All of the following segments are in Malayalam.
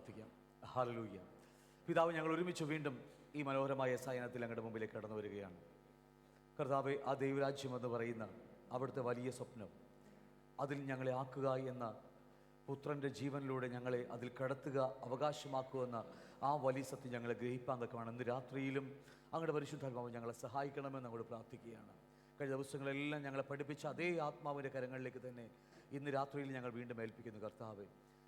പ്രാർത്ഥിക്കാം. ഹല്ലേലൂയ. പിതാവ്, ഞങ്ങൾ ഒരുമിച്ച് വീണ്ടും ഈ മനോഹരമായ സായാഹ്നത്തിൽ അങ്ങയുടെ മുമ്പിലേക്ക് കടന്നു വരികയാണ്. കർത്താവെ, ആ ദൈവരാജ്യം എന്ന് പറയുന്ന അവിടുത്തെ വലിയ സ്വപ്നം, അതിൽ ഞങ്ങളെ ആക്കുക എന്ന പുത്രൻ്റെ ജീവനിലൂടെ ഞങ്ങളെ അതിൽ കടത്തുക, അവകാശമാക്കുക എന്ന ആ വലിയ സത്യം ഞങ്ങളെ ഗ്രഹിപ്പാൻ തക്കമാണ്. ഇന്ന് രാത്രിയിലും അങ്ങയുടെ പരിശുദ്ധാത്മാവ് ഞങ്ങളെ സഹായിക്കണമെന്ന് അങ്ങോട്ട് പ്രാർത്ഥിക്കുകയാണ്. കഴിഞ്ഞ ദിവസങ്ങളെല്ലാം ഞങ്ങളെ പഠിപ്പിച്ച അതേ ആത്മാവിൻ്റെ കരങ്ങളിലേക്ക് തന്നെ ഇന്ന് രാത്രിയിൽ ഞങ്ങൾ വീണ്ടും ഏൽപ്പിക്കുന്നു.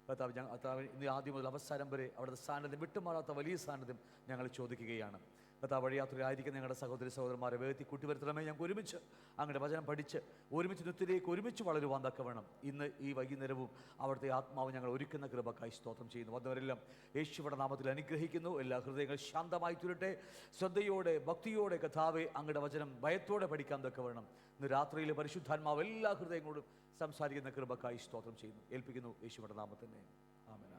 കർത്താവ്, ഇന്ന് ആദ്യം മുതൽ അവസാനം വരെ അവിടുത്തെ സാന്നിധ്യം, വിട്ടുമാറാത്ത വലിയ സാന്നിധ്യം ഞങ്ങൾ ചോദിക്കുകയാണ്. കർത്താവ്, വഴിയാത്രയിലായിരിക്കുന്ന ഞങ്ങളുടെ സഹോദരി സഹോദരന്മാരെ വേഗത്തിൽ കൂട്ടിവരുത്തണമേ. ഞങ്ങൾക്ക് ഒരുമിച്ച് അങ്ങയുടെ വചനം പഠിച്ച് ഒരുമിച്ച് നിത്യത്തിലേക്ക് ഒരുമിച്ച് വളരുവാൻ തക്കവണ്ണം ഇന്ന് ഈ വൈകുന്നേരവും അവിടുത്തെ ആത്മാവ് ഞങ്ങൾ ഒരുക്കുന്ന കൃപക്കായി സ്തോത്രം ചെയ്യുന്നു. വന്നവരെല്ലാം യേശുവിന്റെ നാമത്തിൽ അനുഗ്രഹിക്കുന്നു. എല്ലാ ഹൃദയങ്ങൾ ശാന്തമായി തീരട്ടെ. ശ്രദ്ധയോടെ, ഭക്തിയോടെ കർത്താവെ അങ്ങയുടെ വചനം ഭയത്തോടെ പഠിക്കാൻ തക്കവണ്ണം ഇന്ന് രാത്രിയിലെ പരിശുദ്ധാത്മാവ് എല്ലാ ഹൃദയങ്ങളോടും സംസാരിക്കുന്ന കൃപക്കായി സ്തോത്രം ചെയ്യുന്നു. ഏൽപ്പിക്കുന്നു യേശുവിന്റെ നാമത്തിൽ. ആമേൻ.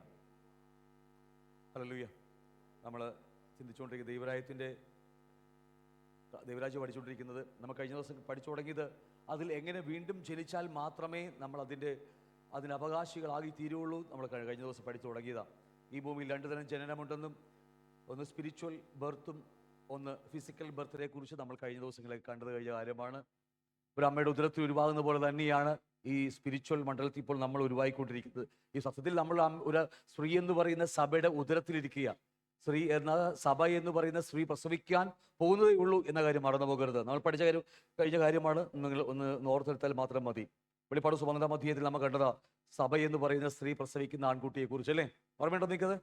ഹല്ലേലൂയ. നമ്മൾ ചിന്തിച്ചുകൊണ്ടിരിക്കുന്ന ദൈവരാജ്യം പഠിച്ചുകൊണ്ടിരിക്കുന്നത്, നമ്മൾ കഴിഞ്ഞ ദിവസം പഠിച്ചു തുടങ്ങിയത് അതിൽ എങ്ങനെ വീണ്ടും ജനിച്ചാൽ മാത്രമേ നമ്മൾ അതിന് അവകാശികളാകി തീരുള്ളൂ. നമ്മൾ കഴിഞ്ഞ ദിവസം പഠിച്ചു തുടങ്ങിയതാണ്. ഈ ഭൂമിയിൽ രണ്ട് തരം ജനനമുണ്ടെന്നും, ഒന്ന് സ്പിരിച്വൽ ബർത്തും ഒന്ന് ഫിസിക്കൽ ബർത്തിനെ കുറിച്ച് നമ്മൾ കഴിഞ്ഞ ദിവസങ്ങളിൽ കണ്ടത് കഴിഞ്ഞ കാര്യമാണ്. ഒരു അമ്മയുടെ ഉദരത്തിൽ ഉരുവാകുന്ന പോലെ തന്നെയാണ് ഈ സ്പിരിച്വൽ മണ്ഡലത്തിൽ ഇപ്പോൾ നമ്മൾ ഉരുവായിക്കൊണ്ടിരിക്കുന്നത്. ഈ സത്യത്തിൽ നമ്മൾ ഒരു സ്ത്രീ എന്ന് പറയുന്ന സഭയുടെ ഉദരത്തിലിരിക്കുക. സ്ത്രീ എന്ന സഭ എന്ന് പറയുന്ന സ്ത്രീ പ്രസവിക്കാൻ പോകുന്നതേ ഉള്ളൂ എന്ന കാര്യം മറന്നു പോകരുത്. നമ്മൾ പഠിച്ച കാര്യം കഴിഞ്ഞ കാര്യമാണ്. നിങ്ങൾ ഒന്ന് ഓർത്തെടുത്താൽ മാത്രം മതി. വെളിപ്പാട് 19-ാം അധ്യായത്തിൽ നമ്മൾ കണ്ടതാ സഭ എന്ന് പറയുന്ന സ്ത്രീ പ്രസവിക്കുന്ന ആൺകുട്ടിയെ കുറിച്ച്, അല്ലേ? ഓർമ്മയുണ്ടോ നിൽക്കുന്നത്?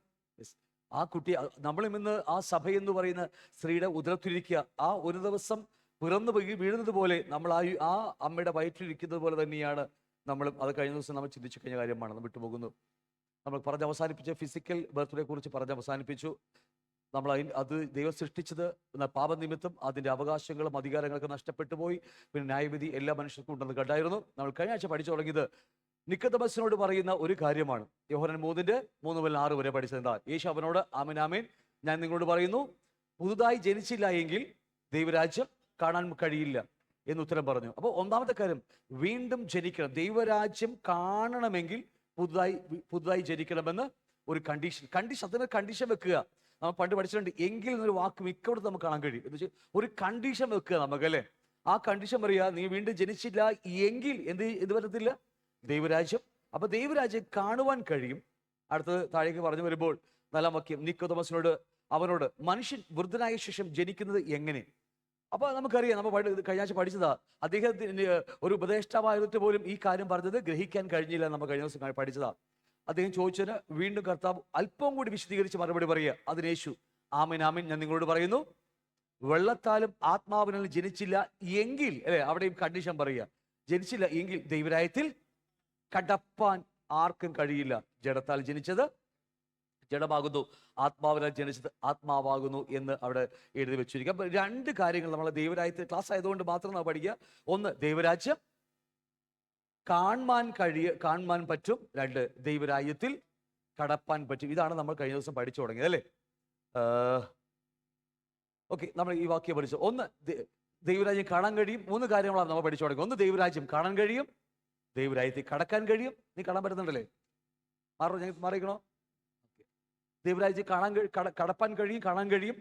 ആ കുട്ടി, നമ്മളും ഇന്ന് ആ സഭ എന്ന് പറയുന്ന സ്ത്രീയുടെ ഉദരത്തിലിരിക്കുക. ആ ഒരു ദിവസം പിറന്നു വീഴുന്നത് പോലെ നമ്മൾ ആ അമ്മയുടെ വയറ്റിലിരിക്കുന്നത് പോലെ തന്നെയാണ് നമ്മളും. അത് കഴിഞ്ഞ ദിവസം നമ്മൾ ചിന്തിച്ചു കഴിഞ്ഞ കാര്യമാണ്. നമ്മൾ വിട്ടുപോകുന്നു. നമ്മൾ പറഞ്ഞ് അവസാനിപ്പിച്ച ഫിസിക്കൽ ബർത്തിനെ കുറിച്ച് പറഞ്ഞ് അവസാനിപ്പിച്ചു. നമ്മൾ അത് ദൈവം സൃഷ്ടിച്ചത് പാപനിമിത്തം അതിൻ്റെ അവകാശങ്ങളും അധികാരങ്ങളൊക്കെ നഷ്ടപ്പെട്ടു പോയി. പിന്നെ ന്യായവിധി എല്ലാ മനുഷ്യർക്കും ഉണ്ടെന്ന് കണ്ടായിരുന്നു. നമ്മൾ കഴിഞ്ഞ ആഴ്ച പഠിച്ചു തുടങ്ങിയത് നിക്കോദെമസിനോട് പറയുന്ന ഒരു കാര്യമാണ്. യോഹന്നാൻ 3:3-6 വരെ പഠിച്ചത് എന്താ? യേശു അവനോട്, ആമേൻ ആമേൻ, ഞാൻ നിങ്ങളോട് പറയുന്നു, പുതുതായി ജനിച്ചില്ല എങ്കിൽ ദൈവരാജ്യം കാണാൻ കഴിയില്ല എന്ന് ഉത്തരം പറഞ്ഞു. അപ്പോൾ ഒന്നാമത്തെ കാര്യം, വീണ്ടും ജനിക്കണം. ദൈവരാജ്യം കാണണമെങ്കിൽ പുതുതായി ജനിക്കണമെന്ന് ഒരു കണ്ടീഷൻ അതിന് കണ്ടീഷൻ വെക്കുക. നമ്മൾ പണ്ട് പഠിച്ചിട്ടുണ്ട്. എങ്കിൽ എന്നൊരു വാക്ക് മിക്കവിടത്ത് നമുക്ക് കാണാൻ കഴിയും. എന്ന് വെച്ചാൽ ഒരു കണ്ടീഷൻ വെക്കുക നമുക്ക്, അല്ലേ? ആ കണ്ടീഷൻ പറയുക, നീ വീണ്ടും ജനിച്ചില്ല എങ്കിൽ എന്ത് പറ്റത്തില്ല? ദൈവരാജ്യം. അപ്പൊ ദൈവരാജ്യം കാണുവാൻ കഴിയും. അടുത്തത് താഴേക്ക് പറഞ്ഞു വരുമ്പോൾ 4-ാം വാക്യം, നിക്കോദെമസിനോട് അവനോട്, മനുഷ്യൻ വൃദ്ധനായ ശേഷം ജനിക്കുന്നത് എങ്ങനെ? അപ്പൊ നമുക്കറിയാം, നമ്മൾ കഴിഞ്ഞ ആഴ്ച പഠിച്ചതാ. അദ്ദേഹത്തിന് ഒരു ഉപദേഷ്ടാവായിട്ട് പോലും ഈ കാര്യം പറഞ്ഞത് ഗ്രഹിക്കാൻ കഴിഞ്ഞില്ല. നമ്മൾ കഴിഞ്ഞ ദിവസം പഠിച്ചതാ. അദ്ദേഹം ചോദിച്ചതിന് വീണ്ടും കർത്താവ് അല്പം കൂടി വിശദീകരിച്ച് മറുപടി പറയുക. അതിന് യേശു, ആമേൻ ആമേൻ, ഞാൻ നിങ്ങളോട് പറയുന്നു, വെള്ളത്താലും ആത്മാവിനാലും ജനിച്ചില്ല എങ്കിൽ, അല്ലെ? അവിടെയും കണ്ടീഷൻ പറയുക, ജനിച്ചില്ല എങ്കിൽ ദൈവരാജ്യത്തിൽ കടപ്പാൻ ആർക്കും കഴിയില്ല. ജഡത്താൽ ജനിച്ചത് ജഡമാകുന്നു, ആത്മാവിനാൽ ജനിച്ചത് ആത്മാവാകുന്നു എന്ന് അവിടെ എഴുതി വെച്ചിരിക്കുക. അപ്പൊ രണ്ട് കാര്യങ്ങൾ നമ്മൾ ദൈവരാജ്യത്തിൽ ക്ലാസ് ആയതുകൊണ്ട് മാത്രം നമ്മൾ പഠിക്കുക. ഒന്ന്, ദൈവരാജ്യം കാണാൻ പറ്റും. രണ്ട്, ദൈവരാജ്യത്തിൽ കടപ്പാൻ പറ്റും. ഇതാണ് നമ്മൾ കഴിഞ്ഞ ദിവസം പഠിച്ചു തുടങ്ങിയത്, അല്ലേ? ഓക്കെ, നമ്മൾ ഈ വാക്യം പഠിച്ചു. ഒന്ന്, ദൈവരാജ്യം കാണാൻ കഴിയും. 3 കാര്യങ്ങളാണ് നമ്മൾ പഠിച്ചു തുടങ്ങി. ഒന്ന്, ദൈവരാജ്യം കാണാൻ കഴിയും. ദൈവരാജ്യത്തിൽ കടക്കാൻ കഴിയും. നീ കാണാൻ പറ്റുന്നുണ്ടല്ലേ? മാറിക്കണോ? ദൈവരാജ്യം കടപ്പാൻ കഴിയും, കാണാൻ കഴിയും.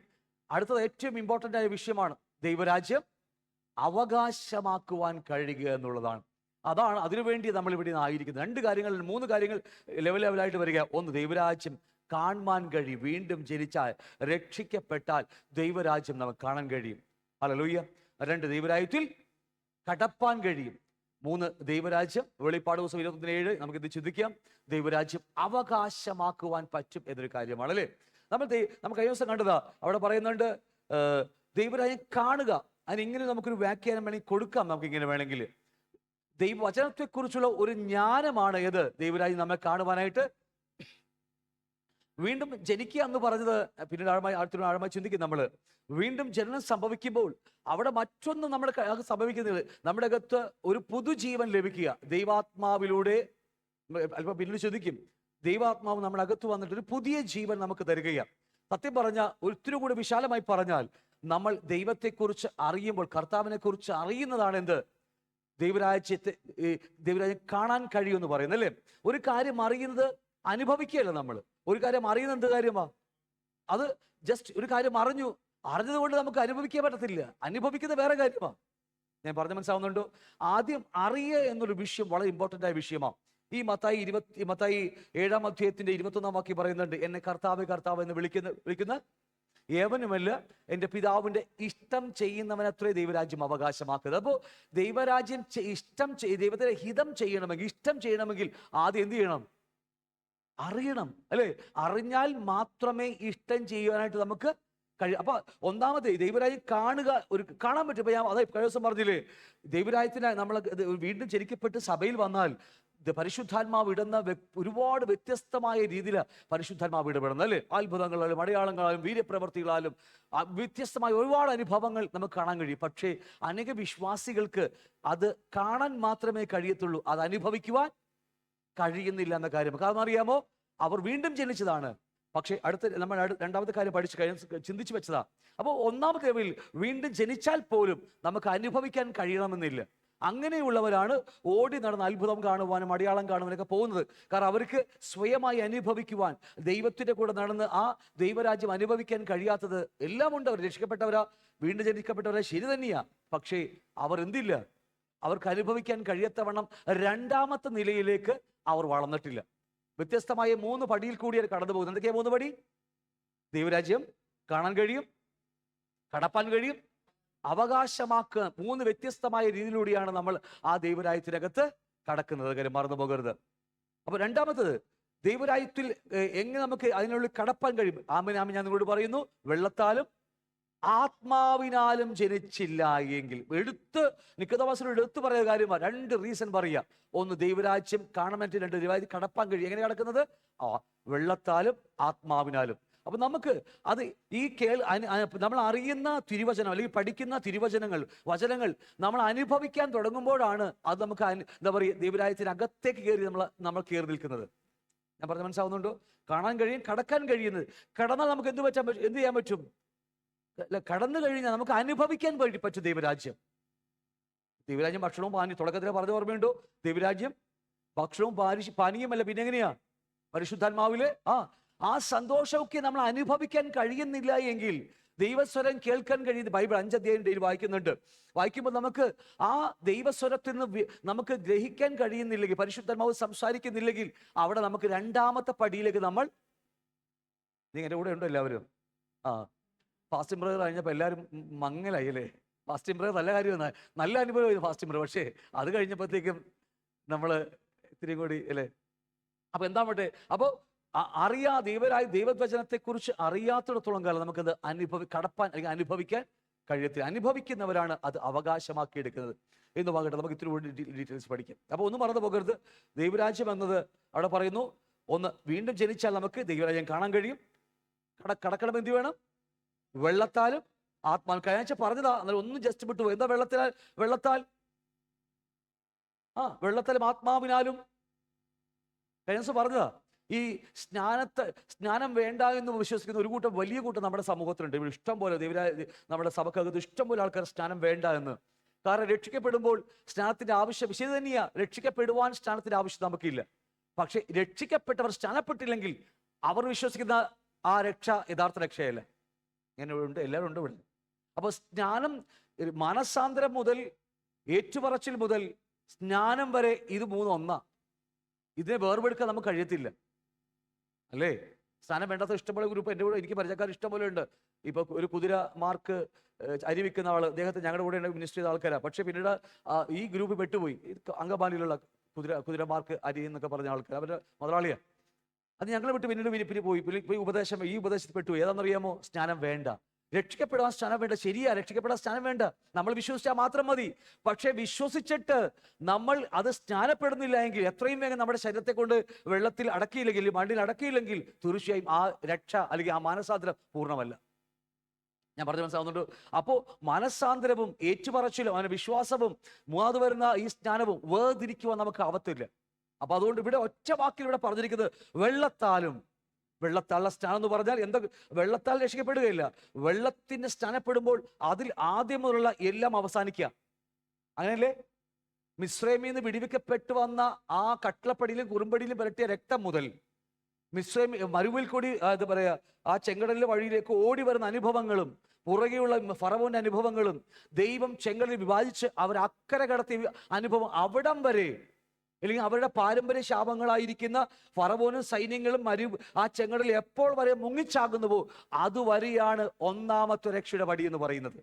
അടുത്തത് ഏറ്റവും ഇമ്പോർട്ടൻ്റ് ആയ വിഷയമാണ്, ദൈവരാജ്യം അവകാശമാക്കുവാൻ കഴിയുക എന്നുള്ളതാണ്. അതാണ് അതിനുവേണ്ടി നമ്മൾ ഇവിടെ ആയിരിക്കുന്നത്. 2 കാര്യങ്ങൾ, 3 കാര്യങ്ങൾ ലെവലായിട്ട് വരിക. ഒന്ന്, ദൈവരാജ്യം കാണാൻ കഴിയും. വീണ്ടും ജനിച്ചാൽ, രക്ഷിക്കപ്പെട്ടാൽ ദൈവരാജ്യം നമുക്ക് കാണാൻ കഴിയും. ഹല്ലേലൂയ. 2, ദൈവരാജ്യത്തിൽ കടപ്പാൻ കഴിയും. 3, ദൈവരാജ്യം, വെളിപ്പാട് 21:7 നമുക്കിത് ചിന്തിക്കാം, ദൈവരാജ്യം അവകാശമാക്കുവാൻ പറ്റും എന്നൊരു കാര്യമാണ്, അല്ലേ? നമ്മൾ കഴിഞ്ഞ ദിവസം കണ്ടതാ. അവിടെ പറയുന്നുണ്ട് ദൈവരാജ്യം കാണുക. അതിനിങ്ങനെ നമുക്കൊരു വ്യാഖ്യാനം വേണമെങ്കിൽ കൊടുക്കാം. നമുക്ക് ഇങ്ങനെ വേണമെങ്കിൽ, ദൈവവചനത്തെക്കുറിച്ചുള്ള ഒരു ജ്ഞാനമാണ് ഏത്? ദൈവരാജ്യം നമ്മെ കാണുവാനായിട്ട്. വീണ്ടും ജനിക്കുക എന്ന് പറഞ്ഞത് പിന്നീട് ആഴമായി ചിന്തിക്കും. നമ്മൾ വീണ്ടും ജനനം സംഭവിക്കുമ്പോൾ അവിടെ മറ്റൊന്നും നമ്മുടെ സംഭവിക്കുന്നത്, നമ്മുടെ അകത്ത് ഒരു പുതുജീവൻ ലഭിക്കുക ദൈവാത്മാവിലൂടെ. അല്പം പിന്നീട് ചിന്തിക്കും, ദൈവാത്മാവ് നമ്മുടെ അകത്ത് വന്നിട്ട് ഒരു പുതിയ ജീവൻ നമുക്ക് തരികയാണ്. സത്യം പറഞ്ഞാൽ ഒത്തിരി കൂടി വിശാലമായി പറഞ്ഞാൽ, നമ്മൾ ദൈവത്തെക്കുറിച്ച് അറിയുമ്പോൾ, കർത്താവിനെ കുറിച്ച് അറിയുന്നതാണ് എന്ത്? ദൈവരാജ്യം കാണാൻ കഴിയുമെന്ന് പറയുന്നത്, അല്ലേ? ഒരു കാര്യം അറിയുന്നത് അനുഭവിക്കുകയല്ല നമ്മൾ. ഒരു കാര്യം അറിയുന്ന എന്ത് കാര്യമാ? അത് ജസ്റ്റ് ഒരു കാര്യം അറിഞ്ഞതുകൊണ്ട് നമുക്ക് അനുഭവിക്കാൻ പറ്റത്തില്ല. അനുഭവിക്കുന്ന വേറെ കാര്യമാണ്. ഞാൻ പറഞ്ഞ മനസ്സിലാവുന്നുണ്ടോ? ആദ്യം അറിയുക എന്നൊരു വിഷയം വളരെ ഇമ്പോർട്ടൻ്റ് ആയ വിഷയമാണ്. ഈ മത്തായി 7-ാം അധ്യായത്തിന്റെ 21-ാം വാക്യം പറയുന്നുണ്ട്, എന്നെ കർത്താവ് കർത്താവ് എന്ന് വിളിക്കുന്ന ഏവനുമല്ല എൻ്റെ പിതാവിൻ്റെ ഇഷ്ടം ചെയ്യുന്നവനത്രേ ദൈവരാജ്യം അവകാശമാക്കുന്നത്. അപ്പോൾ ദൈവരാജ്യം ദൈവത്തിന്റെ ഹിതം ചെയ്യണമെങ്കിൽ, ഇഷ്ടം ചെയ്യണമെങ്കിൽ ആദ്യം എന്ത് ചെയ്യണം? അറിയണം, അല്ലേ? അറിഞ്ഞാൽ മാത്രമേ ഇഷ്ടം ചെയ്യുവാനായിട്ട് നമുക്ക് കഴിയും. അപ്പൊ ഒന്നാമത് ദൈവരാജ്യം കാണാൻ പറ്റും. ഇപ്പൊ ഞാൻ അതെ കഴിഞ്ഞ ദിവസം പറഞ്ഞില്ലേ, ദൈവരാജ്യത്തിന് നമ്മൾ വീണ്ടും ജനിക്കപ്പെട്ട് സഭയിൽ വന്നാൽ പരിശുദ്ധാത്മാവ് ഇടുന്ന ഒരുപാട് വ്യത്യസ്തമായ രീതിയിലാണ് പരിശുദ്ധാത്മാവ് ഇടപെടുന്നത്, അല്ലേ? അത്ഭുതങ്ങളാലും അടയാളങ്ങളാലും വീര്യപ്രവർത്തികളാലും വ്യത്യസ്തമായ ഒരുപാട് അനുഭവങ്ങൾ നമുക്ക് കാണാൻ കഴിയും. പക്ഷേ അനേക വിശ്വാസികൾക്ക് അത് കാണാൻ മാത്രമേ കഴിയത്തുള്ളൂ, അത് അനുഭവിക്കുവാൻ കഴിയുന്നില്ല എന്ന കാര്യം. കാരണം അറിയാമോ, അവർ വീണ്ടും ജനിച്ചതാണ്. പക്ഷേ നമ്മൾ രണ്ടാമത്തെ കാര്യം ചിന്തിച്ചു വെച്ചതാ. അപ്പോൾ ഒന്നാമത്തെ ലെവലിൽ വീണ്ടും ജനിച്ചാൽ പോലും നമുക്ക് അനുഭവിക്കാൻ കഴിയണമെന്നില്ല. അങ്ങനെയുള്ളവരാണ് ഓടി നടന്ന് അത്ഭുതം കാണുവാനും അടയാളം കാണുവാനൊക്കെ പോകുന്നത്. കാരണം അവർക്ക് സ്വയമായി അനുഭവിക്കുവാൻ, ദൈവത്തിന്റെ കൂടെ നടന്ന് ആ ദൈവരാജ്യം അനുഭവിക്കാൻ കഴിയാത്തത് എല്ലാം ഉണ്ട്. അവർ രക്ഷിക്കപ്പെട്ടവരാ, വീണ്ടും ജനിക്കപ്പെട്ടവരാ, ശരി തന്നെയാ. പക്ഷേ അവർ എന്തില്ല, അവർക്ക് അനുഭവിക്കാൻ കഴിയാത്തവണ്ണം രണ്ടാമത്തെ നിലയിലേക്ക് അവർ വളർന്നിട്ടില്ല. വ്യത്യസ്തമായ 3 പടിയിൽ കൂടിയാണ് കടന്നു പോകുന്നത്. എന്തൊക്കെയാ 3 പടി? ദൈവരാജ്യം കാണാൻ കഴിയും, കടപ്പാൻ കഴിയും, അവകാശമാക്കുക. 3 വ്യത്യസ്തമായ രീതിയിലൂടെയാണ് നമ്മൾ ആ ദൈവരാജ്യത്തിനകത്ത് കടക്കുന്നത്. കാര്യം മറന്നു പോകരുത്. അപ്പൊ രണ്ടാമത്തത്, ദൈവരാജ്യത്തിൽ എങ്ങനെ നമുക്ക് അതിനുള്ളിൽ കടപ്പാൻ കഴിയും? ആമേൻ ഞാൻ നിങ്ങളോട് പറയുന്നു, വെള്ളത്താലും ആത്മാവിനാലും ജനിച്ചില്ല എങ്കിൽ. നിക്കോദെമോസിനോട് എടുത്തു പറയുന്ന കാര്യമാണ്. 2 റീസൺ പറയുക. ഒന്ന്, ദൈവരാജ്യം കാണാൻ പറ്റി, 2 ദൈവരാജ്യം കടപ്പാൻ കഴിയും. എങ്ങനെ കടക്കുന്നത്? വെള്ളത്താലും ആത്മാവിനാലും. അപ്പൊ നമുക്ക് അത് നമ്മൾ അറിയുന്ന തിരുവചനം അല്ലെങ്കിൽ പഠിക്കുന്ന വചനങ്ങൾ നമ്മൾ അനുഭവിക്കാൻ തുടങ്ങുമ്പോഴാണ് അത് നമുക്ക് എന്താ പറയുക, ദൈവരാജ്യത്തിനകത്തേക്ക് കയറി നമ്മൾ കയറി നിൽക്കുന്നത്. ഞാൻ പറഞ്ഞ മനസ്സിലാവുന്നുണ്ടോ? കാണാൻ കഴിയും, കടക്കാൻ കഴിയുന്നത്. കടന്നാൽ നമുക്ക് എന്ത് ചെയ്യാൻ പറ്റും? കടന്നു കഴിഞ്ഞാൽ നമുക്ക് അനുഭവിക്കാൻ പറ്റും ദൈവരാജ്യം. ഭക്ഷണവും പാനീയം, തുടക്കത്തിൽ പറഞ്ഞ ഓർമ്മയുണ്ടോ? ദൈവരാജ്യം ഭക്ഷണവും പാനീയമല്ല, പിന്നെ എങ്ങനെയാ? പരിശുദ്ധാത്മാവില് ആ സന്തോഷമൊക്കെ നമ്മൾ അനുഭവിക്കാൻ കഴിയുന്നില്ല എങ്കിൽ, ദൈവസ്വരം കേൾക്കാൻ കഴിയുന്നത് ബൈബിൾ 5 അധ്യായം വായിക്കുമ്പോൾ നമുക്ക് ആ ദൈവസ്വരത്തിൽ നിന്ന് നമുക്ക് ഗ്രഹിക്കാൻ കഴിയുന്നില്ലെങ്കിൽ, പരിശുദ്ധാത്മാവ് സംസാരിക്കുന്നില്ലെങ്കിൽ, അവിടെ നമുക്ക് രണ്ടാമത്തെ പടിയിലേക്ക് നിങ്ങളുടെ കൂടെ ഉണ്ടോ എല്ലാവരും? ഫാസ്റ്റിംഗ് ബ്രദർ കഴിഞ്ഞപ്പോൾ എല്ലാവരും മങ്ങലായി, അല്ലേ? ഫാസ്റ്റിംഗ് ബ്രദർ നല്ല കാര്യമാണ്, നല്ല അനുഭവമായിരുന്നു ഫാസ്റ്റിംഗ് ബ്രദർ. പക്ഷേ അത് കഴിഞ്ഞപ്പോഴത്തേക്കും നമ്മൾ ഇത്തിരി കൂടി, അല്ലേ? അപ്പൊ എന്താ പറ്റേ? അപ്പോൾ ദൈവവചനത്തെക്കുറിച്ച് അറിയാത്തിടത്തോളം കാലം നമുക്കത് കടപ്പാൻ അല്ലെങ്കിൽ അനുഭവിക്കാൻ കഴിയത്തില്ല. അനുഭവിക്കുന്നവരാണ് അത് അവകാശമാക്കി എടുക്കുന്നത് എന്ന് പറയട്ടെ. നമുക്ക് ഇത്തിരി കൂടി ഡീറ്റെയിൽസ് പഠിക്കാം. അപ്പോൾ ഒന്നും മറന്നു പോകരുത്. ദൈവരാജ്യം എന്നത് അവിടെ പറയുന്നു, ഒന്ന്, വീണ്ടും ജനിച്ചാൽ നമുക്ക് ദൈവരാജ്യം കാണാൻ കഴിയും. കടക്കണം എന്ത് വേണം? വെള്ളത്താലും ആത്മാ. കഴിഞ്ഞ പറഞ്ഞതാ, എന്നാലും ഒന്നും ജസ്റ്റ് വിട്ടു. എന്താ വെള്ളത്താലും ആത്മാവിനാലും കഴിഞ്ഞ പറഞ്ഞതാ. ഈ സ്നാനം വേണ്ട എന്ന് വിശ്വസിക്കുന്ന ഒരു വലിയ കൂട്ടം നമ്മുടെ സമൂഹത്തിലുണ്ട്. ഇവിടെ ഇഷ്ടം പോലെ നമ്മുടെ സഭക്കകത്ത് ഇഷ്ടം പോലെ ആൾക്കാർ സ്നാനം വേണ്ട എന്ന്. കാരണം രക്ഷിക്കപ്പെടുമ്പോൾ സ്നാനത്തിന്റെ ആവശ്യം ശരി തന്നെയാ. രക്ഷിക്കപ്പെടുവാൻ സ്നാനത്തിന്റെ ആവശ്യം നമുക്കില്ല. പക്ഷെ രക്ഷിക്കപ്പെട്ടവർ സ്നാനപ്പെട്ടില്ലെങ്കിൽ അവർ വിശ്വസിക്കുന്ന ആ രക്ഷ യഥാർത്ഥ രക്ഷയല്ല. ഇങ്ങനെ ഉണ്ട്, എല്ലാവരും ഉണ്ട് ഇവിടെ. അപ്പൊ സ്നാനം, മനസാന്തരം മുതൽ ഏറ്റുപറച്ചിൽ മുതൽ സ്നാനം വരെ ഇത് 3 ഒന്നാ. ഇതിനെ വേർപെടുക്കാൻ നമുക്ക് കഴിയത്തില്ല, അല്ലേ? സ്നാനം വേണ്ടാത്ത ഇഷ്ടംപോലെ ഗ്രൂപ്പ് എൻ്റെ കൂടെ, എനിക്ക് പരിചയക്കാർ ഇഷ്ടംപോലെ ഉണ്ട്. ഇപ്പൊ ഒരു കുതിര മാർക്ക് അരി വിൽക്കുന്ന ആള്, അദ്ദേഹത്തെ ഞങ്ങളുടെ കൂടെ മിനിസ്റ്റർ ചെയ്ത ആൾക്കാരാണ്. പക്ഷെ പിന്നീട് ഈ ഗ്രൂപ്പ് പെട്ടുപോയി. അങ്കമാലിയിലുള്ള കുതിര മാർക്ക് അരി എന്നൊക്കെ പറഞ്ഞ ആൾക്കാർ, അവരുടെ മുതലാളിയാണ്. അത് ഞങ്ങളെ വിട്ട് പിന്നീട് പോയി. ഈ ഉപദേശത്തിൽ പെട്ടുപോയി. ഏതാണെന്നറിയാമോ? സ്നാനം വേണ്ട. രക്ഷിക്കപ്പെടാൻ സ്നാനം വേണ്ട. ശരിയാ, രക്ഷിക്കപ്പെടാൻ സ്നാനം വേണ്ട. നമ്മൾ വിശ്വസിച്ചാൽ മാത്രം മതി. പക്ഷെ വിശ്വസിച്ചിട്ട് നമ്മൾ അത് സ്നാനപ്പെടുന്നില്ല എങ്കിൽ, എത്രയും വേഗം നമ്മുടെ ശരീരത്തെ കൊണ്ട് വെള്ളത്തിൽ അടക്കിയില്ലെങ്കിൽ, മണ്ണിൽ അടക്കിയില്ലെങ്കിൽ, തീർച്ചയായും ആ രക്ഷ അല്ലെങ്കിൽ ആ മാനസാന്തരം പൂർണ്ണമല്ല. ഞാൻ പറഞ്ഞു മനസ്സിലാവുന്നുണ്ട്? അപ്പോൾ മനസാന്തരവും ഏറ്റുപറച്ചിലും അങ്ങനെ വിശ്വാസവും മൂന്നാമത് വരുന്ന ഈ സ്നാനവും വേർതിരിക്കുവാൻ നമുക്ക് ആവത്തില്ല. അപ്പൊ അതുകൊണ്ട് ഇവിടെ ഒറ്റ വാക്കിൽ ഇവിടെ പറഞ്ഞിരിക്കുന്നത് വെള്ളത്താലുള്ള സ്നാനം എന്ന് പറഞ്ഞാൽ എന്താ? വെള്ളത്താൽ രക്ഷിക്കപ്പെടുകയില്ല. വെള്ളത്തിന് സ്നാനപ്പെടുമ്പോൾ അതിൽ ആദ്യം മുതലുള്ള എല്ലാം അവസാനിക്കുക. അങ്ങനെയല്ലേ? മിസ്രൈമിൽ നിന്ന് വിടിവിക്കപ്പെട്ടു വന്ന ആ കട്ടിളപ്പടിയിലും കുറുമ്പടിയിലും പുരട്ടിയ രക്തം മുതൽ മരുവിൽ കൂടി എന്താ പറയാ, ആ ചെങ്കടലിലെ വഴിയിലേക്ക് ഓടി വരുന്ന അനുഭവങ്ങളും പുറകെയുള്ള ഫറവോന്റെ അനുഭവങ്ങളും ദൈവം ചെങ്കടലിൽ വിഭാജിച്ച് അവർ അക്കരെ കടത്തിയ അനുഭവം, അവിടം വരെ, അല്ലെങ്കിൽ അവരുടെ പാരമ്പര്യ ശാപങ്ങളായിരിക്കുന്ന ഫറവോനും സൈന്യങ്ങളും ആ ചെങ്കടലിൽ എപ്പോൾ വരെ മുങ്ങിച്ചാകുന്നുവോ അതുവരെയാണ് ഒന്നാമത്തെ രക്ഷയുടെ വടി എന്ന് പറയുന്നത്.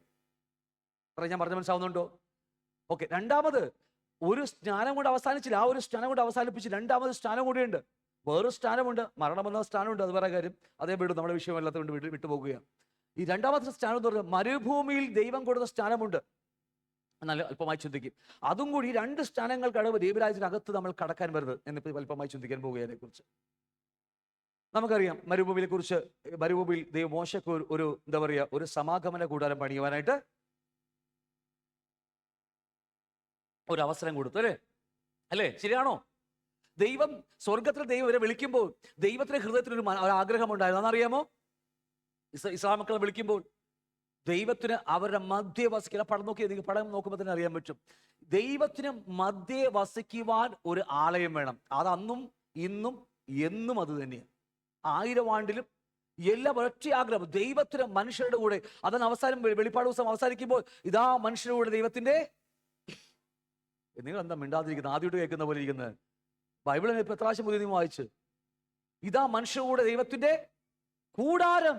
ഞാൻ പറഞ്ഞ മനസ്സിലാവുന്നുണ്ടോ? ഓക്കെ. രണ്ടാമത് ഒരു സ്നാനം കൊണ്ട് അവസാനിച്ചില്ല. ആ ഒരു സ്നാനം കൊണ്ട് അവസാനിപ്പിച്ച് രണ്ടാമത് സ്നാനം കൂടിയുണ്ട്. വേറൊരു സ്നാനമുണ്ട്, മരണമെന്ന സ്നാനമുണ്ട്. അത് വേറെ കാര്യം, അതേ വിടും, നമ്മുടെ വിഷയമല്ലാത്തതുകൊണ്ട് വിട്ടുപോകുകയാണ്. ഈ രണ്ടാമത്തെ സ്നാനം എന്ന് പറഞ്ഞാൽ മരുഭൂമിയിൽ ദൈവം കൊടുത്ത സ്നാനമുണ്ട്. നല്ല അല്പമായി ചിന്തിക്കും. അതും കൂടി ഈ രണ്ട് സ്നാനങ്ങൾ കടവ് ദൈവരാജ്യത്തിനകത്ത് നമ്മൾ കടക്കാൻ വരുന്നത് എന്നിപ്പോൾ അല്പമായി ചിന്തിക്കാൻ പോകുകയെ കുറിച്ച്. നമുക്കറിയാം മരുഭൂമിയെ കുറിച്ച്. മരുഭൂമിയിൽ ദൈവം മോശയ്ക്ക് ഒരു എന്താ പറയുക, ഒരു സമാഗമന കൂടാരം പണിയുവാനായിട്ട് ഒരു അവസരം കൊടുത്തു, അല്ലേ? ശരിയാണോ? ദൈവം സ്വർഗത്തിൽ ദൈവം ഇവരെ വിളിക്കുമ്പോൾ ദൈവത്തിന്റെ ഹൃദയത്തിൽ ഒരു ആഗ്രഹം ഉണ്ടായിരുന്നു. അതെന്നറിയാമോ? ഇസ്രായേൽ മക്കളെ വിളിക്കുമ്പോൾ ദൈവത്തിന് അവരുടെ മധ്യ വസിക്കുന്ന പടം നോക്കി, നിങ്ങൾ പടം നോക്കുമ്പോൾ തന്നെ അറിയാൻ പറ്റും. ദൈവത്തിന് മധ്യ വസിക്കുവാൻ ഒരു ആലയം വേണം. അത് അന്നും ഇന്നും എന്നും അത് തന്നെയാണ്. 1000 ആണ്ടിലും എല്ലാം ഒറ്റ ആഗ്രഹം, ദൈവത്തിന് മനുഷ്യരുടെ കൂടെ. അതാണ് അവസാനം വെളിപ്പാട് ദിവസം അവസാനിക്കുമ്പോൾ ഇതാ മനുഷ്യരുടെ കൂടെ ദൈവത്തിന്റെ. നിങ്ങൾ എന്താ മിണ്ടാതിരിക്കുന്നത്? ആദ്യമായിട്ട് കേൾക്കുന്ന പോലെ ഇരിക്കുന്നത്. ബൈബിളിനെ ഇപ്പൊ എത്ര പ്രാവശ്യം പുതിയ നിയമം വായിച്ച്? ഇതാ മനുഷ്യരുടെ കൂടെ ദൈവത്തിന്റെ കൂടാരം.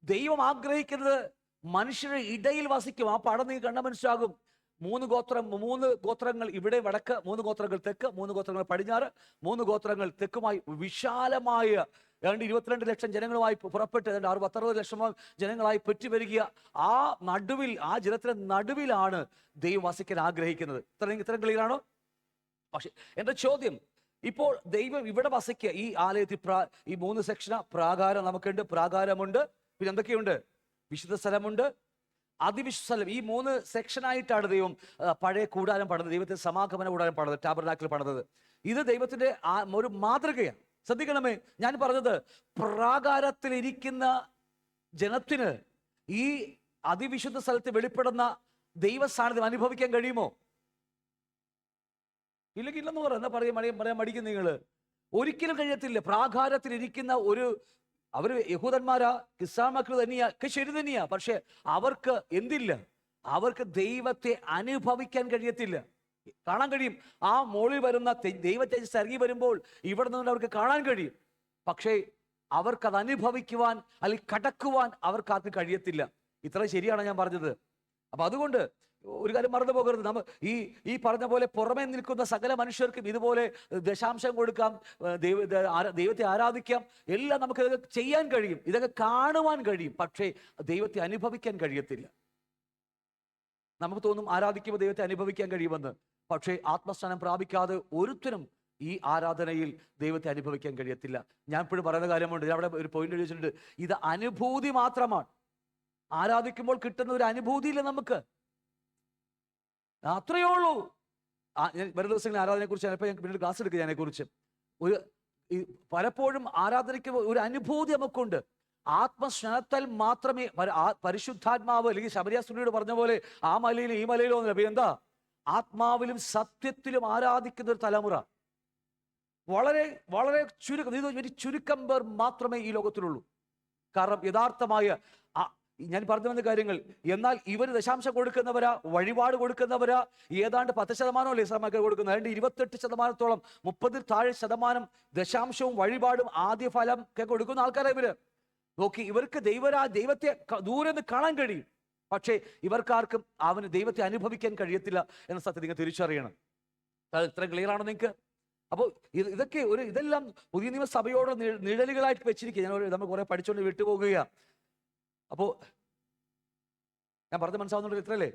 ദൈവം ആഗ്രഹിക്കുന്നത് മനുഷ്യരുടെ ഇടയിൽ വസിക്കും. ആ പടം നിങ്ങൾ കണ്ടാൽ മനസ്സിലാകും. 3 ഗോത്രങ്ങൾ ഇവിടെ വടക്ക്, 3 ഗോത്രങ്ങൾ തെക്ക്, 3 ഗോത്രങ്ങൾ പടിഞ്ഞാറ്, 3 ഗോത്രങ്ങൾ തെക്കുമായി വിശാലമായ 22 ലക്ഷം ജനങ്ങളുമായി പുറപ്പെട്ട് 60 ലക്ഷം ജനങ്ങളായി പെറ്റുവരിക. ആ നടുവിൽ, ആ ജലത്തിന്റെ നടുവിലാണ് ദൈവം വസിക്കാൻ ആഗ്രഹിക്കുന്നത്. ഇത്രയും ക്ലിയറാണോ? പക്ഷെ എന്റെ ചോദ്യം, ഇപ്പോൾ ദൈവം ഇവിടെ വസിക്കുക ഈ ആലയത്തിൽ ഈ 3 സെക്ഷന പ്രാകാരം നമുക്കുണ്ട്. പ്രാകാരമുണ്ട്, പിന്നെ എന്തൊക്കെയുണ്ട്? വിശുദ്ധ സ്ഥലമുണ്ട്, അതിവിശുദ്ധ സ്ഥലം. ഈ 3 സെക്ഷനായിട്ടാണ് ദൈവം പഴയ കൂടാരം പണിത്, ദൈവത്തിന്റെ സമാഗമന കൂടാരം പണിത്, ടാബർനാക്കിൽ പണിതത്. ഇത് ദൈവത്തിന്റെ ഒരു മാതൃകയാണ്. ശ്രദ്ധിക്കണമേ, ഞാൻ പറഞ്ഞത് പ്രാകാരത്തിൽ ഇരിക്കുന്ന ജനത്തിന് ഈ അതിവിശുദ്ധ സ്ഥലത്ത് വെളിപ്പെടുന്ന ദൈവസാന്നിധ്യം അനുഭവിക്കാൻ കഴിയുമോ? ഇല്ലെന്ന് എന്താ പറയാൻ മടിക്കും നിങ്ങൾ? ഒരിക്കലും കഴിയത്തില്ല. പ്രാകാരത്തിൽ ഇരിക്കുന്ന അവര് യഹൂദന്മാരാ, ഇസ്രായേൽ മക്കൾ തന്നെയാ, ഒക്കെ ശരി തന്നെയാ. പക്ഷെ അവർക്ക് എന്തില്ല? അവർക്ക് ദൈവത്തെ അനുഭവിക്കാൻ കഴിയത്തില്ല. കാണാൻ കഴിയും, ആ മോളിൽ വരുന്ന ദൈവത്തെ ഇറങ്ങി വരുമ്പോൾ ഇവിടെ നിന്ന് അവർക്ക് കാണാൻ കഴിയും. പക്ഷേ അവർക്കത് അനുഭവിക്കുവാൻ അല്ലെങ്കിൽ കടക്കുവാൻ അവർക്ക് ആർക്കും കഴിയത്തില്ല. ഇത്ര ശരിയാണ് ഞാൻ പറഞ്ഞത്. അപ്പൊ അതുകൊണ്ട് ഒരു കാര്യം മറന്നു പോകരുത്. ഈ പറഞ്ഞ പോലെ പുറമേ നിൽക്കുന്ന സകല മനുഷ്യർക്കും ഇതുപോലെ ദശാംശം കൊടുക്കാം, ദൈവത്തെ ആരാധിക്കാം, എല്ലാം നമുക്ക് ഇതൊക്കെ ചെയ്യാൻ കഴിയും, ഇതൊക്കെ കാണുവാൻ കഴിയും. പക്ഷേ ദൈവത്തെ അനുഭവിക്കാൻ കഴിയത്തില്ല. നമുക്ക് തോന്നും ആരാധിക്കുമ്പോൾ ദൈവത്തെ അനുഭവിക്കാൻ കഴിയുമെന്ന്. പക്ഷേ ആത്മസ്ഥാനം പ്രാപിക്കാതെ ഒരുത്തരും ഈ ആരാധനയിൽ ദൈവത്തെ അനുഭവിക്കാൻ കഴിയത്തില്ല. ഞാൻ ഇപ്പോഴും പറയുന്ന കാര്യമുണ്ട്, ഞാൻ അവിടെ ഒരു പോയിന്റ് എഴുതിയിട്ടുണ്ട്. ഇത് അനുഭൂതി മാത്രമാണ്. ആരാധിക്കുമ്പോൾ കിട്ടുന്ന ഒരു അനുഭൂതിയില്ല നമുക്ക്, അത്രയേ ഉള്ളൂ. വരും ദിവസങ്ങളിൽ ആരാധനയെ കുറിച്ച് ചിലപ്പോൾ ഞങ്ങൾക്ക് പിന്നീട് ക്ലാസ് എടുക്കുക. അതിനെക്കുറിച്ച് പലപ്പോഴും ആരാധനയ്ക്ക് ഒരു അനുഭൂതി നമുക്കുണ്ട്. ആത്മസ്നേഹത്താൽ മാത്രമേ പരിശുദ്ധാത്മാവ്, അല്ലെങ്കിൽ ശബരിയാസ്തുതിയോട് പറഞ്ഞ പോലെ ആ മലയിലും ഈ മലയിലും ഒന്നുമില്ല. പിന്നെ എന്താ? ആത്മാവിലും സത്യത്തിലും ആരാധിക്കുന്ന ഒരു തലമുറ വളരെ വളരെ ചുരുക്കം പേർ മാത്രമേ ഈ ലോകത്തിലുള്ളൂ. കാരണം യഥാർത്ഥമായ ഞാൻ പറഞ്ഞു വന്ന കാര്യങ്ങൾ. എന്നാൽ ഇവർ ദശാംശം കൊടുക്കുന്നവരാ, വഴിപാട് കൊടുക്കുന്നവരാ, ഏതാണ്ട് 10% ഇസ്ലാമൊക്കെ കൊടുക്കുന്നത്. അതുകൊണ്ട് 28%, 30 താഴെ ശതമാനം ദശാംശവും വഴിപാടും ആദ്യ ഫലം ഒക്കെ കൊടുക്കുന്ന ആൾക്കാരെ ഇവര് നോക്കി. ഇവർക്ക് ദൈവത്തെ ദൂരെ നിന്ന് കാണാൻ കഴിയും. പക്ഷേ ഇവർക്കാർക്കും ദൈവത്തെ അനുഭവിക്കാൻ കഴിയത്തില്ല എന്ന സത്യം നിങ്ങൾ തിരിച്ചറിയണം. അത് ഇത്രയും ക്ലിയർ ആണോ നിങ്ങൾക്ക്? അപ്പോൾ ഇതൊക്കെ ഇതെല്ലാം പുതിയ നിയമസഭയോട് നിഴലുകളായിട്ട് വെച്ചിരിക്കുക. നമ്മൾ കുറെ പഠിച്ചുകൊണ്ട് വിട്ടുപോകുകയാണ്. അപ്പോൾ ഞാൻ പറഞ്ഞ് മനസ്സിലാവുന്നുണ്ട് ഇത്രയല്ലേ?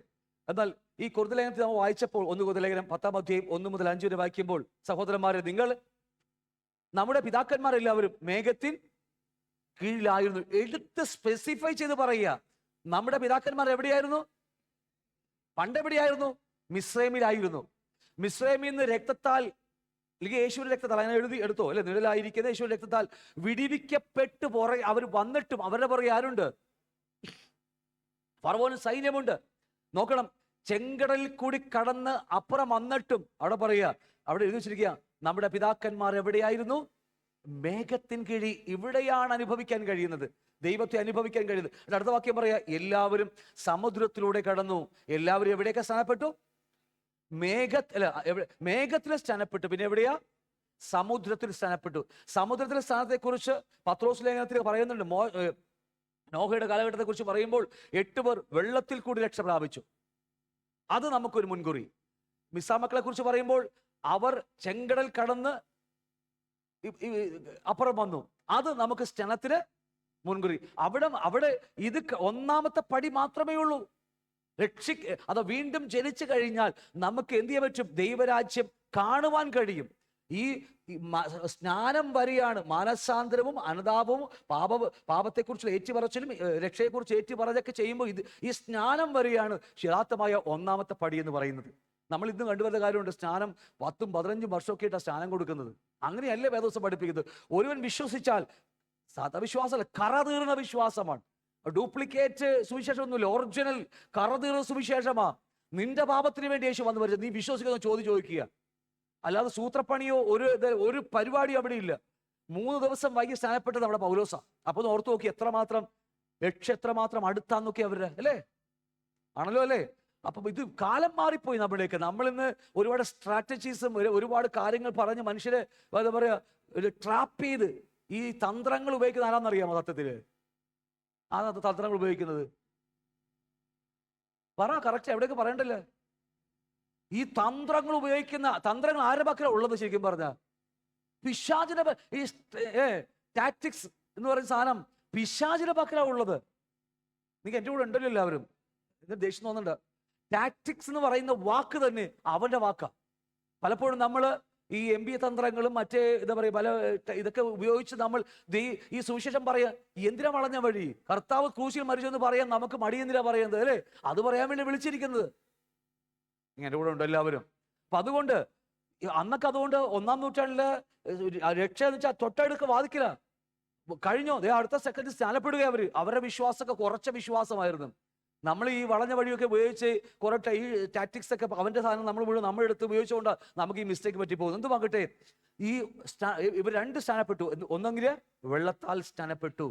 എന്നാൽ ഈ കൊരിന്ത്യർ ലേഖനത്തിൽ നമ്മൾ വായിച്ചപ്പോൾ 1 കൊരിന്ത്യർ ലേഖനം 10-ാം അധ്യായം 1 മുതൽ 5 വരെ വായിക്കുമ്പോൾ, സഹോദരന്മാരെ, നിങ്ങൾ നമ്മുടെ പിതാക്കന്മാരെല്ലാവരും മേഘത്തിൽ കീഴിലായിരുന്നു. എടുത്ത് സ്പെസിഫൈ ചെയ്ത് പറയുക, നമ്മുടെ പിതാക്കന്മാർ എവിടെയായിരുന്നു? പണ്ടെവിടെയായിരുന്നു? മിസ്രൈമിലായിരുന്നു. മിസ്രൈമിൽ നിന്ന് രക്തത്താൽ, അല്ലെങ്കിൽ യേശുവിന്റെ രക്തത്താൽ, അങ്ങനെ എടുത്തോ അല്ലെ, നിഴലായിരിക്കുന്ന യേശുവിന്റെ രക്തത്താൽ വിടിവിക്കപ്പെട്ടു അവർ വന്നിട്ടും അവരുടെ പുറകെ ആരുണ്ട്? ഫറവോന് സൈന്യമുണ്ട്. നോക്കണം, ചെങ്കടലിൽ കൂടി കടന്ന് അപ്പുറം വന്നിട്ടും അവിടെ പറയുക, അവിടെ എഴുതി വെച്ചിരിക്കുക, നമ്മുടെ പിതാക്കന്മാർ എവിടെയായിരുന്നു? മേഘത്തിൻ കീഴി ഇവിടെയാണ് അനുഭവിക്കാൻ കഴിയുന്നത്, ദൈവത്തെ അനുഭവിക്കാൻ കഴിയുന്നത്. അടുത്ത വാക്യം പറയാ, എല്ലാവരും സമുദ്രത്തിലൂടെ കടന്നു. എല്ലാവരും എവിടെയൊക്കെ സ്ഥാനപ്പെട്ടു? മേഘത്തിൽ സ്ഥാനപ്പെട്ടു. പിന്നെ എവിടെയാ? സമുദ്രത്തിൽ സ്ഥാനപ്പെട്ടു. സമുദ്രത്തിലെ സ്ഥാനത്തെ കുറിച്ച് പത്രോസ് ലേഖനത്തിൽ പറയുന്നുണ്ട്. നോഹയുടെ കാലഘട്ടത്തെ കുറിച്ച് പറയുമ്പോൾ 8 പേർ വെള്ളത്തിൽ കൂടി രക്ഷ പ്രാപിച്ചു. അത് നമുക്കൊരു മുൻകുറി. മിസ്സാമക്കളെ കുറിച്ച് പറയുമ്പോൾ അവർ ചെങ്കടൽ കടന്ന് അപ്പുറം വന്നു. അത് നമുക്ക് സ്റ്റനത്തിന് മുൻകുറി. അവിടെ ഇത് ഒന്നാമത്തെ പടി മാത്രമേ ഉള്ളൂ. അത് വീണ്ടും ജനിച്ചു കഴിഞ്ഞാൽ നമുക്ക് എന്ത് ചെയ്യാൻ പറ്റും? ദൈവരാജ്യം കാണുവാൻ കഴിയും. ഈ സ്നാനം വരെയാണ് മാനസാന്തരവും അനുതാപവും പാപത്തെക്കുറിച്ചുള്ള ഏറ്റുപറച്ചിലും രക്ഷയെക്കുറിച്ച് ഏറ്റുപറഞ്ഞൊക്കെ ചെയ്യുമ്പോൾ ഈ സ്നാനം വരെയാണ് യഥാർത്ഥമായ ഒന്നാമത്തെ പടി എന്ന് പറയുന്നത്. നമ്മൾ ഇന്ന് കണ്ടുവരുന്ന കാര്യമുണ്ട്, സ്നാനം 10ഉം 15ഉം വർഷമൊക്കെ ആയിട്ടാണ് സ്നാനം കൊടുക്കുന്നത്. അങ്ങനെയല്ലേ വേദോസം പഠിപ്പിക്കുന്നത്. ഒരുവൻ വിശ്വസിച്ചാൽ, സതവിശ്വാസമല്ല, കറതീർന്ന വിശ്വാസമാണ്. ഡ്യൂപ്ലിക്കേറ്റ് സുവിശേഷമൊന്നുമില്ല, ഒറിജിനൽ കറതീർന്ന സുവിശേഷമാ. നിന്റെ പാപത്തിന് വേണ്ടി യേശു വന്നു വരുന്നത്. നീ വിശ്വസിക്കുന്ന ചോദിക്കുക. അല്ലാതെ സൂത്രപ്പണിയോ ഒരു പരിപാടിയോ അവിടെ ഇല്ല. 3 ദിവസം വൈകി സ്നാനപ്പെട്ടത് നമ്മുടെ പൗലോസാ. അപ്പൊ ഓർത്തു നോക്കി എത്രമാത്രം രക്ഷ എത്രമാത്രം അടുത്താന്നൊക്കെ അവരുടെ, അല്ലേ? ആണല്ലോ, അല്ലേ? അപ്പം ഇത് കാലം മാറിപ്പോയി നമ്മുടെയൊക്കെ. നമ്മളിന്ന് ഒരുപാട് സ്ട്രാറ്റജീസും ഒരുപാട് കാര്യങ്ങൾ പറഞ്ഞ് മനുഷ്യരെ എന്താ പറയാ ട്രാപ്പ് ചെയ്ത് ഈ തന്ത്രങ്ങൾ ഉപയോഗിക്കുന്ന ആരാന്നറിയാമോ? സത്യത്തില് ആ തന്ത്രങ്ങൾ ഉപയോഗിക്കുന്നത് പറ, കറക്റ്റ് എവിടെയൊക്കെ പറയണ്ടല്ലേ? ഈ തന്ത്രങ്ങൾ ഉപയോഗിക്കുന്ന തന്ത്രങ്ങൾ ആരുടെ പക്കലാണ് ഉള്ളത്? ശരിക്കും പറഞ്ഞ പിശാചിന്റെ ഈ ടാക്ടിക്സ് എന്ന് പറയുന്ന സാധനം പിശാചിന്റെ പക്കലാണ് ഉള്ളത്. നിങ്ങൾക്ക് എൻ്റെ കൂടെ ഉണ്ടല്ലോ എല്ലാവരും. ഇതിന് ദേഷ്യം തോന്നുന്നുണ്ട്. ടാക്ടിക്സ് എന്ന് പറയുന്ന വാക്ക് തന്നെ അവന്റെ വാക്കാ. പലപ്പോഴും നമ്മൾ ഈ MBA തന്ത്രങ്ങളും മറ്റേ എന്താ പറയുക പല ഇതൊക്കെ ഉപയോഗിച്ച് നമ്മൾ ഈ സുവിശേഷം പറയാ. എന്തിനാ വളഞ്ഞ വഴി? കർത്താവ് ക്രൂശിൽ മരിച്ചെന്ന് പറയാൻ നമുക്ക് മടി എന്തിനാ പറയുന്നത്, അല്ലേ? അത് പറയാൻ വേണ്ടി വിളിച്ചിരിക്കുന്നത്. എൻ്റെ കൂടെ ഉണ്ട് എല്ലാവരും. അപ്പൊ അതുകൊണ്ട് അന്നൊക്കെ അതുകൊണ്ട് 1-ാം നൂറ്റാണ്ടില് രക്ഷ എന്ന് വെച്ചാൽ തൊട്ടടുക്ക് വാദിക്കില്ല. കഴിഞ്ഞോ അടുത്ത സെക്കൻഡ് സ്നാനപ്പെടുക. അവരുടെ വിശ്വാസമൊക്കെ കുറച്ച വിശ്വാസമായിരുന്നു. നമ്മൾ ഈ വളഞ്ഞ വഴിയൊക്കെ ഉപയോഗിച്ച് കുറെ ഈ ടാക്ടിക്സ് ഒക്കെ അവന്റെ സാധനം നമ്മളെടുത്ത് ഉപയോഗിച്ചുകൊണ്ട് നമുക്ക് ഈ മിസ്റ്റേക്ക് പറ്റി പോകുന്നു. എന്തുമാകട്ടെ, ഇവർ 2 സ്ഥാനപ്പെട്ടു. ഒന്നെങ്കിൽ വെള്ളത്താൽ സ്ഥാനപ്പെട്ടു.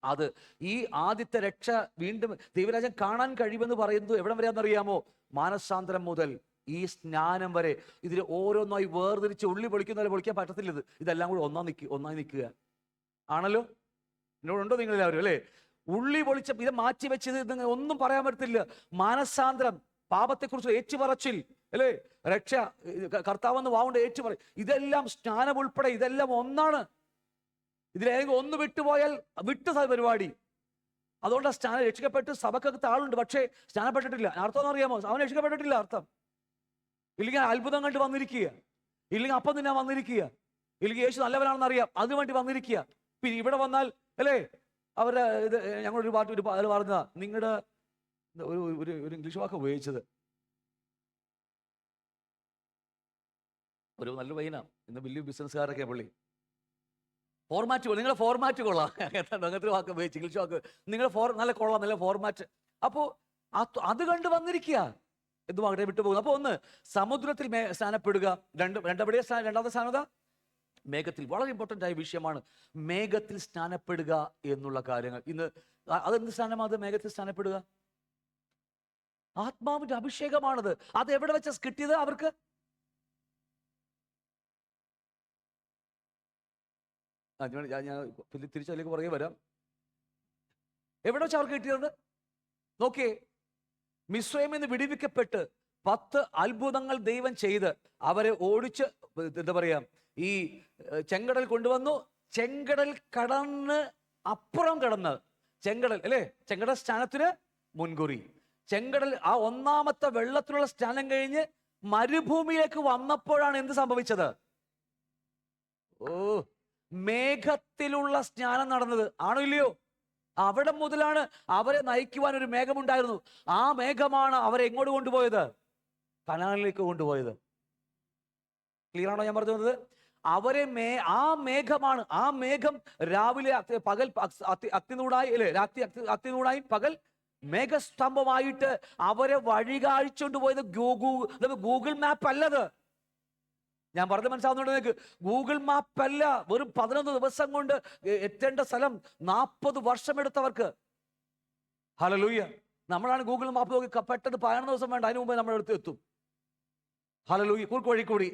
അത് ഈ ആദ്യത്തെ രക്ഷ വീണ്ടും ദൈവരാജ്യം കാണാൻ കഴിയുമെന്ന് പറയുന്നത് എവിടെ വരെയാണെന്നറിയാമോ? മാനസാന്തരം മുതൽ ഈ സ്നാനം വരെ. ഇതിൽ ഓരോന്നായി വേർതിരിച്ച് ഉള്ളി പൊളിക്കുന്നവരെ പൊളിക്കാൻ പറ്റത്തില്ല. ഇതെല്ലാം കൂടി ഒന്നായി നിൽക്കുക ആണല്ലോ. എന്നോടുണ്ടോ നിങ്ങളെല്ലാവരും, അല്ലേ? ഉള്ളി പൊളിച്ച ഇത് മാറ്റി വെച്ചത് ഒന്നും പറയാൻ പറ്റത്തില്ല. മാനസാന്തരം, പാപത്തെക്കുറിച്ച് ഏറ്റുപറച്ചിൽ, അല്ലേ? രക്ഷ, കർത്താവെന്ന് വാവുകൊണ്ട് ഏറ്റുപറയും. ഇതെല്ലാം സ്നാനം ഉൾപ്പെടെ ഇതെല്ലാം ഒന്നാണ്. ഇതിലേതെങ്കിലും ഒന്ന് വിട്ടുപോയാൽ പരിപാടി. അതുകൊണ്ട് സ്നാനം രക്ഷിക്കപ്പെട്ട് സഭക്കകത്ത് ആളുണ്ട്, പക്ഷേ സ്നാനപ്പെട്ടിട്ടില്ല. അർത്ഥം എന്ന് അറിയാമോ? അവൻ രക്ഷിക്കപ്പെട്ടിട്ടില്ല അർത്ഥം. ഇല്ലെങ്കിൽ അത്ഭുതം കണ്ട് വന്നിരിക്കുക, ഇല്ലെങ്കിൽ അപ്പം തിന്നാൻ വന്നിരിക്കുക, ഇല്ലെങ്കിൽ യേശു നല്ലവനാണെന്ന് അറിയാം അതിനുവേണ്ടി വന്നിരിക്കുക. പിന്നെ ഇവിടെ വന്നാൽ, അല്ലേ, അവരുടെ ഞങ്ങളൊരു പാട്ട് പറഞ്ഞതാ, നിങ്ങളുടെ ഒരു ഇംഗ്ലീഷ് വാക്ക് ഉപയോഗിച്ചത് ഒരു നല്ല പയ്യനാ. ഇന്ന് വലിയ ബിസിനസ്സുകാരൊക്കെ പുള്ളി. ഫോർമാറ്റ്, നിങ്ങളുടെ ഫോർമാറ്റ് കൊള്ളാം. അങ്ങനത്തെ വാക്ക് ഉപയോഗിച്ച് ഇംഗ്ലീഷ് വാക്ക്. നിങ്ങളുടെ നല്ല കൊള്ളാം, നല്ല ഫോർമാറ്റ്. അപ്പോൾ അത് കണ്ട് വന്നിരിക്കുക. എന്തുമാകട്ടെ വിട്ടുപോകുന്നു. അപ്പോൾ ഒന്ന് സമുദ്രത്തിൽ സ്നാനപ്പെടുക. രണ്ടാമത്തെ സ്ഥാനത മേഘത്തിൽ. വളരെ ഇമ്പോർട്ടൻ്റ് ആയ വിഷയമാണ് മേഘത്തിൽ സ്നാനപ്പെടുക എന്നുള്ള കാര്യങ്ങൾ. ഇന്ന് അതെന്ത് സ്നാനമാണ്? അത് മേഘത്തിൽ സ്നാനപ്പെടുക ആത്മാവിന്റെ അഭിഷേകമാണത്. അത് എവിടെ വെച്ചാ കിട്ടിയത് അവർക്ക്? ഞാൻ തിരിച്ചതിലേക്ക് പുറകെ വരാം. എവിടെ വെച്ചാൽ അവർക്ക് കിട്ടിയത്? നോക്കിയേ, മിസ്രൈമിൽ നിന്ന് വിടുവിക്കപ്പെട്ട് 10 അത്ഭുതങ്ങൾ ദൈവം ചെയ്ത് അവരെ ഓടിച്ച് എന്താ പറയാ ഈ ചെങ്കടൽ കൊണ്ടുവന്നു. ചെങ്കടൽ കടന്ന് അപ്പുറം കടന്ന് ചെങ്കടൽ, അല്ലേ? ചെങ്കടൽ സ്നാനത്തിന് മുൻകുറി. ചെങ്കടൽ ആ ഒന്നാമത്തെ വെള്ളത്തിലുള്ള സ്നാനം കഴിഞ്ഞ് മരുഭൂമിയിലേക്ക് വന്നപ്പോഴാണ് എന്ത് സംഭവിച്ചത്? മേഘത്തിലുള്ള സ്നാനം നടന്നത്. ആണോ ഇല്ലയോ? അവിടെ മുതലാണ് അവരെ നയിക്കുവാൻ ഒരു മേഘമുണ്ടായിരുന്നു. ആ മേഘമാണ് അവരെ എങ്ങോട്ട് കൊണ്ടുപോയത്? കനാനിലേക്ക് കൊണ്ടുപോയത്. ക്ലിയർ ആണോ ഞാൻ പറഞ്ഞത്? അവരെ ആ മേഘമാണ്. ആ മേഘം രാവിലെ പകൽ അഗ്നിനൂടായി, അല്ലെ, രാത്രി അഗ്നിനൂടായി, പകൽ മേഘസ്തംഭമായിട്ട് അവരെ വഴി കാണിച്ചുകൊണ്ട് പോയത് ഗൂഗിൾ മാപ്പ് അല്ലത്. ഞാൻ പറഞ്ഞ മനസ്സിലാവുന്നുണ്ട് നിങ്ങൾക്ക്? ഗൂഗിൾ മാപ്പ് അല്ല, വെറും 11 ദിവസം കൊണ്ട് എത്തേണ്ട സ്ഥലം 40 വർഷമെടുത്തവർക്ക്. ഹല്ലേലൂയ. നമ്മളാണ് ഗൂഗിൾ മാപ്പ് നോക്കി പെട്ടെന്ന് 11 ദിവസം വേണ്ട, അതിന് മുമ്പേ നമ്മുടെ അടുത്ത് എത്തും. ഹല്ലേലൂയ. കുറുക്ക് വഴി കൂടി.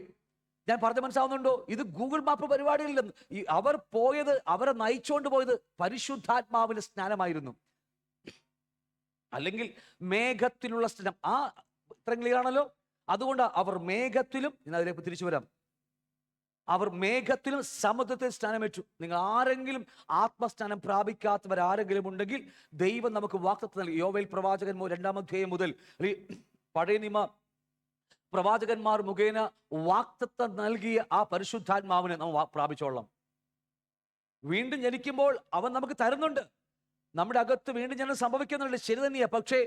ഞാൻ പറഞ്ഞ മനസ്സിലാവുന്നുണ്ടോ? ഇത് ഗൂഗിൾ മാപ്പ് പരിപാടിയില്ലെന്ന്. അവർ പോയത്, അവരെ നയിച്ചുകൊണ്ട് പോയത് പരിശുദ്ധാത്മാവിന്റെ സ്നാനമായിരുന്നു. അല്ലെങ്കിൽ മേഘത്തിലുള്ള സ്നാനം. ഇത്രയും ക്ലിയർ ആണല്ലോ? അതുകൊണ്ട് അവർ മേഘത്തിലും, ഞാൻ അതിലേക്ക് തിരിച്ചു വരാം, അവർ മേഘത്തിലും സമുദ്രത്തിൽ സ്നാനമേറ്റു. നിങ്ങൾ ആരെങ്കിലും ആത്മസ്നാനം പ്രാപിക്കാത്തവരാരെങ്കിലും ഉണ്ടെങ്കിൽ ദൈവം നമുക്ക് വാഗ്ദത്തം നൽകി. യോവേൽ പ്രവാചകൻ 2-ാം അധ്യായം മുതൽ പഴയ നിയമ പ്രവാചകന്മാർ മുഖേന വാഗ്ദത്തം നൽകിയ ആ പരിശുദ്ധാത്മാവിനെ നാം പ്രാപിച്ചോളാം. വീണ്ടും ജനിക്കുമ്പോൾ അവൻ നമുക്ക് തരുന്നുണ്ട്. നമ്മുടെ അകത്ത് വീണ്ടും ജനം സംഭവിക്കുന്നുണ്ട്, ശരി തന്നെയാ. പക്ഷേ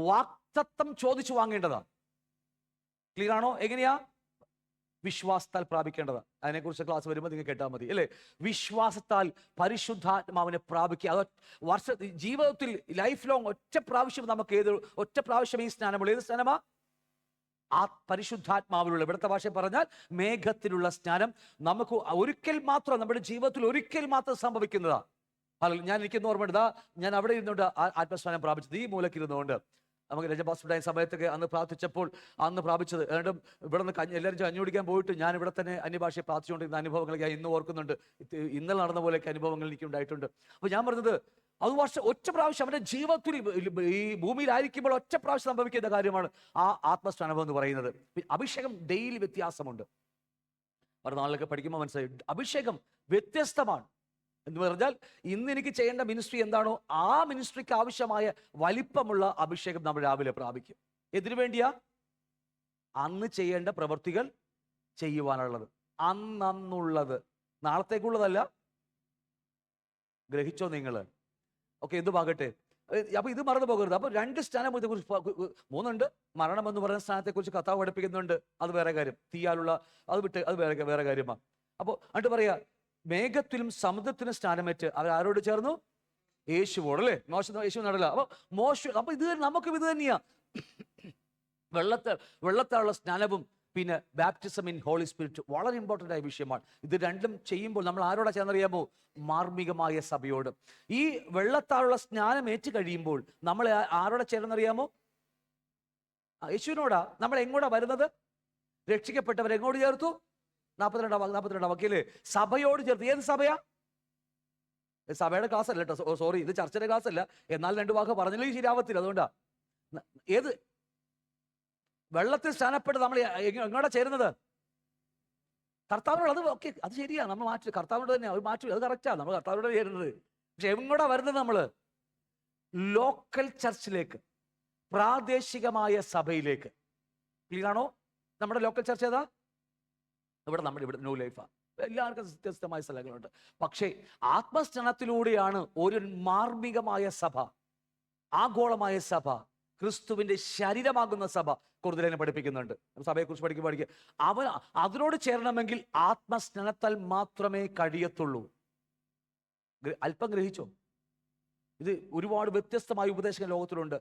വാഗ്ദത്തം ചോദിച്ചു വാങ്ങേണ്ടതാണ്. ക്ലിയർ ആണോ? എങ്ങനെയാ? വിശ്വാസത്താൽ പ്രാപിക്കേണ്ടതാണ്. അതിനെക്കുറിച്ച് ക്ലാസ് വരുമ്പോൾ നിങ്ങൾ കേട്ടാൽ മതി, അല്ലേ? വിശ്വാസത്താൽ പരിശുദ്ധാത്മാവിനെ പ്രാപിക്കുക. അത് ജീവിതത്തിൽ ലൈഫ് ലോങ് ഒറ്റ പ്രാവശ്യം നമുക്ക് ഒറ്റ പ്രാവശ്യം ഈ സ്നാനമുള്ള. ഏത് സ്നാനമാ? പരിശുദ്ധാത്മാവിലുള്ള, ഇവിടുത്തെ ഭാഷ പറഞ്ഞാൽ മേഘത്തിലുള്ള സ്നാനം നമുക്ക് ഒരിക്കൽ മാത്രം, നമ്മുടെ ജീവിതത്തിൽ ഒരിക്കൽ മാത്രം സംഭവിക്കുന്നതാണ്. ഞാൻ എനിക്കൊന്ന് ഓർമ്മയുണ്ട്, ഞാൻ അവിടെ ഇരുന്നുകൊണ്ട് ആത്മസ്നാനം പ്രാപിച്ചത്. ഈ മൂലക്കിരുന്നുകൊണ്ട് നമുക്ക് രജപാസ്ഫുഡായ സമയത്തൊക്കെ അന്ന് പ്രാർത്ഥിച്ചപ്പോൾ അന്ന് പ്രാപിച്ചത്. ഏണ്ടും ഇവിടെ നിന്ന് എല്ലാവരും കഞ്ഞി കുടിക്കാൻ പോയിട്ട് ഞാൻ ഇവിടെ തന്നെ അന്യഭാഷയെ പ്രാർത്ഥിച്ചുകൊണ്ടിരുന്ന അനുഭവങ്ങൾ ഞാൻ ഇന്ന് ഓർക്കുന്നുണ്ട്. ഇന്നലെ നടന്ന പോലെയൊക്കെ അനുഭവങ്ങൾ എനിക്ക് ഉണ്ടായിട്ടുണ്ട്. അപ്പോൾ ഞാൻ പറഞ്ഞത്, അത് ഒറ്റ പ്രാവശ്യം അവൻ്റെ ജീവിതത്തിൽ ഈ ഭൂമിയിലായിരിക്കുമ്പോൾ ഒറ്റ പ്രാവശ്യം സംഭവിക്കുന്ന കാര്യമാണ് ആ ആത്മസ്നാനം എന്ന് പറയുന്നത്. അഭിഷേകം ഡെയിലി വ്യത്യാസമുണ്ട്. ഒരു നാളിലൊക്കെ പഠിക്കുമ്പോൾ മനസ്സിലായി, അഭിഷേകം വ്യത്യസ്തമാണ് എന്ന് പറഞ്ഞാൽ ഇന്ന് എനിക്ക് ചെയ്യേണ്ട മിനിസ്ട്രി എന്താണോ ആ മിനിസ്ട്രിക്ക് ആവശ്യമായ വലിപ്പമുള്ള അഭിഷേകം നമ്മൾ രാവിലെ പ്രാപിക്കും. എന്തിനു വേണ്ടിയാ? അന്ന് ചെയ്യേണ്ട പ്രവൃത്തികൾ ചെയ്യുവാനുള്ളത്, അന്നുള്ളത്, നാളത്തേക്കുള്ളതല്ല. ഗ്രഹിച്ചോ നിങ്ങൾ? ഓക്കെ, എന്തുമാകട്ടെ. അപ്പൊ ഇത് മറന്നു പോകരുത്. അപ്പൊ 2 സ്നാനത്തെ കുറിച്ച് 3 മരണം എന്ന് പറയുന്ന സ്ഥാനത്തെക്കുറിച്ച് കർത്താവ് പഠിപ്പിക്കുന്നുണ്ട്. അത് വേറെ കാര്യം. തീയാലുള്ള അത് വിട്ട് അത് വേറെ കാര്യമാണ്. അപ്പോൾ എന്നിട്ട് പറയാ, മേഘത്തിലും സമുദ്രത്തിലും സ്നാനമേറ്റ് അവർ ആരോട് ചേർന്നു? യേശുവോട്, അല്ലേ? യേശു നടല. അപ്പൊ ഇത് നമുക്കും ഇത് തന്നെയാ. വെള്ളത്താലുള്ള സ്നാനവും പിന്നെ ബാപ്റ്റിസം ഇൻ ഹോളി സ്പിരിറ്റ് വളരെ ഇമ്പോർട്ടൻ്റ് ആയ വിഷയമാണ്. ഇത് രണ്ടും ചെയ്യുമ്പോൾ നമ്മൾ ആരോടാ ചേർന്നറിയാമോ? മാർമികമായ സഭയോട്. ഈ വെള്ളത്താലുള്ള സ്നാനം ഏറ്റു കഴിയുമ്പോൾ നമ്മൾ ആരോടെ ചേർന്നറിയാമോ? യേശുവിനോടാ. നമ്മൾ എങ്ങോട്ടാ വരുന്നത്? രക്ഷിക്കപ്പെട്ടവർ എങ്ങോട്ട് ചേർത്തു? 42 വക്കീല് സഭയോട് ചേർത്ത്. ഏത് സഭയാ? സഭയുടെ ക്ലാസ് അല്ല കേട്ടോ, സോറി, ഇത് ചർച്ചയുടെ ക്ലാസ് അല്ല. എന്നാൽ 2 വാക്ക് പറഞ്ഞില്ലെങ്കിൽ ശരിയാവത്തില്ല. അതുകൊണ്ടാ. ഏത് വെള്ളത്തിൽ സ്നാനപ്പെട്ട് നമ്മൾ എങ്ങോട്ടാ ചേരുന്നത്? കർത്താവിനോട്. അത് ഓക്കെ, അത് ശരിയാ, നമ്മൾ മാറ്റി കർത്താവിനോട് തന്നെ അവർ മാറ്റി, അത് കറക്റ്റാണ്, നമ്മൾ കർത്താവിനോട് ചേരുന്നത്. പക്ഷെ എങ്ങോട്ടാ വരുന്നത്? നമ്മൾ ലോക്കൽ ചർച്ചിലേക്ക്, പ്രാദേശികമായ സഭയിലേക്ക്. ക്ലിയർ ആണോ? നമ്മുടെ ലോക്കൽ ചർച്ച് ഏതാ? ഇവിടെ ന്യൂ ലൈഫാണ്. എല്ലാവർക്കും വ്യത്യസ്തമായ സ്ഥലങ്ങളുണ്ട്. പക്ഷേ ആത്മസ്നാനത്തിലൂടെയാണ് ഒരു മാർമികമായ സഭ, ആഗോളമായ സഭ, ക്രിസ്തുവിന്റെ ശരീരമാകുന്ന സഭ കൂടുതൽ പഠിപ്പിക്കുന്നുണ്ട്. സഭയെക്കുറിച്ച് പഠിക്കുക. അവൻ അതിനോട് ചേരണമെങ്കിൽ ആത്മസ്നാനത്താൽ മാത്രമേ കഴിയത്തുള്ളൂ. അല്പം ഗ്രഹിച്ചോ? ഇത് ഒരുപാട് വ്യത്യസ്തമായ ഉപദേശങ്ങൾ ലോകത്തിലുണ്ട്.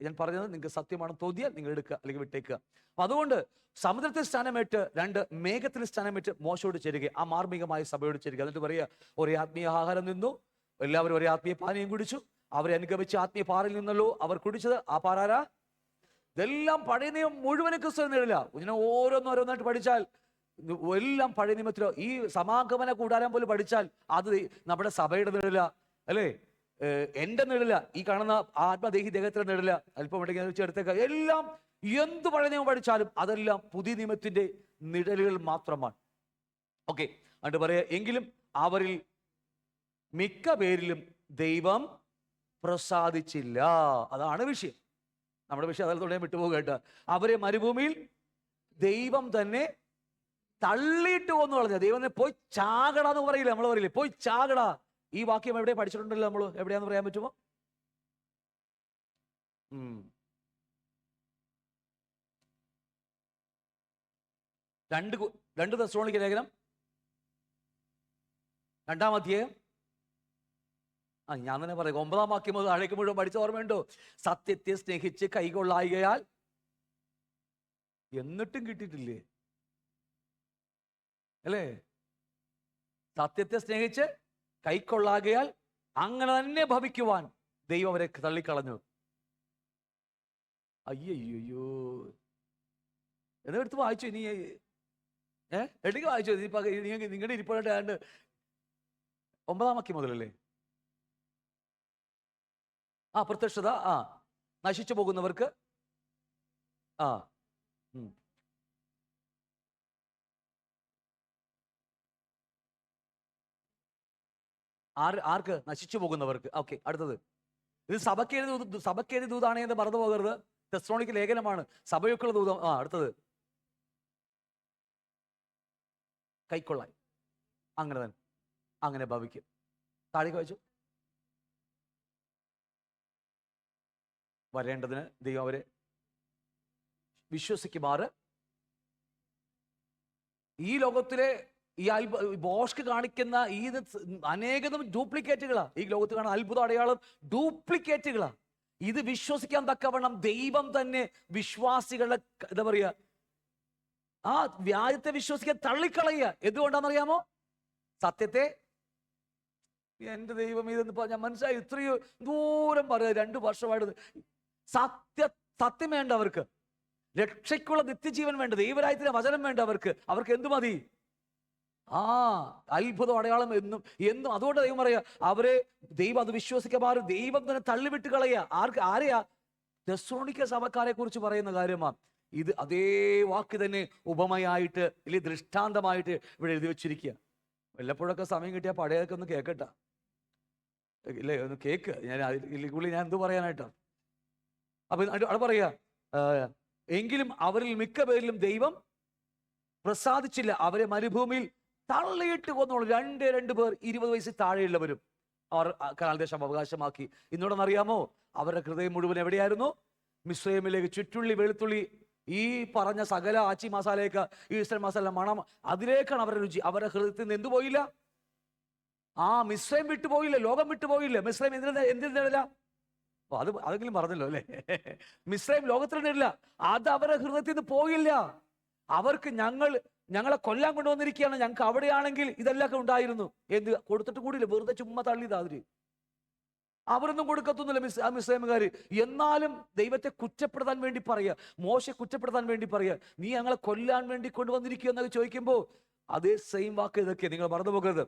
ഞാൻ പറഞ്ഞത് നിങ്ങൾക്ക് സത്യമാണെന്ന് തോന്നിയാൽ നിങ്ങൾ എടുക്കുക, അല്ലെങ്കിൽ വിട്ടേക്കുക. അപ്പൊ അതുകൊണ്ട് സമുദ്രത്തിൽ സ്ഥാനമേറ്റ്, 2 മേഘത്തിൽ സ്ഥാനമേറ്റ് മോശയോട് ചേരുക, ആ മാർമികമായ സഭയോട് ചേരുക. എന്നിട്ട് പറയുക, ഒരേ ആത്മീയ ആഹാരം നിന്നു, എല്ലാവരും ഒരേ ആത്മീയ പാനീയം കുടിച്ചു. അവരെ അനുഗമിച്ച് ആത്മീയ പാറയിൽ നിന്നല്ലോ അവർ കുടിച്ചത്. ആ പാറാരാ? ഇതെല്ലാം പഴയ നിയമം മുഴുവനും ക്രിസ്തു നേടില്ല. ഇങ്ങനെ ഓരോന്നോരോന്നായിട്ട് പഠിച്ചാൽ എല്ലാം പഴയ നിയമത്തിലോ. ഈ സമാഗമന കൂടാരം പോലും പഠിച്ചാൽ അത് നമ്മുടെ സഭയുടെ നേടില്ല, അല്ലേ? എന്റെ നേടില്ല, ഈ കാണുന്ന ആത്മദേഹി ദേഹത്തിന് നേടില്ല. അല്പം ഉണ്ടെങ്കിൽ എടുത്തേക്ക. എല്ലാം എന്ത് പഴയ നിയമം പഠിച്ചാലും അതെല്ലാം പുതിയ നിയമത്തിന്റെ നിഴലുകൾ മാത്രമാണ്. ഓക്കെ, എന്നിട്ട് പറയാ, എങ്കിലും അവരിൽ മിക്ക പേരിലും ദൈവം പ്രസാദിച്ചില്ല. അതാണ് വിഷയം. നമ്മുടെ വിഷയം അതിൽ തുടങ്ങി വിട്ടുപോകുക കേട്ടോ. അവരെ മരുഭൂമിയിൽ ദൈവം തന്നെ തള്ളിയിട്ട് പോന്നു കളഞ്ഞ. ദൈവം തന്നെ പോയി ചാകടാ എന്ന് പറയില്ല, നമ്മൾ പറയില്ലേ, പോയി ചാകടാ. ഈ വാക്യം എവിടെ പഠിച്ചിട്ടുണ്ടല്ലോ നമ്മൾ? എവിടെയാന്ന് പറയാൻ പറ്റുമോ? രണ്ട് തെസ്സലോനിക്ക ലേഖനം 2-ാം അധ്യായം. ഞാൻ തന്നെ പറയാം, 9-ാം വാക്യം മുതൽ താഴേക്ക് മുഴുവൻ പഠിച്ച ഓർമ്മയുണ്ടോ? സത്യത്തെ സ്നേഹിച്ച് കൈകൊള്ളായികയാൽ എന്നിട്ടും കിട്ടിയിട്ടില്ലേ? അല്ലേ? സത്യത്തെ സ്നേഹിച്ച് കൈക്കൊള്ളാകയാൽ അങ്ങനെ തന്നെ ഭവിക്കുവാൻ ദൈവം അവരെ തള്ളിക്കളഞ്ഞു. അയ്യോ, എന്നാ എടുത്ത് വായിച്ചു. ഇനി എടുക്ക് വായിച്ചു. ഇനിയിപ്പോ നിങ്ങളുടെ ഇരിപ്പായിട്ട് ആണ്ട് 9-ാം വാക്യം മുതലല്ലേ? പ്രത്യക്ഷത നശിച്ചു പോകുന്നവർക്ക് ആർക്ക്? നശിച്ചു പോകുന്നവർക്ക്. ഓക്കെ, അടുത്തത്. ഇത് സഭയ്ക്ക് ദൂതാണേ എന്ന് മറന്നു പോകരുത്. തെസ്സലോനിക്ക ലേഖനമാണ്, സഭയൊക്കെയുള്ള ദൂതം. അടുത്തത് കൈക്കൊള്ളാൻ അങ്ങനെ തന്നെ അങ്ങനെ ഭവിക്കും. താഴേക്ക് വായിച്ചു. വരേണ്ടതിന് ദൈവം അവരെ വിശ്വസിക്കുമാറ് ഈ ലോകത്തിലെ ഈ ബോഷ്ക്ക് കാണിക്കുന്ന ഈ അനേകം ഡ്യൂപ്ലിക്കേറ്റുകളാ. ഈ ലോകത്ത് കാണുന്ന അത്ഭുത അടയാളം ഡ്യൂപ്ലിക്കേറ്റുകളാ. ഇത് വിശ്വസിക്കാൻ തക്കവണ്ണം ദൈവം തന്നെ വിശ്വാസികളുടെ എന്താ പറയാ വ്യാജത്തെ വിശ്വസിക്കാൻ തള്ളിക്കളയുക. എന്തുകൊണ്ടാണെന്നറിയാമോ? സത്യത്തെ, എന്റെ ദൈവം ഇതെന്ന് ഞാൻ മനസ്സിലായി. ഇത്രയും ദൂരം പറയാ, 2 വർഷമായിട്ട് സത്യം വേണ്ട അവർക്ക്, രക്ഷയ്ക്കുള്ള നിത്യജീവൻ വേണ്ട, ദൈവരാജ്യത്തിന്റെ വചനം വേണ്ട അവർക്ക് എന്തു മതി? അത്ഭുതം അടയാളം എന്നും. അതുകൊണ്ട് ദൈവം പറയാ അവരെ ദൈവം അത് വിശ്വസിക്കാറ് ദൈവം തന്നെ തള്ളിവിട്ട് കളയുക. ആരെയാ? തെസ്സലോനിക്ക സഭക്കാരെ കുറിച്ച് പറയുന്ന കാര്യമാണ് ഇത്. അതേ വാക്ക് തന്നെ ഉപമയായിട്ട് ഇല്ലെങ്കിൽ ദൃഷ്ടാന്തമായിട്ട് ഇവിടെ എഴുതി വെച്ചിരിക്കുക. വല്ലപ്പോഴൊക്കെ സമയം കിട്ടിയാൽ പഴയതൊക്കെ ഒന്ന് കേൾക്കട്ട ഇല്ലേ? ഒന്ന് കേക്ക്. ഞാൻ എന്തു പറയാനായിട്ടാ? അപ്പൊ അവിടെ പറയാ, എങ്കിലും അവരിൽ മിക്ക പേരിലും ദൈവം പ്രസാദിച്ചില്ല, അവരെ മരുഭൂമിയിൽ തള്ളിയിട്ട് കൊന്നോളൂ. 2 പേർ 20 വയസ്സിൽ താഴെയുള്ളവരും അവർ കനാൽദേശം അവകാശമാക്കി. ഇന്നോടൊന്നറിയാമോ? അവരുടെ ഹൃദയം മുഴുവൻ എവിടെയായിരുന്നു? മിസ്രൈമിലേക്ക്. ചുറ്റുള്ളി, വെളുത്തുള്ളി, ഈ പറഞ്ഞ സകല ആച്ചി മസാലയൊക്കെ, ഈസ്റ്റർ മസാല മണം, അതിലേക്കാണ് അവരുടെ രുചി. അവരുടെ ഹൃദയത്തിൽ നിന്ന് എന്തു പോയില്ല? മിസ്രൈം വിട്ടുപോയില്ല, ലോകം വിട്ടുപോയില്ല. മിസ്രൈം എന്തിനില്ല? അതെങ്കിലും പറഞ്ഞല്ലോ അല്ലേ? മിസ്രൈം ലോകത്തിൽ നേരില്ല. അത് അവരുടെ ഹൃദയത്തിൽ നിന്ന് പോയില്ല. അവർക്ക് ഞങ്ങളെ കൊല്ലാൻ കൊണ്ടുവന്നിരിക്കുകയാണ്, ഞങ്ങൾക്ക് അവിടെയാണെങ്കിൽ ഇതെല്ലാം ഉണ്ടായിരുന്നു എന്ത് കൊടുത്തിട്ട് കൂടിയില്ല, വെറുതെ ചുമ്മാ തള്ളിയതാ അവര്. അവരൊന്നും കൊടുക്കത്തൊന്നുമില്ല മിസ്രൈമുകാര്. എന്നാലും ദൈവത്തെ കുറ്റപ്പെടുത്താൻ വേണ്ടി പറയുക, മോശെ കുറ്റപ്പെടുത്താൻ വേണ്ടി പറയുക, നീ ഞങ്ങളെ കൊല്ലാൻ വേണ്ടി കൊണ്ടുവന്നിരിക്കുക എന്നൊക്കെ ചോദിക്കുമ്പോൾ അതേ സെയിം വാക്ക് ഇതൊക്കെ നിങ്ങൾ മറന്നു പോകരുത്.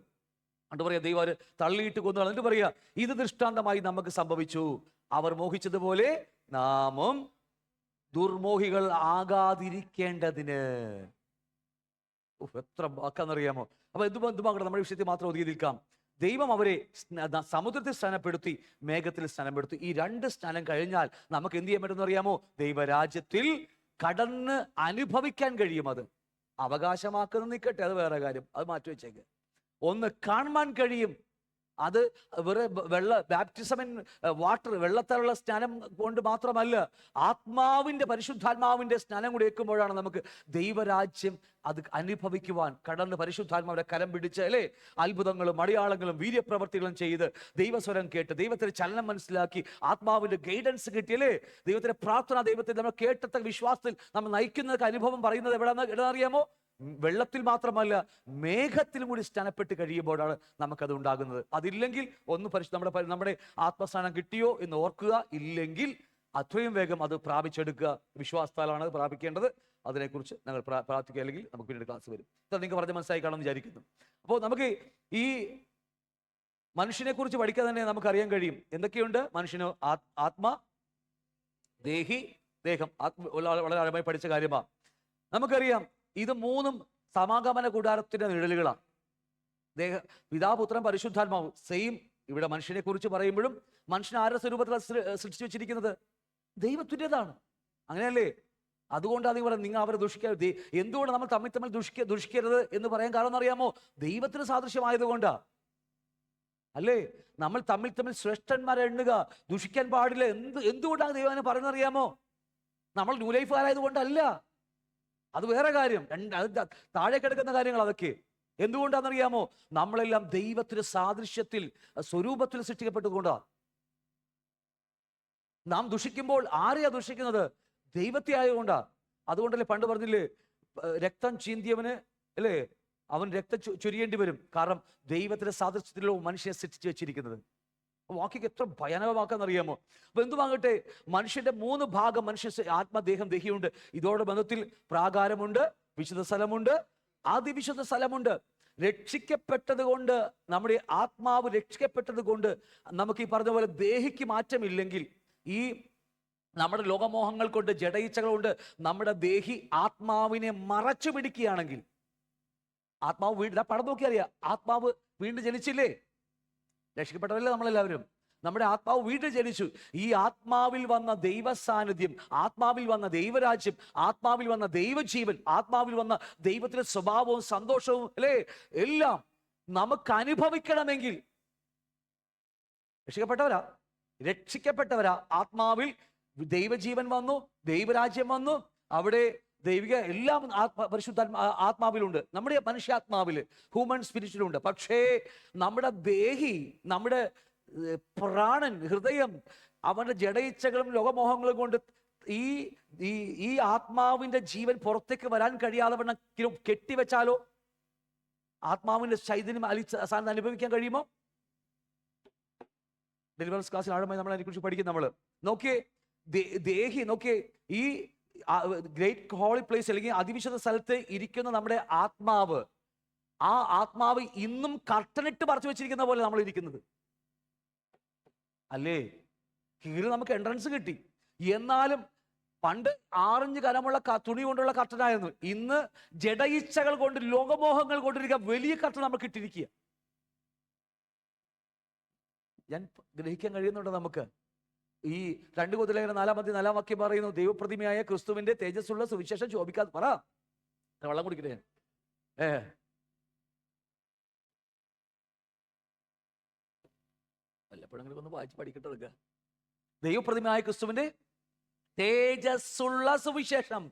എന്നിട്ട് പറയാ ദൈവം അവര് തള്ളിയിട്ട് കൊന്നു. എന്നിട്ട് പറയാ ഇത് ദൃഷ്ടാന്തമായി നമുക്ക് സംഭവിച്ചു, അവർ മോഹിച്ചതുപോലെ നാമും ദുർമോഹികൾ ആകാതിരിക്കേണ്ടതിന്. എത്ര വാക്കാന്നറിയാമോ? അപ്പൊ എന്തുമാകട്ടെ, നമ്മുടെ വിഷയത്തിൽ മാത്രം ഒതുങ്ങി നിൽക്കാം. ദൈവം അവരെ സമുദ്രത്തിൽ സ്നാനപ്പെടുത്തി, മേഘത്തിൽ സ്നാനപ്പെടുത്തി. ഈ 2 സ്നാനം കഴിഞ്ഞാൽ നമുക്ക് എന്ത് ചെയ്യാൻ പറ്റുമെന്ന് അറിയാമോ? ദൈവരാജ്യത്തിൽ കടന്ന് അനുഭവിക്കാൻ കഴിയും. അത് അവകാശമാക്കുന്ന നിൽക്കട്ടെ, അത് വേറെ കാര്യം, അത് മാറ്റി വെച്ചേക്ക്. ഒന്ന് കാണാൻ കഴിയും. അത് വെറുതെ ബാപ്റ്റിസം ഇൻ വാട്ടർ, വെള്ളത്തിലുള്ള സ്നാനം കൊണ്ട് മാത്രമല്ല, ആത്മാവിന്റെ പരിശുദ്ധാത്മാവിന്റെ സ്നാനം കൂടി ഏൽക്കുമ്പോഴാണ് നമുക്ക് ദൈവരാജ്യം അത് അനുഭവിക്കുവാൻ കടന്ന് പരിശുദ്ധാത്മാവിന്റെ കരം പിടിച്ച് അല്ലേ, അത്ഭുതങ്ങളും അടയാളങ്ങളും വീര്യപ്രവർത്തികളും ചെയ്ത് ദൈവസ്വരം കേട്ട് ദൈവത്തിന്റെ ചലനം മനസ്സിലാക്കി ആത്മാവിന്റെ ഗൈഡൻസ് കിട്ടിയല്ലേ, ദൈവത്തിന്റെ പ്രാർത്ഥന, ദൈവത്തെ നമ്മൾ കേട്ടത്ത വിശ്വാസത്തിൽ നമ്മൾ നയിക്കുന്നതൊക്കെ അനുഭവം പറയുന്നത് എവിടെയാണെന്ന് അറിയാമോ? വെള്ളത്തിൽ മാത്രമല്ല, മേഘത്തിലും കൂടി സ്നാനപ്പെട്ട് കഴിയുമ്പോഴാണ് നമുക്കത് ഉണ്ടാകുന്നത്. അതില്ലെങ്കിൽ നമ്മുടെ ആത്മസ്നാനം കിട്ടിയോ എന്ന് ഓർക്കുക. ഇല്ലെങ്കിൽ അത്രയും വേഗം അത് പ്രാപിച്ചെടുക്കുക. വിശ്വാസത്താലാണ് അത് പ്രാപിക്കേണ്ടത്. അതിനെക്കുറിച്ച് ഞങ്ങൾ പ്രാർത്ഥിക്കുക, അല്ലെങ്കിൽ നമുക്ക് പിന്നീട് ക്ലാസ് വരും. ഇത് നിങ്ങൾക്ക് പറഞ്ഞ് മനസ്സിലായി കാണുമെന്ന് വിചാരിക്കുന്നു. അപ്പോൾ നമുക്ക് ഈ മനുഷ്യനെ കുറിച്ച് പഠിക്കാൻ തന്നെ നമുക്കറിയാൻ കഴിയും എന്തൊക്കെയുണ്ട്. മനുഷ്യന് ആത്മ, ദേഹി, ദേഹം. വളരെ ആഴമായി പഠിച്ച കാര്യമാണ്. നമുക്കറിയാം ഇത് 3ഉം സമാഗമന കൂടാരത്തിന്റെ നിഴലുകളാണ്. പിതാപുത്രൻ പരിശുദ്ധാത്മാവ് സെയിം. ഇവിടെ മനുഷ്യനെ കുറിച്ച് പറയുമ്പോഴും മനുഷ്യൻ ആരുടെ സ്വരൂപത്തിലാണ് സൃഷ്ടിച്ചു വെച്ചിരിക്കുന്നത്? ദൈവത്തിൻ്റെതാണ്. അങ്ങനെയല്ലേ? അതുകൊണ്ടാണ് നിങ്ങൾ അവരെ ദുഷിക്കരുത്. എന്തുകൊണ്ട് നമ്മൾ തമ്മിൽ ദുഷിക്കരുത് എന്ന് പറയാൻ കാരണം അറിയാമോ? ദൈവത്തിന് സാദൃശ്യമായതുകൊണ്ടാ അല്ലേ? നമ്മൾ തമ്മിൽ ശ്രേഷ്ഠന്മാരെ എണ്ണുക, ദുഷിക്കാൻ പാടില്ല. എന്തുകൊണ്ടാണ് ദൈവം അങ്ങനെ പറയുന്നത് അറിയാമോ? നമ്മൾ ന്യൂ ലൈഫുകാരായത് കൊണ്ടല്ല, അത് വേറെ കാര്യം. താഴെ കിടക്കുന്ന കാര്യങ്ങൾ അതൊക്കെ. എന്തുകൊണ്ടാണെന്നറിയാമോ? നമ്മളെല്ലാം ദൈവത്തിന്റെ സാദൃശ്യത്തിൽ, സ്വരൂപത്തിൽ സൃഷ്ടിക്കപ്പെട്ടതുകൊണ്ടാണ്. നാം ദുഷിക്കുമ്പോൾ ആരെയാ ദുഷിക്കുന്നത്? ദൈവത്തെ ആയതുകൊണ്ടാ. അതുകൊണ്ടല്ലേ പണ്ട് പറഞ്ഞില്ലേ, രക്തം ചീന്തിയവന് അല്ലേ അവൻ രക്തം ചൊരിയേണ്ടി വരും. കാരണം ദൈവത്തിന്റെ സാദൃശ്യത്തിലുള്ള മനുഷ്യനെ സൃഷ്ടിച്ചു വെച്ചിരിക്കുന്നത്. വാക്യം എത്ര ഭയാനകമാക്കാന്നറിയാമോ? അപ്പൊ എന്തുവാകട്ടെ, മനുഷ്യന്റെ 3 ഭാഗം, മനുഷ്യ ആത്മദേഹം ദേഹിയുണ്ട്. ഇതോടെ ബന്ധത്തിൽ പ്രാകാരമുണ്ട്, വിശുദ്ധ സ്ഥലമുണ്ട്, അതിവിശുദ്ധ സ്ഥലമുണ്ട്. രക്ഷിക്കപ്പെട്ടത് കൊണ്ട്, നമ്മുടെ ആത്മാവ് രക്ഷിക്കപ്പെട്ടത് കൊണ്ട് നമുക്ക് ഈ പറഞ്ഞ പോലെ ദേഹിക്ക് മാറ്റമില്ലെങ്കിൽ, ഈ നമ്മുടെ ലോകമോഹങ്ങൾ കൊണ്ട്, ജഡയിച്ചകൾ കൊണ്ട് നമ്മുടെ ദേഹി ആത്മാവിനെ മറച്ചു പിടിക്കുകയാണെങ്കിൽ, ആത്മാവ് വീണ്ടും പടം നോക്കി അറിയാം, ആത്മാവ് വീണ്ടും ജനിച്ചില്ലേ? രക്ഷിക്കപ്പെട്ടവരല്ലേ നമ്മളെല്ലാവരും? നമ്മുടെ ആത്മാവ് വീണ്ടും ജനിച്ചു. ഈ ആത്മാവിൽ വന്ന ദൈവ സാന്നിധ്യം, ആത്മാവിൽ വന്ന ദൈവരാജ്യം, ആത്മാവിൽ വന്ന ദൈവജീവൻ, ആത്മാവിൽ വന്ന ദൈവത്തിന്റെ സ്വഭാവവും സന്തോഷവും അല്ലേ, എല്ലാം നമുക്ക് അനുഭവിക്കണമെങ്കിൽ രക്ഷിക്കപ്പെട്ടവരാ ആത്മാവിൽ ദൈവജീവൻ വന്നു, ദൈവരാജ്യം വന്നു, അവിടെ ദൈവിക എല്ലാം പരിശുദ്ധ ആത്മാവിലുണ്ട്, നമ്മുടെ മനുഷ്യാത്മാവില്, ഹ്യൂമൻ സ്പിരിറ്റിലുണ്ട്. പക്ഷേ നമ്മുടെ ദേഹി, നമ്മുടെ പ്രാണൻ, ഹൃദയം, അവന്റെ ജഡയിച്ചകളും ലോകമോഹങ്ങളും കൊണ്ട് ഈ ആത്മാവിന്റെ ജീവൻ പുറത്തേക്ക് വരാൻ കഴിയാതെ വണ്ണം കെട്ടിവെച്ചാലോ, ആത്മാവിന്റെ ചൈതന്യം സാധനം അനുഭവിക്കാൻ കഴിയുമോ? ഡെലിവറൻസ് ക്ലാസ്സിൽ ആഴമായി നമ്മൾ അതിനെക്കുറിച്ച് പഠിക്കും. നമ്മൾ നോക്കിയേ, ദേഹി നോക്കിയേ, ഈ ഗ്രേറ്റ് ഹോളി പ്ലേസ് അല്ലെങ്കിൽ അതിവിശുദ്ധ സ്ഥലത്ത് ഇരിക്കുന്ന നമ്മുടെ ആത്മാവ്, ആ ആത്മാവ് ഇന്നും കർട്ടനിട്ട് പറിച്ചു വെച്ചിരിക്കുന്ന പോലെ നമ്മൾ ഇരിക്കുന്നത് അല്ലേ? കീറി നമുക്ക് എൻട്രൻസ് കിട്ടി. എന്നാലും പണ്ട് 6 ഇഞ്ച് കനമുള്ള തുണി കൊണ്ടുള്ള കർട്ടനായിരുന്നു. ഇന്ന് ജഡയിച്ഛകൾ കൊണ്ട്, ലോകമോഹങ്ങൾ കൊണ്ടിരിക്കുക വലിയ കർട്ടൻ നമുക്ക് ഇട്ടിരിക്കുക. ഞാൻ ഗ്രഹിക്കാൻ കഴിയുന്നുണ്ട് നമുക്ക്. ഈ 2 കൊരിന്ത്യർ 4 വാക്യം പറയുന്നു, ദൈവപ്രതിമയായ ക്രിസ്തുവിന്റെ തേജസ്സുള്ള സുവിശേഷം ശോഭിക്കാതെ. പറ, വെള്ളം കുടിക്കട്ടെ. വല്ലപ്പോഴെങ്കിലും ഒന്ന് വായിച്ച് പഠിക്കട്ടെ. ദൈവപ്രതിമയായ ക്രിസ്തുവിന്റെ തേജസ്സുള്ള സുവിശേഷം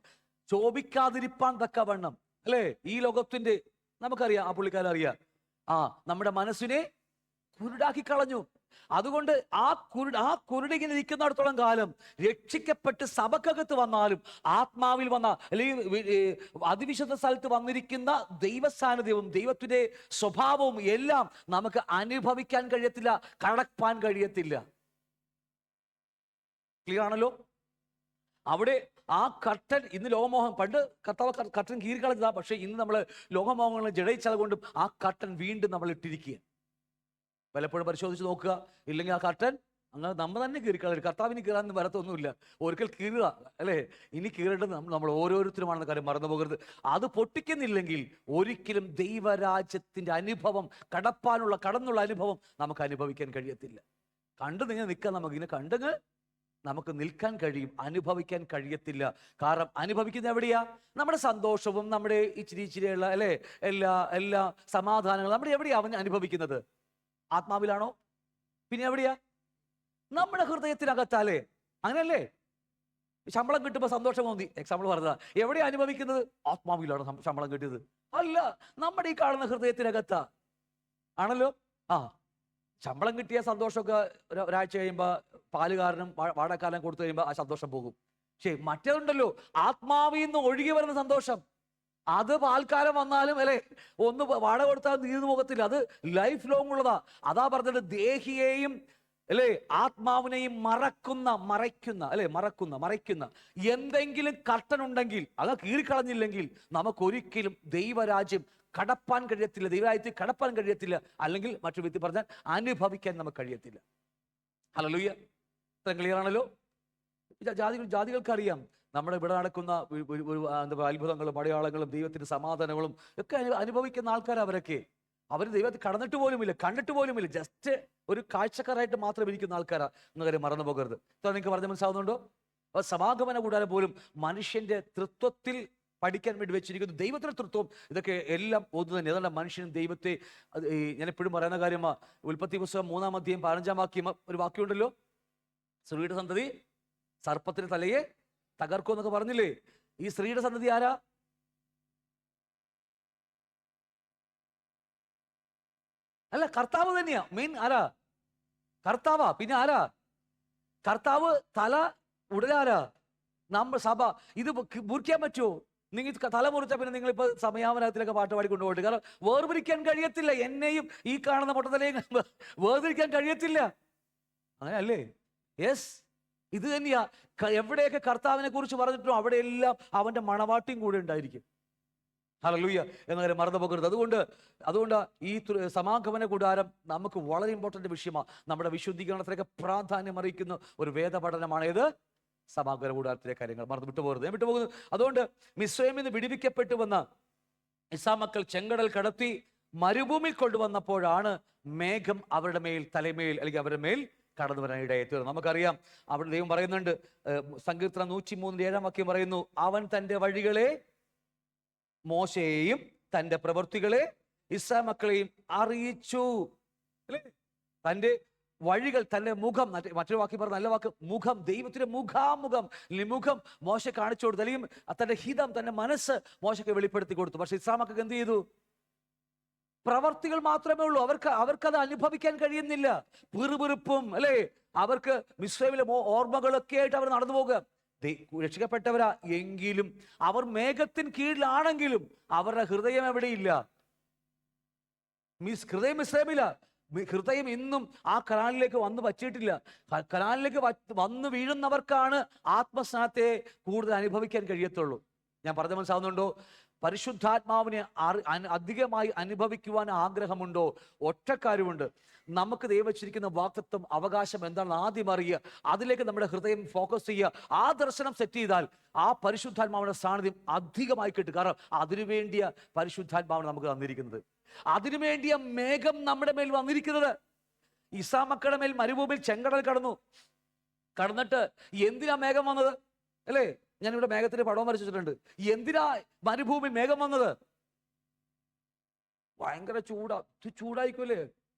ശോഭിക്കാതിരിപ്പാൻ തക്കവണ്ണം അല്ലേ? ഈ ലോകത്തിന്റെ നമുക്കറിയാം, ആ പുള്ളിക്കാരറിയാം, നമ്മുടെ മനസ്സിനെ കുരുടാക്കി കളഞ്ഞു. അതുകൊണ്ട് ആ കുരുടിങ്ങനെ ഇരിക്കുന്നിടത്തോളം കാലം രക്ഷിക്കപ്പെട്ട് സഭക്കകത്ത് വന്നാലും, ആത്മാവിൽ വന്ന അല്ലെങ്കിൽ അതിവിശുദ്ധ സ്ഥലത്ത് വന്നിരിക്കുന്ന ദൈവസാന്നിധ്യവും ദൈവത്തിന്റെ സ്വഭാവവും എല്ലാം നമുക്ക് അനുഭവിക്കാൻ കഴിയത്തില്ല, കടപ്പാൻ കഴിയത്തില്ല. ക്ലിയർ ആണല്ലോ? അവിടെ ആ കർട്ടൻ, ഇന്ന് ലോകമോഹം, പണ്ട് കർത്താവ് കർട്ടൻ കീറിക്കളഞ്ഞതാ, പക്ഷെ ഇന്ന് നമ്മൾ ലോകമോഹങ്ങളെ ജഡയിച്ചത് കൊണ്ടും ആ കർട്ടൻ വീണ്ടും നമ്മൾ ഇട്ടിരിക്കുക. പലപ്പോഴും പരിശോധിച്ച് നോക്കുക, ഇല്ലെങ്കിൽ ആ കർട്ടൻ അങ്ങനെ നമ്മൾ തന്നെ കീറിക്കളയും. കർത്താവിന് കീറാൻ വരത്തൊന്നുമില്ല, ഒരിക്കൽ കീറുക അല്ലേ? ഇനി കീറേണ്ടത് നമ്മൾ ഓരോരുത്തരുമാണെന്ന കാര്യം മറന്നു പോകരുത്. അത് പൊട്ടിക്കുന്നില്ലെങ്കിൽ ഒരിക്കലും ദൈവരാജ്യത്തിന്റെ അനുഭവം, കടന്നുള്ള അനുഭവം നമുക്ക് അനുഭവിക്കാൻ കഴിയത്തില്ല. കണ്ടു നിങ്ങൾ നിൽക്കാൻ, നമുക്കിങ്ങനെ കണ്ടെങ്കിൽ നമുക്ക് നിൽക്കാൻ കഴിയും, അനുഭവിക്കാൻ കഴിയത്തില്ല. കാരണം അനുഭവിക്കുന്ന എവിടെയാ? നമ്മുടെ സന്തോഷവും നമ്മുടെ ഇച്ചിരിയുള്ള അല്ലേ എല്ലാ സമാധാനങ്ങളും നമ്മുടെ എവിടെയാ അവൻ അനുഭവിക്കുന്നത്? ആത്മാവിലാണോ? പിന്നെ എവിടെയാ? നമ്മുടെ ഹൃദയത്തിനകത്താലേ. അങ്ങനെയല്ലേ? ശമ്പളം കിട്ടുമ്പോൾ സന്തോഷം തോന്നി, എക്സാമ്പിൾ പറഞ്ഞതാ. എവിടെയാ അനുഭവിക്കുന്നത്? ആത്മാവിലാണ് ശമ്പളം കിട്ടിയത്. അല്ല, നമ്മുടെ ഈ കാണുന്ന ഹൃദയത്തിനകത്താ ആണല്ലോ. ശമ്പളം കിട്ടിയ സന്തോഷമൊക്കെ ഒരാഴ്ച കഴിയുമ്പോൾ, പാലുകാരനും വാടകക്കാലം കൊടുത്തു കഴിയുമ്പോൾ ആ സന്തോഷം പോകും. പക്ഷേ മറ്റേതുണ്ടല്ലോ, ആത്മാവിൽ നിന്ന് ഒഴുകി വരുന്ന സന്തോഷം, അത് പാൽക്കാലം വന്നാലും അല്ലെ, ഒന്ന് വാടക കൊടുത്താൽ നീർന്നു പോകത്തില്ല, അത് ലൈഫ് ലോങ് ഉള്ളതാ. അതാ പറഞ്ഞത്, ദേഹിയെയും അല്ലെ ആത്മാവിനെയും മറയ്ക്കുന്ന എന്തെങ്കിലും കർട്ടൻ ഉണ്ടെങ്കിൽ, അത് കീറിക്കളഞ്ഞില്ലെങ്കിൽ നമുക്കൊരിക്കലും ദൈവരാജ്യം കടപ്പാൻ കഴിയത്തില്ല, ദൈവരാജ്യത്തിൽ കടപ്പാൻ കഴിയത്തില്ല. അല്ലെങ്കിൽ മറ്റു വ്യക്തി പറഞ്ഞാൽ അനുഭവിക്കാൻ നമുക്ക് കഴിയത്തില്ല. ഹല്ലേലൂയ. ക്ലിയർ ആണല്ലോ? ജാതികൾക്കറിയാം നമ്മുടെ ഇവിടെ നടക്കുന്ന അത്ഭുതങ്ങളും അടയാളങ്ങളും ദൈവത്തിന്റെ സമാധാനങ്ങളും ഒക്കെ അനുഭവിക്കുന്ന ആൾക്കാർ. അവർ ദൈവത്തെ കടന്നിട്ട് പോലുമില്ല, കണ്ടിട്ട് പോലുമില്ല, ജസ്റ്റ് ഒരു കാഴ്ചക്കാരായിട്ട് മാത്രം ഇരിക്കുന്ന ആൾക്കാരാ എന്ന കാര്യം മറന്നു പോകരുത്. നിങ്ങൾക്ക് പറഞ്ഞ മനസ്സിലാവുന്നുണ്ടോ? സമാഗമന കൂടാതെ പോലും മനുഷ്യന്റെ തൃത്വത്തിൽ പഠിക്കാൻ വേണ്ടി വെച്ചിരിക്കുന്നു, ദൈവത്തിന്റെ തൃത്വം. ഇതൊക്കെ എല്ലാം ഒന്ന് തന്നെ. അതുകൊണ്ട് മനുഷ്യനും ദൈവത്തെ, ഞാൻ എപ്പോഴും പറയുന്ന കാര്യമാ, ഉൽപ്പത്തി പുസ്തകം 3-ാം അധ്യായം 15-ാം വാക്യം, ഒരു വാക്യമുണ്ടല്ലോ, സ്ത്രീയുടെ സന്തതി സർപ്പത്തിന്റെ തലയെ തകർക്കും എന്നൊക്കെ പറഞ്ഞില്ലേ? ഈ സ്ത്രീയുടെ സന്തതി ആരാ? അല്ല, കർത്താവ് തന്നെയാ മെയിൻ. ആരാ? കർത്താവാ. പിന്നെ ആരാ? കർത്താവ് തല, ഉടലാരാ? നമ്മൾ സഭ. ഇത് മുറിക്കാൻ പറ്റുമോ? നിങ്ങൾ തല മുറിച്ചാൽ പിന്നെ നിങ്ങളിപ്പോൾ സമയാവനത്തിലൊക്കെ പാട്ട് പാടി കൊണ്ടുപോയിട്ട്, കാരണം വേർതിരിക്കാൻ കഴിയത്തില്ല. എന്നെയും ഈ കാണുന്ന പൊട്ടത്തലയും വേർതിരിക്കാൻ കഴിയത്തില്ല. അങ്ങനെ അല്ലേ? യെസ്, ഇത് തന്നെയാ. എവിടെയൊക്കെ കർത്താവിനെ കുറിച്ച് പറഞ്ഞിട്ടും അവിടെയെല്ലാം അവന്റെ മണവാട്ടിയും കൂടെ ഉണ്ടായിരിക്കും. ഹല്ലേലൂയ എന്ന കാര്യം മറന്നു പോകരുത്. അതുകൊണ്ട് ഈ സമാഗമന കൂടാരം നമുക്ക് വളരെ ഇമ്പോർട്ടൻ്റ് വിഷയമാണ്. നമ്മുടെ വിശുദ്ധീകരണത്തിലേക്ക് പ്രാധാന്യം അറിയിക്കുന്ന ഒരു വേദ പഠനമാണ് ഇത്, സമാഗമന കൂടാരത്തിലെ കാര്യങ്ങൾ. മറന്നു വിട്ടുപോകരുത്. ഞാൻ വിട്ടുപോകുന്നു. അതുകൊണ്ട് മിസ്രയീമിൽ നിന്ന് വിടുവിക്കപ്പെട്ടു വന്ന ഇസ്രായേൽ മക്കൾ ചെങ്കടൽ കടത്തി മരുഭൂമിയിൽ കൊണ്ടുവന്നപ്പോഴാണ് മേഘം അവരുടെ മേൽ, തലമേൽ അല്ലെങ്കിൽ അവരുടെ മേൽ കടന്നു വരാൻ ഇടയെത്തുന്നത്. നമുക്കറിയാം, അവിടെ ദൈവം പറയുന്നുണ്ട്, സങ്കീർത്തനം 103:7 പറയുന്നു, അവൻ തൻ്റെ വഴികളെ മോശയെയും തൻ്റെ പ്രവൃത്തികളെ ഇസ്രായേൽ മക്കളെയും അറിയിച്ചു. അല്ലേ? തൻ്റെ വഴികൾ, തൻ്റെ മുഖം, മറ്റൊരു വാക്കി പറഞ്ഞ നല്ല വാക്ക് മുഖം, ദൈവത്തിന്റെ മുഖാമുഖം മുഖം മോശ കാണിച്ചു കൊടുത്തു, അല്ലെങ്കിൽ തൻ്റെ ഹിതം, തൻ്റെ മനസ്സ് മോശയ്ക്ക് വെളിപ്പെടുത്തി കൊടുത്തു. പക്ഷെ ഇസ്രായേൽ മക്കൾക്ക് എന്ത് ചെയ്തു? പ്രവർത്തികൾ മാത്രമേ ഉള്ളൂ. അവർക്കത് അനുഭവിക്കാൻ കഴിയുന്നില്ല. പിറുപിറുപ്പും, അല്ലേ, അവർക്ക് മിസ്രൈമിലെ ഓർമ്മകളൊക്കെ ആയിട്ട് അവർ നടന്നു പോകുക. രക്ഷിക്കപ്പെട്ടവരാ എങ്കിലും അവർ മേഘത്തിന് കീഴിലാണെങ്കിലും അവരുടെ ഹൃദയം എവിടെയില്ല? ഹൃദയം മിസ്രൈമില. ഹൃദയം ഇന്നും ആ കനാലിലേക്ക് വന്ന് വച്ചിട്ടില്ല. കനാലിലേക്ക് വന്ന് വീഴുന്നവർക്കാണ് ആത്മസ്നാനത്തെ കൂടുതൽ അനുഭവിക്കാൻ കഴിയത്തുള്ളൂ. ഞാൻ പറഞ്ഞ മനസ്സിലാവുന്നുണ്ടോ? പരിശുദ്ധാത്മാവിനെ അധികമായി അനുഭവിക്കുവാൻ ആഗ്രഹമുണ്ടോ? ഒറ്റക്കാര്യമുണ്ട്. നമുക്ക് ദൈവം വെച്ചിരിക്കുന്ന വാഗ്ദത്തം, അവകാശം എന്താണെന്ന് ആദ്യം അറിയുക, അതിലേക്ക് നമ്മുടെ ഹൃദയം ഫോക്കസ് ചെയ്യുക. ആ ദർശനം സെറ്റ് ചെയ്താൽ ആ പരിശുദ്ധാത്മാവിന്റെ സാന്നിധ്യം അധികമായി കിട്ടും. കാരണം അതിനുവേണ്ടിയ പരിശുദ്ധാത്മാവിനെ നമുക്ക് തന്നിരിക്കുന്നത്, അതിനുവേണ്ടിയ മേഘം നമ്മുടെ മേൽ വന്നിരിക്കുന്നത്. ഇസ്രായേൽ മക്കളുടെ മേൽ മരുഭൂമിയിൽ ചെങ്കടൽ കടന്നിട്ട് എന്തിനാ മേഘം വന്നത്? അല്ലേ? ഞാനിവിടെ മേഘത്തിന്റെ പടവും വരച്ചിട്ടുണ്ട്. എന്തിനാ മരുഭൂമി മേഘം വന്നത്? ഭയങ്കര ചൂടായിക്കോല്ലേ,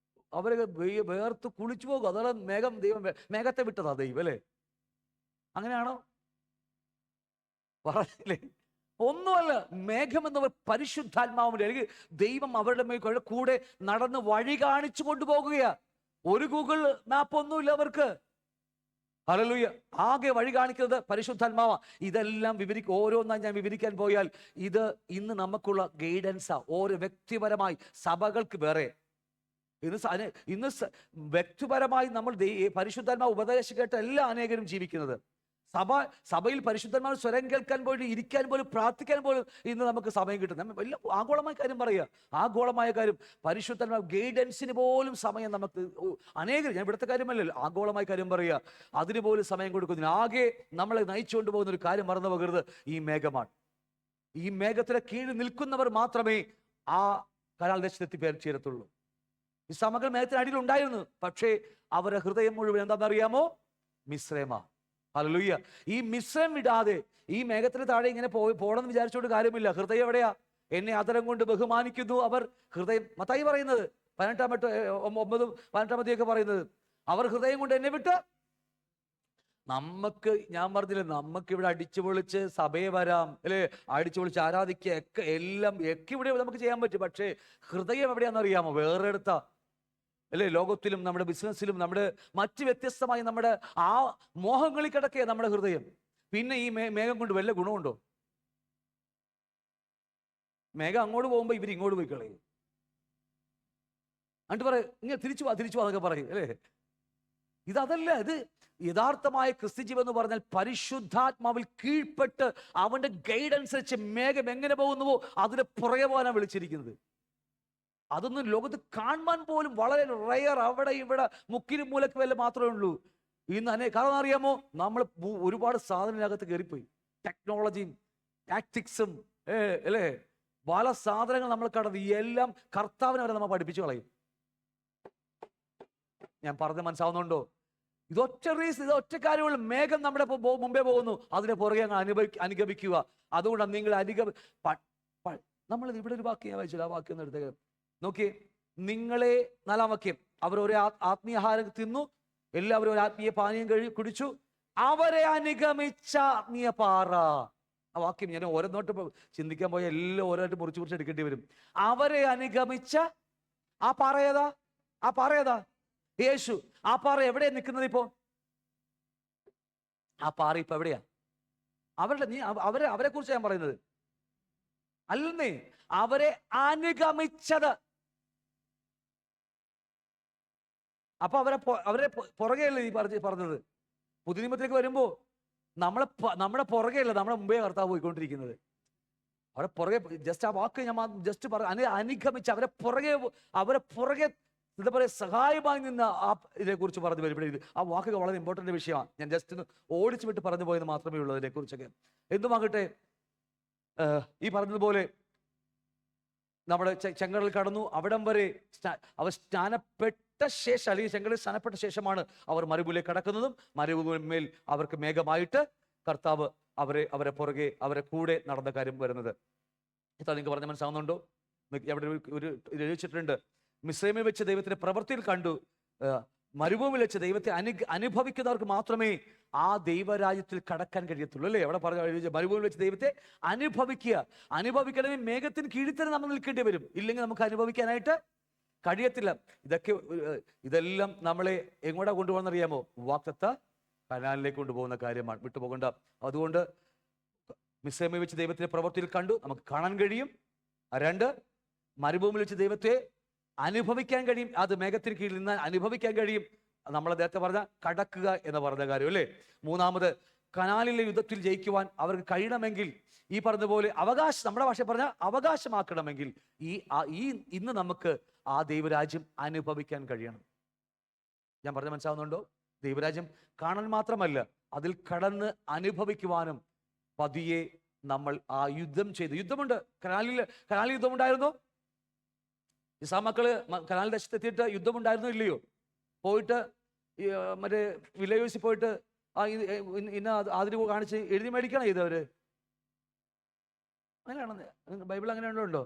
അവരൊക്കെ വേർത്ത് കുളിച്ചു പോകും. അതാണ് മേഘം. ദൈവം മേഘത്തെ വിട്ടതാ ദൈവം, അല്ലേ? അങ്ങനെയാണോ? പറഞ്ഞില്ലേ? ഒന്നുമല്ല. മേഘം എന്നവർ പരിശുദ്ധാത്മാവിന്റെ, അല്ലെങ്കിൽ ദൈവം അവരുടെ മേൽ കൂടെ നടന്ന് വഴി കാണിച്ചു കൊണ്ടുപോകുകയാ. ഒരു ഗൂഗിൾ മാപ്പ് ഒന്നുമില്ല അവർക്ക്. ഹല്ലേലൂയ. ആകെ വഴി കാണിക്കുന്നത് പരിശുദ്ധാത്മാവാ. ഇതെല്ലാം ഓരോന്നായി ഞാൻ വിവരിക്കാൻ പോയാൽ ഇത് ഇന്ന് നമുക്കുള്ള ഗൈഡൻസാ. ഓരോ വ്യക്തിപരമായി സഭകൾക്ക് വേറെ. ഇന്ന് വ്യക്തിപരമായി നമ്മൾ പരിശുദ്ധാത്മാവ് ഉപദേശം കേട്ട എല്ലാ അനേകരും ജീവിക്കുന്നത്. സഭയിൽ പരിശുദ്ധന്മാർ സ്വരം കേൾക്കാൻ പോയിട്ട് ഇരിക്കാൻ പോലും പ്രാർത്ഥിക്കാൻ പോലും ഇന്ന് നമുക്ക് സമയം കിട്ടും. വലിയ ആഗോളമായ കാര്യം പറയുക, ആഗോളമായ കാര്യം. പരിശുദ്ധന്മാർ ഗൈഡൻസിന് പോലും സമയം നമുക്ക് അനേകം, ഞാൻ ഇവിടുത്തെ കാര്യമല്ലല്ലോ, ആഗോളമായ കാര്യം പറയുക, അതിന് പോലും സമയം കൊടുക്കുന്നതിന് ആകെ നമ്മളെ നയിച്ചുകൊണ്ട് പോകുന്ന ഒരു കാര്യം മറന്നു പോകരുത്, ഈ മേഘമാണ്. ഈ മേഘത്തിന് കീഴിൽ നിൽക്കുന്നവർ മാത്രമേ ആ കനാൽ ദേശത്തെത്തി ചേരത്തുള്ളൂ. ഈ സമകൾ മേഘത്തിന് അടിയിൽ ഉണ്ടായിരുന്നു, പക്ഷേ അവരുടെ ഹൃദയം മുഴുവൻ എന്താണെന്നറിയാമോ? മിസ്രൈമാ. ഹല്ലേലൂയ. ഈ മിസ്രൈം വിടാതെ ഈ മേഘത്തിന് താഴെ ഇങ്ങനെ പോകണമെന്ന് വിചാരിച്ചോണ്ട് കാര്യമില്ല. ഹൃദയം എവിടെയാ? എന്നെ അതരം കൊണ്ട് ബഹുമാനിക്കുന്നു അവർ. ഹൃദയം, മത്തായി പറയുന്നത് 18-18 പറയുന്നത്, അവർ ഹൃദയം കൊണ്ട് എന്നെ വിട്ട്. ഞാൻ പറഞ്ഞില്ലേ, നമുക്ക് ഇവിടെ അടിച്ചു പൊളിച്ച് സഭയെ വരാം, അല്ലേ, അടിച്ചു പൊളിച്ച് ആരാധിക്കുക ഒക്കെ എല്ലാം ഇവിടെ നമുക്ക് ചെയ്യാൻ പറ്റും. പക്ഷേ ഹൃദയം എവിടെയാണെന്നറിയാമോ? വേറെ അടുത്താ, അല്ലേ? ലോകത്തിലും നമ്മുടെ ബിസിനസ്സിലും നമ്മുടെ മറ്റ് വ്യത്യസ്തമായി നമ്മുടെ ആ മോഹങ്ങളിൽ കിടക്കുക നമ്മുടെ ഹൃദയം. പിന്നെ ഈ മേഘം കൊണ്ട് വല്ല ഗുണമുണ്ടോ? മേഘം അങ്ങോട്ട് പോകുമ്പോ ഇവർ ഇങ്ങോട്ട് പോയി കളയും. എന്നിട്ട് പറയും ഇങ്ങനെ തിരിച്ചു വാ എന്നൊക്കെ പറയും, അല്ലേ? ഇതല്ല. ഇത് യഥാർത്ഥമായ ക്രിസ്ത്യജീവൻ എന്ന് പറഞ്ഞാൽ പരിശുദ്ധാത്മാവിൽ കീഴ്പ്പെട്ട് അവന്റെ ഗൈഡൻസ് വെച്ച് മേഘം എങ്ങനെ പോകുന്നുവോ അതിന് പുറകെ പോകാനാണ് വിളിച്ചിരിക്കുന്നത്. അതൊന്നും ലോകത്ത് കാണാൻ പോലും വളരെ റയർ. അവിടെ ഇവിടെ മുക്കിലും മൂലക്ക് വല്ല മാത്രമേ ഉള്ളൂ. ഇന്ന് കാരണം അറിയാമോ? നമ്മൾ ഒരുപാട് സാധനത്തിനകത്ത് കയറിപ്പോയി. ടെക്നോളജിയും ടാക്ടിക്സും, അല്ലേ, പല സാധനങ്ങൾ നമ്മൾ കടന്ന് എല്ലാം കർത്താവിനെ വരെ നമ്മൾ പഠിപ്പിച്ചു കളയും. ഞാൻ പറഞ്ഞ് മനസ്സിലാവുന്നുണ്ടോ? ഇതൊറ്റ കാര്യമുള്ള മേഘം നമ്മുടെ മുമ്പേ പോകുന്നു, അതിനെ പുറകെ അനുഗമിക്കുക. അതുകൊണ്ടാണ് നിങ്ങൾ നമ്മൾ ഇവിടെ ഒരു വാക്യം വായിച്ചില്ല, ആ വാക്യം ഒന്ന് എടുത്തേക്ക് നോക്കിയേ. നിങ്ങളെ 4-ാം വാക്യം, അവർ ഒരു ആത്മീയഹാരം തിന്നു, എല്ലാവരും ഒരു ആത്മീയ പാനീയം കുടിച്ചു, അവരെ അനുഗമിച്ച ആത്മീയ പാറ. ആ വാക്യം ഞാൻ ഓരോന്നോട്ട് ചിന്തിക്കാൻ പോയ എല്ലാം ഓരോട്ട് മുറിച്ച് എടുക്കേണ്ടി വരും. അവരെ അനുഗമിച്ച ആ പാറ ഏതാ? ആ പാറ ഏതാ? യേശു. ആ പാറ എവിടെയാ നിൽക്കുന്നത് ഇപ്പോ? ആ പാറ ഇപ്പൊ എവിടെയാ? അവരെ കുറിച്ച് ഞാൻ പറയുന്നത്. അല്ലെന്നേ, അവരെ അനുഗമിച്ചത്. അപ്പൊ അവരെ പുറകെയല്ലേ ഈ പറഞ്ഞത്. പുതിയ നിയമത്തിലേക്ക് വരുമ്പോ നമ്മുടെ പുറകെയല്ല, നമ്മുടെ മുമ്പേ കർത്താവ് പോയിക്കൊണ്ടിരിക്കുന്നത്. അവരെ പുറകെ, ജസ്റ്റ് ആ വാക്ക് ഞാൻ ജസ്റ്റ് അനുഗമിച്ച് അവരെ പുറകെ എന്താ പറയുക, സഹായമായി നിന്ന് ആ ഇതിനെക്കുറിച്ച് പറഞ്ഞു വരുമ്പോഴേ ആ വാക്കുകൾ വളരെ ഇമ്പോർട്ടൻ്റ് വിഷയമാണ്. ഞാൻ ജസ്റ്റ് ഒന്ന് ഓടിച്ചു വിട്ട് പറഞ്ഞു പോയത് മാത്രമേ ഉള്ളൂ അതിനെക്കുറിച്ചൊക്കെ. എന്തുമാകട്ടെ, ഈ പറഞ്ഞതുപോലെ നമ്മുടെ ചെങ്കടൽ കടന്നു. അവിടം വരെ അവർ സ്നാനപ്പെട്ട ശേഷം, അല്ലെങ്കിൽ ചെങ്കടൽ സ്നാനപ്പെട്ട ശേഷമാണ് അവർ മരുഭൂമിയിലേക്ക് കടക്കുന്നതും മരുഭൂമിയിൽ അവർക്ക് മേഘമായിട്ട് കർത്താവ് അവരെ പുറകെ അവരെ കൂടെ നടന്ന കാര്യം വരുന്നത്. ഇതാ നിങ്ങൾക്ക് പറഞ്ഞ മനസ്സിലാവുന്നുണ്ടോ? അവിടെ ഒരു എഴുതിച്ചിട്ടുണ്ട്, മിസ്രൈമിൽ വെച്ച് ദൈവത്തിന്റെ പ്രവൃത്തിയിൽ കണ്ടു, മരുഭൂമിയിൽ വെച്ച് ദൈവത്തെ അനുഭവിക്കുന്നവർക്ക് മാത്രമേ ആ ദൈവരാജ്യത്തിൽ കടക്കാൻ കഴിയത്തുള്ളൂ. അല്ലേ? അവിടെ പറഞ്ഞ മരുഭൂമിയിൽ വെച്ച് ദൈവത്തെ അനുഭവിക്കണമെങ്കിൽ മേഘത്തിന് കീഴിൽ തന്നെ നമ്മൾ നിൽക്കേണ്ടി വരും. ഇല്ലെങ്കിൽ നമുക്ക് അനുഭവിക്കാനായിട്ട് കഴിയത്തില്ല. ഇതെല്ലാം നമ്മളെ എങ്ങോട്ടാ കൊണ്ടുപോകുന്നറിയാമോ? വാഗ്ദത്ത കനാനിലേക്ക് കൊണ്ടുപോകുന്ന കാര്യമാണ്, വിട്ടുപോകണ്ട. അതുകൊണ്ട് മിസ്രൈമിൽ വെച്ച് ദൈവത്തിന്റെ പ്രവൃത്തിയിൽ കണ്ടു, നമുക്ക് കാണാൻ കഴിയും. 2, മരുഭൂമിയിൽ വെച്ച് ദൈവത്തെ അനുഭവിക്കാൻ കഴിയും. അത് മേഘത്തിന് കീഴിൽ നിന്ന് അനുഭവിക്കാൻ കഴിയും. നമ്മൾ നേരത്തെ പറഞ്ഞ കടക്കുക എന്ന് പറഞ്ഞ കാര്യം അല്ലേ. 3, കനാലിലെ യുദ്ധത്തിൽ ജയിക്കുവാൻ അവർക്ക് കഴിയണമെങ്കിൽ, ഈ പറഞ്ഞതുപോലെ നമ്മുടെ ഭാഷ പറഞ്ഞ അവകാശമാക്കണമെങ്കിൽ ഇന്ന് നമുക്ക് ആ ദൈവരാജ്യം അനുഭവിക്കാൻ കഴിയണം. ഞാൻ പറഞ്ഞ മനസ്സിലാവുന്നുണ്ടോ? ദൈവരാജ്യം കാണാൻ മാത്രമല്ല, അതിൽ കടന്ന് അനുഭവിക്കുവാനും പതിയെ നമ്മൾ ആ യുദ്ധം ചെയ്ത്. യുദ്ധമുണ്ട്. കനാലിൽ യുദ്ധമുണ്ടായിരുന്നു. ഇസ്രായേൽ കനാൽ ദേശത്തെത്തിയിട്ട് യുദ്ധമുണ്ടായിരുന്നു ഇല്ലയോ? പോയിട്ട് മറ്റേ വില്ലേജ് പോയിട്ട് ഇന്ന ആതിരി കാണിച്ച് എഴുതി മേടിക്കണം ചെയ്തവര്. അങ്ങനെയാണെന്ന് ബൈബിൾ അങ്ങനെ ഉണ്ടോ?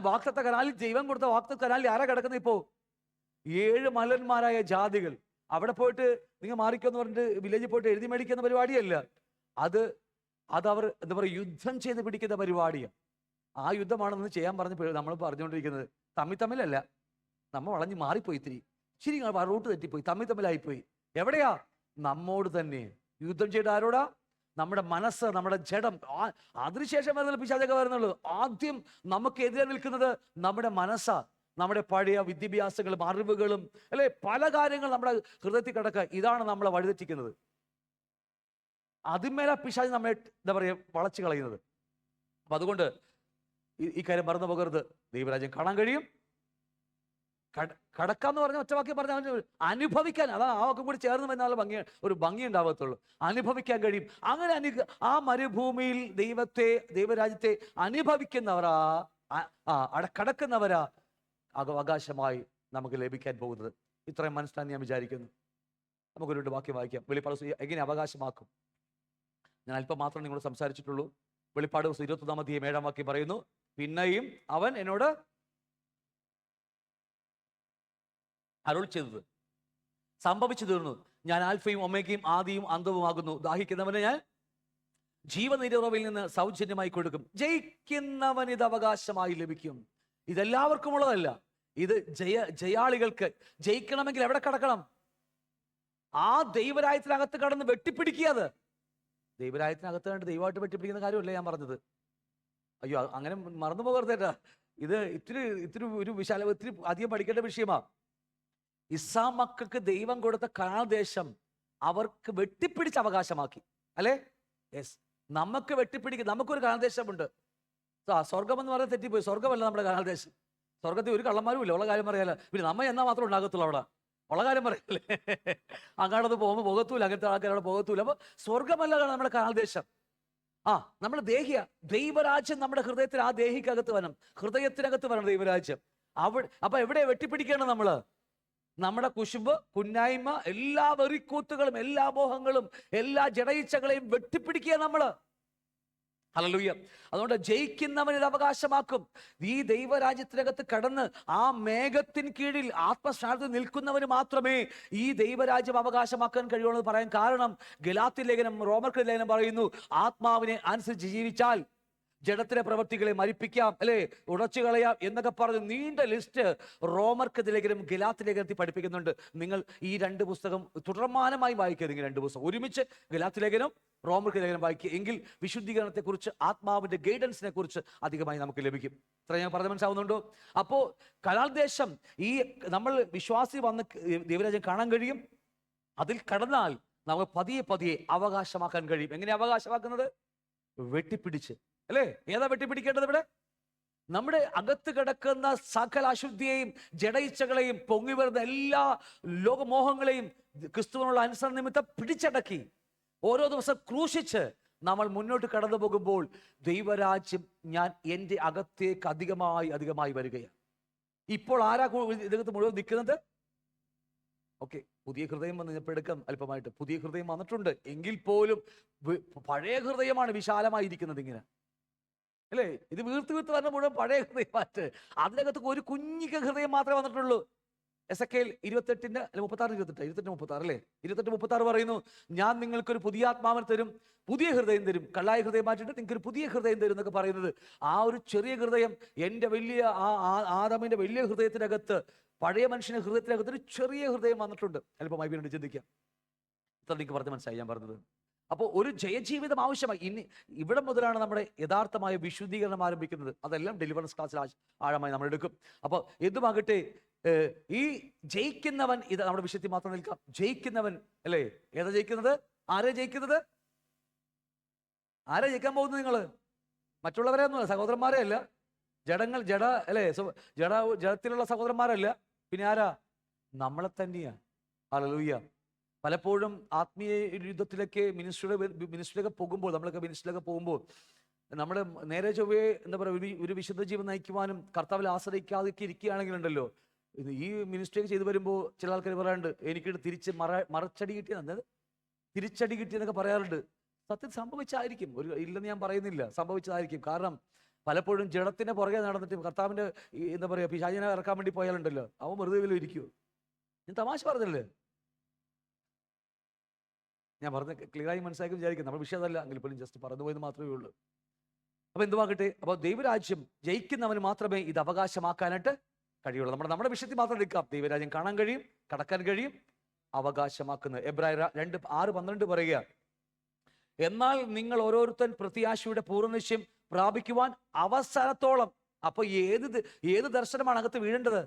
വാഗ്ദത്ത കനാലിൽ ദൈവം കൊടുത്ത വാഗ്ദത്ത കനാലിൽ ആരാ കിടക്കുന്നത്? ഇപ്പോ 7 മലന്മാരായ ജാതികൾ. അവിടെ പോയിട്ട് നിങ്ങൾ മാറിക്കോന്ന് പറഞ്ഞിട്ട് വില്ലേജിൽ പോയിട്ട് എഴുതി മേടിക്കുന്ന പരിപാടിയല്ല. അതവർ എന്താ പറയുക, യുദ്ധം ചെയ്ത് പിടിക്കുന്ന പരിപാടിയാണ്. ആ യുദ്ധമാണെന്ന് ചെയ്യാൻ നമ്മൾ പറഞ്ഞുകൊണ്ടിരിക്കുന്നത്. തമ്മിലല്ല, നമ്മൾ വളഞ്ഞ് മാറിപ്പോയി. ശരി, റൂട്ട് തെറ്റിപ്പോയി, തമ്മിലായിപ്പോയി. എവിടെയാ? നമ്മോട് തന്നെ യുദ്ധം ചെയ്ത ആരോടാ? നമ്മുടെ മനസ്സ്, നമ്മുടെ ജഡം. അതിനുശേഷം വരുന്ന പിശാചൊക്കെ വരുന്നുള്ളൂ. ആദ്യം നമുക്കെതിരെ നിൽക്കുന്നത് നമ്മുടെ മനസ്സാ. നമ്മുടെ പഴയ വിദ്യാഭ്യാസങ്ങളും അറിവുകളും അല്ലെ, പല കാര്യങ്ങൾ നമ്മുടെ ഹൃദയത്തിൽ കിടക്കുക. ഇതാണ് നമ്മളെ വഴിതെറ്റിക്കുന്നത്. അതിന്മേലെ പിശാച് നമ്മളെ എന്താ പറയുക, വളച്ചു കളയുന്നത്. അപ്പൊ അതുകൊണ്ട് ഈ കാര്യം മറന്നു പോകരുത്. ദൈവരാജ്യം കാണാൻ കഴിയും. കടക്കാന്ന് പറഞ്ഞ ഒറ്റവാക്യം പറഞ്ഞ അനുഭവിക്കാൻ, അതാ ആ വാക്കും കൂടി ചേർന്ന് വന്നാലും ഒരു ഭംഗി ഉണ്ടാവത്തുള്ളൂ. അനുഭവിക്കാൻ കഴിയും. അങ്ങനെ ആ മരുഭൂമിയിൽ ദൈവരാജ്യത്തെ അനുഭവിക്കുന്നവരാ, കടക്കുന്നവരാ അവകാശമായി നമുക്ക് ലഭിക്കാൻ പോകുന്നത്. ഇത്രയും മനസ്സിലാന്ന് ഞാൻ വിചാരിക്കുന്നു. നമുക്കൊരു വാക്യം വായിക്കാം. വെളിപ്പാട് എങ്ങനെ അവകാശമാക്കും. ഞാൻ അല്പം മാത്രം നിങ്ങളോട് സംസാരിച്ചിട്ടുള്ളൂ. വെളിപ്പാട് 21-ാം 7-ാം വാക്യം പറയുന്നു, പിന്നെയും അവൻ എന്നോട് അരുൾ ചെയ്തത് സംഭവിച്ചു തീർന്നു. ഞാൻ ആൽഫയും ഒമേഗയും ആദിയും അന്തവുമാകുന്നു. ദാഹിക്കുന്നവന് ഞാൻ ജീവനിരവയിൽ നിന്ന് സൗജന്യമായി കൊടുക്കും. ജയിക്കുന്നവൻ ഇത് അവകാശമായി ലഭിക്കും. ഇതെല്ലാവർക്കും ഉള്ളതല്ല. ഇത് ജയാളികൾക്ക്. ജയിക്കണമെങ്കിൽ എവിടെ കടക്കണം? ആ ദൈവരാജ്യത്തിനകത്ത് കടന്ന് വെട്ടിപ്പിടിക്കുക. അത് ദൈവരാജ്യത്തിനകത്ത് കണ്ട് ദൈവമായിട്ട് വെട്ടിപ്പിടിക്കുന്ന കാര്യമല്ല ഞാൻ പറഞ്ഞത്. അയ്യോ, അങ്ങനെ മറന്നു പോകരുതേട്ടാ. ഇത് ഇത്തിരി അധികം പഠിക്കേണ്ട വിഷയമാണ്. ഇസ്രായേൽ മക്കൾക്ക് ദൈവം കൊടുത്ത കനാൻ ദേശം അവർക്ക് വെട്ടിപ്പിടിച്ച് അവകാശമാക്കി, അല്ലേ? യെസ്, നമുക്ക് നമുക്കൊരു കനാൻ ദേശമുണ്ട്. സ്വർഗം എന്ന് പറഞ്ഞാൽ തെറ്റിപ്പോയി. സ്വർഗമല്ല നമ്മുടെ കനാൻ ദേശം. സ്വർഗത്തിൽ ഒരു കള്ളന്മാരും ഇല്ല. ഉള്ള കാര്യം പറയാല്ല. പിന്നെ നമ്മ എന്നാ മാത്രം ഉണ്ടാകത്തുള്ളൂ അവിടെ. ഉള്ള കാര്യം പറയല്ലേ. അങ്ങോട്ടത് പോകത്തൂല. അങ്ങനത്തെ ആൾക്കാരവിടെ പോകത്തൂല. അപ്പൊ സ്വർഗമല്ല നമ്മുടെ കനാൻ ദേശം. നമ്മൾ ദൈവരാജ്യം നമ്മുടെ ഹൃദയത്തിൽ, ആ ദേഹിക്കകത്ത് വരണം, ഹൃദയത്തിനകത്ത് വരണം ദൈവരാജ്യം. അപ്പൊ എവിടെ വെട്ടിപ്പിടിക്കണം നമ്മള്? നമ്മുടെ കുശുമ്പ്, കുന്നായ്മ, എല്ലാ വെറിക്കൂത്തുകളും, എല്ലാ മോഹങ്ങളും, എല്ലാ ജഡയിച്ചകളെയും വെട്ടിപ്പിടിക്കുക നമ്മള്. ഹല്ലേലൂയ. അതുകൊണ്ട് ജയിക്കുന്നവൻ ഇത് അവകാശമാക്കും. ഈ ദൈവരാജ്യത്തിനകത്ത് കടന്ന് ആ മേഘത്തിന് കീഴിൽ ആത്മസ്ഥാനത്ത് നിൽക്കുന്നവന് മാത്രമേ ഈ ദൈവരാജ്യം അവകാശമാക്കാൻ കഴിയുള്ളൂ എന്ന് പറയാൻ കാരണം, ഗലാത്യ ലേഖനം, റോമർക്ക് ലേഖനം പറയുന്നു, ആത്മാവിനെ അനുസരിച്ച് ജീവിച്ചാൽ ജഡത്തിലെ പ്രവൃത്തികളെ മരിപ്പിക്കാം, അല്ലേ, ഉടച്ചു കളയാം എന്നൊക്കെ പറഞ്ഞ് നീണ്ട ലിസ്റ്റ് റോമർക്ക് ലേഖനം ഗലാത്യ ലേഖനത്തിൽ പഠിപ്പിക്കുന്നുണ്ട്. നിങ്ങൾ ഈ 2 പുസ്തകം തുടർമാനമായി വായിക്കുക. നിങ്ങൾ 2 പുസ്തകം ഒരുമിച്ച് ഗലാത്യ ലേഖനം, റോമർക്ക് ലേഖനം വായിക്കുക. എങ്കിൽ വിശുദ്ധീകരണത്തെക്കുറിച്ച്, ആത്മാവിന്റെ ഗൈഡൻസിനെ കുറിച്ച് അധികമായി നമുക്ക് ലഭിക്കും. ഇത്ര ഞാൻ പറഞ്ഞ് മനസ്സിലാവുന്നുണ്ടോ? അപ്പോൾ കനാൻ ദേശം ഈ നമ്മൾ വിശ്വാസി വന്ന് ദൈവരാജ്യം കാണാൻ കഴിയും. അതിൽ കടന്നാൽ നമുക്ക് പതിയെ പതിയെ അവകാശമാക്കാൻ കഴിയും. എങ്ങനെ അവകാശമാക്കുന്നത്? വെട്ടിപ്പിടിച്ച്, അല്ലേ? ഏതാ വെട്ടിപ്പിടിക്കേണ്ടത്? ഇവിടെ നമ്മുടെ അകത്ത് കിടക്കുന്ന സകല അശുദ്ധിയെയും ജഡയിച്ചകളെയും പൊങ്ങി വരുന്ന എല്ലാ ലോകമോഹങ്ങളെയും ക്രിസ്തുവിനുള്ള അനുസരണ നിമിത്തം പിടിച്ചടക്കി ഓരോ ദിവസം ക്രൂശിച്ച് നമ്മൾ മുന്നോട്ട് കടന്നു പോകുമ്പോൾ ദൈവരാജ്യം ഞാൻ എൻ്റെ അകത്തേക്ക് അധികമായി വരികയാണ്. ഇപ്പോൾ ആരാ ഇതിനകത്ത് മുഴുവൻ നിൽക്കുന്നത്? ഓക്കെ, പുതിയ ഹൃദയം വന്ന് ഇപ്പോൾ എടുക്കാം. അല്പമായിട്ട് പുതിയ ഹൃദയം വന്നിട്ടുണ്ട്. എങ്കിൽ പോലും പഴയ ഹൃദയമാണ് വിശാലമായിരിക്കുന്നത്. ഇങ്ങനെ, അല്ലേ? ഇത് വീർത്ത് വരുന്ന മുഴുവൻ പഴയ ഹൃദയമായിട്ട് അതിനകത്ത് ഒരു കുഞ്ഞിക്ക ഹൃദയം മാത്രമേ വന്നിട്ടുള്ളൂ. എസെക്കേൽ 28 അല്ലെ 36 അല്ലേ, 28:36 പറയുന്നു, ഞാൻ നിങ്ങൾക്കൊരു പുതിയ ആത്മാവിനെ തരും, പുതിയ ഹൃദയം തരും, കള്ളായ ഹൃദയം മാറ്റിയിട്ട് നിങ്ങൾക്കൊരു പുതിയ ഹൃദയം തരും എന്നൊക്കെ പറയുന്നത്. ആ ഒരു ചെറിയ ഹൃദയം എൻ്റെ വലിയ ആദാമിന്റെ വലിയ ഹൃദയത്തിനകത്ത്, പഴയ മനുഷ്യന്റെ ഹൃദയത്തിനകത്ത് ഒരു ചെറിയ ഹൃദയം വന്നിട്ടുണ്ട്. അല്പമായി വീണ്ടും ചിന്തിക്കാം. ഇത്ര നിങ്ങൾക്ക് പറഞ്ഞ് മനസ്സിലായി ഞാൻ പറഞ്ഞത്. അപ്പോൾ ഒരു ജയജീവിതം ആവശ്യമായി. ഇനി ഇവിടെ മുതലാണ് നമ്മുടെ യഥാർത്ഥമായ വിശുദ്ധീകരണം ആരംഭിക്കുന്നത്. അതെല്ലാം ഡെലിവറൻസ് ക്ലാസ്സിൽ ആഴമായി നമ്മൾ എടുക്കും. അപ്പോൾ എന്തുമാകട്ടെ, ഈ ജയിക്കുന്നവൻ, ഇത് നമ്മുടെ വിഷയത്തിൽ മാത്രം നിൽക്കാം. ജയിക്കുന്നവൻ, അല്ലേ? ഏതാ ജയിക്കുന്നത്? ആരാ ജയിക്കുന്നത്? ആരാ ജയിക്കാൻ പോകുന്നത്? നിങ്ങൾ മറ്റുള്ളവരെ ഒന്നുമല്ല, സഹോദരന്മാരെ അല്ല, ജഡ അല്ലേ, ജഡത്തിലുള്ള സഹോദരന്മാരല്ല, പിന്നെ ആരാ? നമ്മളെ തന്നെയാണ്. ഹല്ലേലൂയ. പലപ്പോഴും ആത്മീയ യുദ്ധത്തിലേക്ക് മിനിസ്ട്രിയിലൊക്കെ പോകുമ്പോൾ, നമ്മളൊക്കെ മിനിസ്ട്രിയിലൊക്കെ പോകുമ്പോൾ നമ്മുടെ നേരെ ചൊവ്വേ എന്താ പറയുക, ഒരു വിശുദ്ധ ജീവൻ നയിക്കുവാനും കർത്താവിൽ ആശ്രയിക്കാതെ ഇരിക്കുകയാണെങ്കിലുണ്ടല്ലോ, ഈ മിനിസ്ട്രിയൊക്കെ ചെയ്തു വരുമ്പോൾ ചില ആൾക്കാർ പറയാറുണ്ട്, എനിക്കിട്ട് തിരിച്ച് മറച്ചടി കിട്ടിയെന്നത്, തിരിച്ചടി കിട്ടിയെന്നൊക്കെ പറയാറുണ്ട്. സത്യം സംഭവിച്ചായിരിക്കും, ഇല്ലെന്ന് ഞാൻ പറയുന്നില്ല, സംഭവിച്ചതായിരിക്കും. കാരണം പലപ്പോഴും ജഡത്തിന്റെ പുറകെ നടന്നിട്ട് കർത്താവിന്റെ എന്താ പറയുക പിശാചിനെ ഇറക്കാൻ വേണ്ടി പോയാലുണ്ടല്ലോ, അവൻ വെറുതെ വല്ലതും ഇരിക്കുമോ? ഞാൻ തമാശ പറഞ്ഞല്ലേ? ഞാൻ പറഞ്ഞ ക്ലിയറായി മനസ്സിലാക്കി വിചാരിക്കും. നമ്മൾ വിഷയം അതല്ല, എങ്കിൽ പോലും ജസ്റ്റ് പറഞ്ഞു പോയത് മാത്രമേ ഉള്ളൂ. അപ്പൊ എന്തുവാകട്ടെ, അപ്പോൾ ദൈവരാജ്യം ജയിക്കുന്നവന് മാത്രമേ ഇത് അവകാശമാക്കാനായിട്ട് കഴിയുള്ളൂ. നമ്മുടെ വിഷയത്തിൽ മാത്രം എടുക്കാം. ദൈവരാജ്യം കാണാൻ കഴിയും, കടക്കാൻ കഴിയും, അവകാശമാക്കുന്നത്. എബ്രായർ 2:6-12 പറയുക, എന്നാൽ നിങ്ങൾ ഓരോരുത്തൻ പ്രത്യാശയുടെ പൂർണ്ണനിശ്ചയം പ്രാപിക്കുവാൻ അവസരത്തോളം. അപ്പൊ ഏത് ദർശനമാണ് അകത്ത് വീഴേണ്ടത്?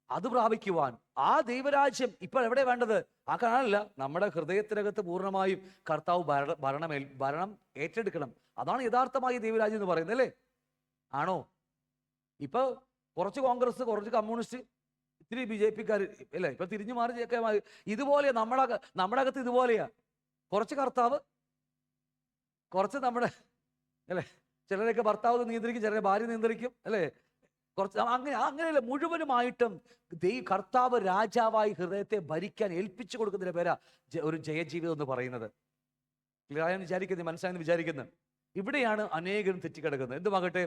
അത് പ്രാപിക്കുവാൻ ആ ദൈവരാജ്യം ഇപ്പോൾ എവിടെ വേണ്ടത്? ആ കാണാനല്ല, നമ്മുടെ ഹൃദയത്തിനകത്ത് പൂർണ്ണമായും കർത്താവ് ഭരണം ഏറ്റെടുക്കണം. അതാണ് യഥാർത്ഥമായി ദൈവരാജ്യം എന്ന് പറയുന്നത്, അല്ലേ? ആണോ? ഇപ്പൊ കുറച്ച് കോൺഗ്രസ്, കുറച്ച് കമ്മ്യൂണിസ്റ്റ്, ഇത്തിരി BJP-ക്കാർ, അല്ലേ? ഇപ്പൊ തിരിഞ്ഞു മാറി ഇതുപോലെ നമ്മുടെ അകത്ത് ഇതുപോലെയാ. കുറച്ച് കർത്താവ്, കുറച്ച് നമ്മുടെ, അല്ലേ? ചിലരൊക്കെ ഭർത്താവ് നിയന്ത്രിക്കും, ചിലരെ ഭാര്യ നിയന്ത്രിക്കും, അല്ലേ? കുറച്ച് അങ്ങനെയല്ല, മുഴുവനുമായിട്ടും കർത്താവ് രാജാവായി ഹൃദയത്തെ ഭരിക്കാൻ ഏൽപ്പിച്ചു കൊടുക്കുന്നതിന്റെ പേരാ ഒരു ജയജീവിതം എന്ന് പറയുന്നത്. ക്ലിയറായെന്ന് വിചാരിക്കുന്നത്, മനസ്സിലായെന്ന് വിചാരിക്കുന്നത്. ഇവിടെയാണ് അനേകം തെറ്റിക്കിടക്കുന്നത്. എന്തുമാകട്ടെ,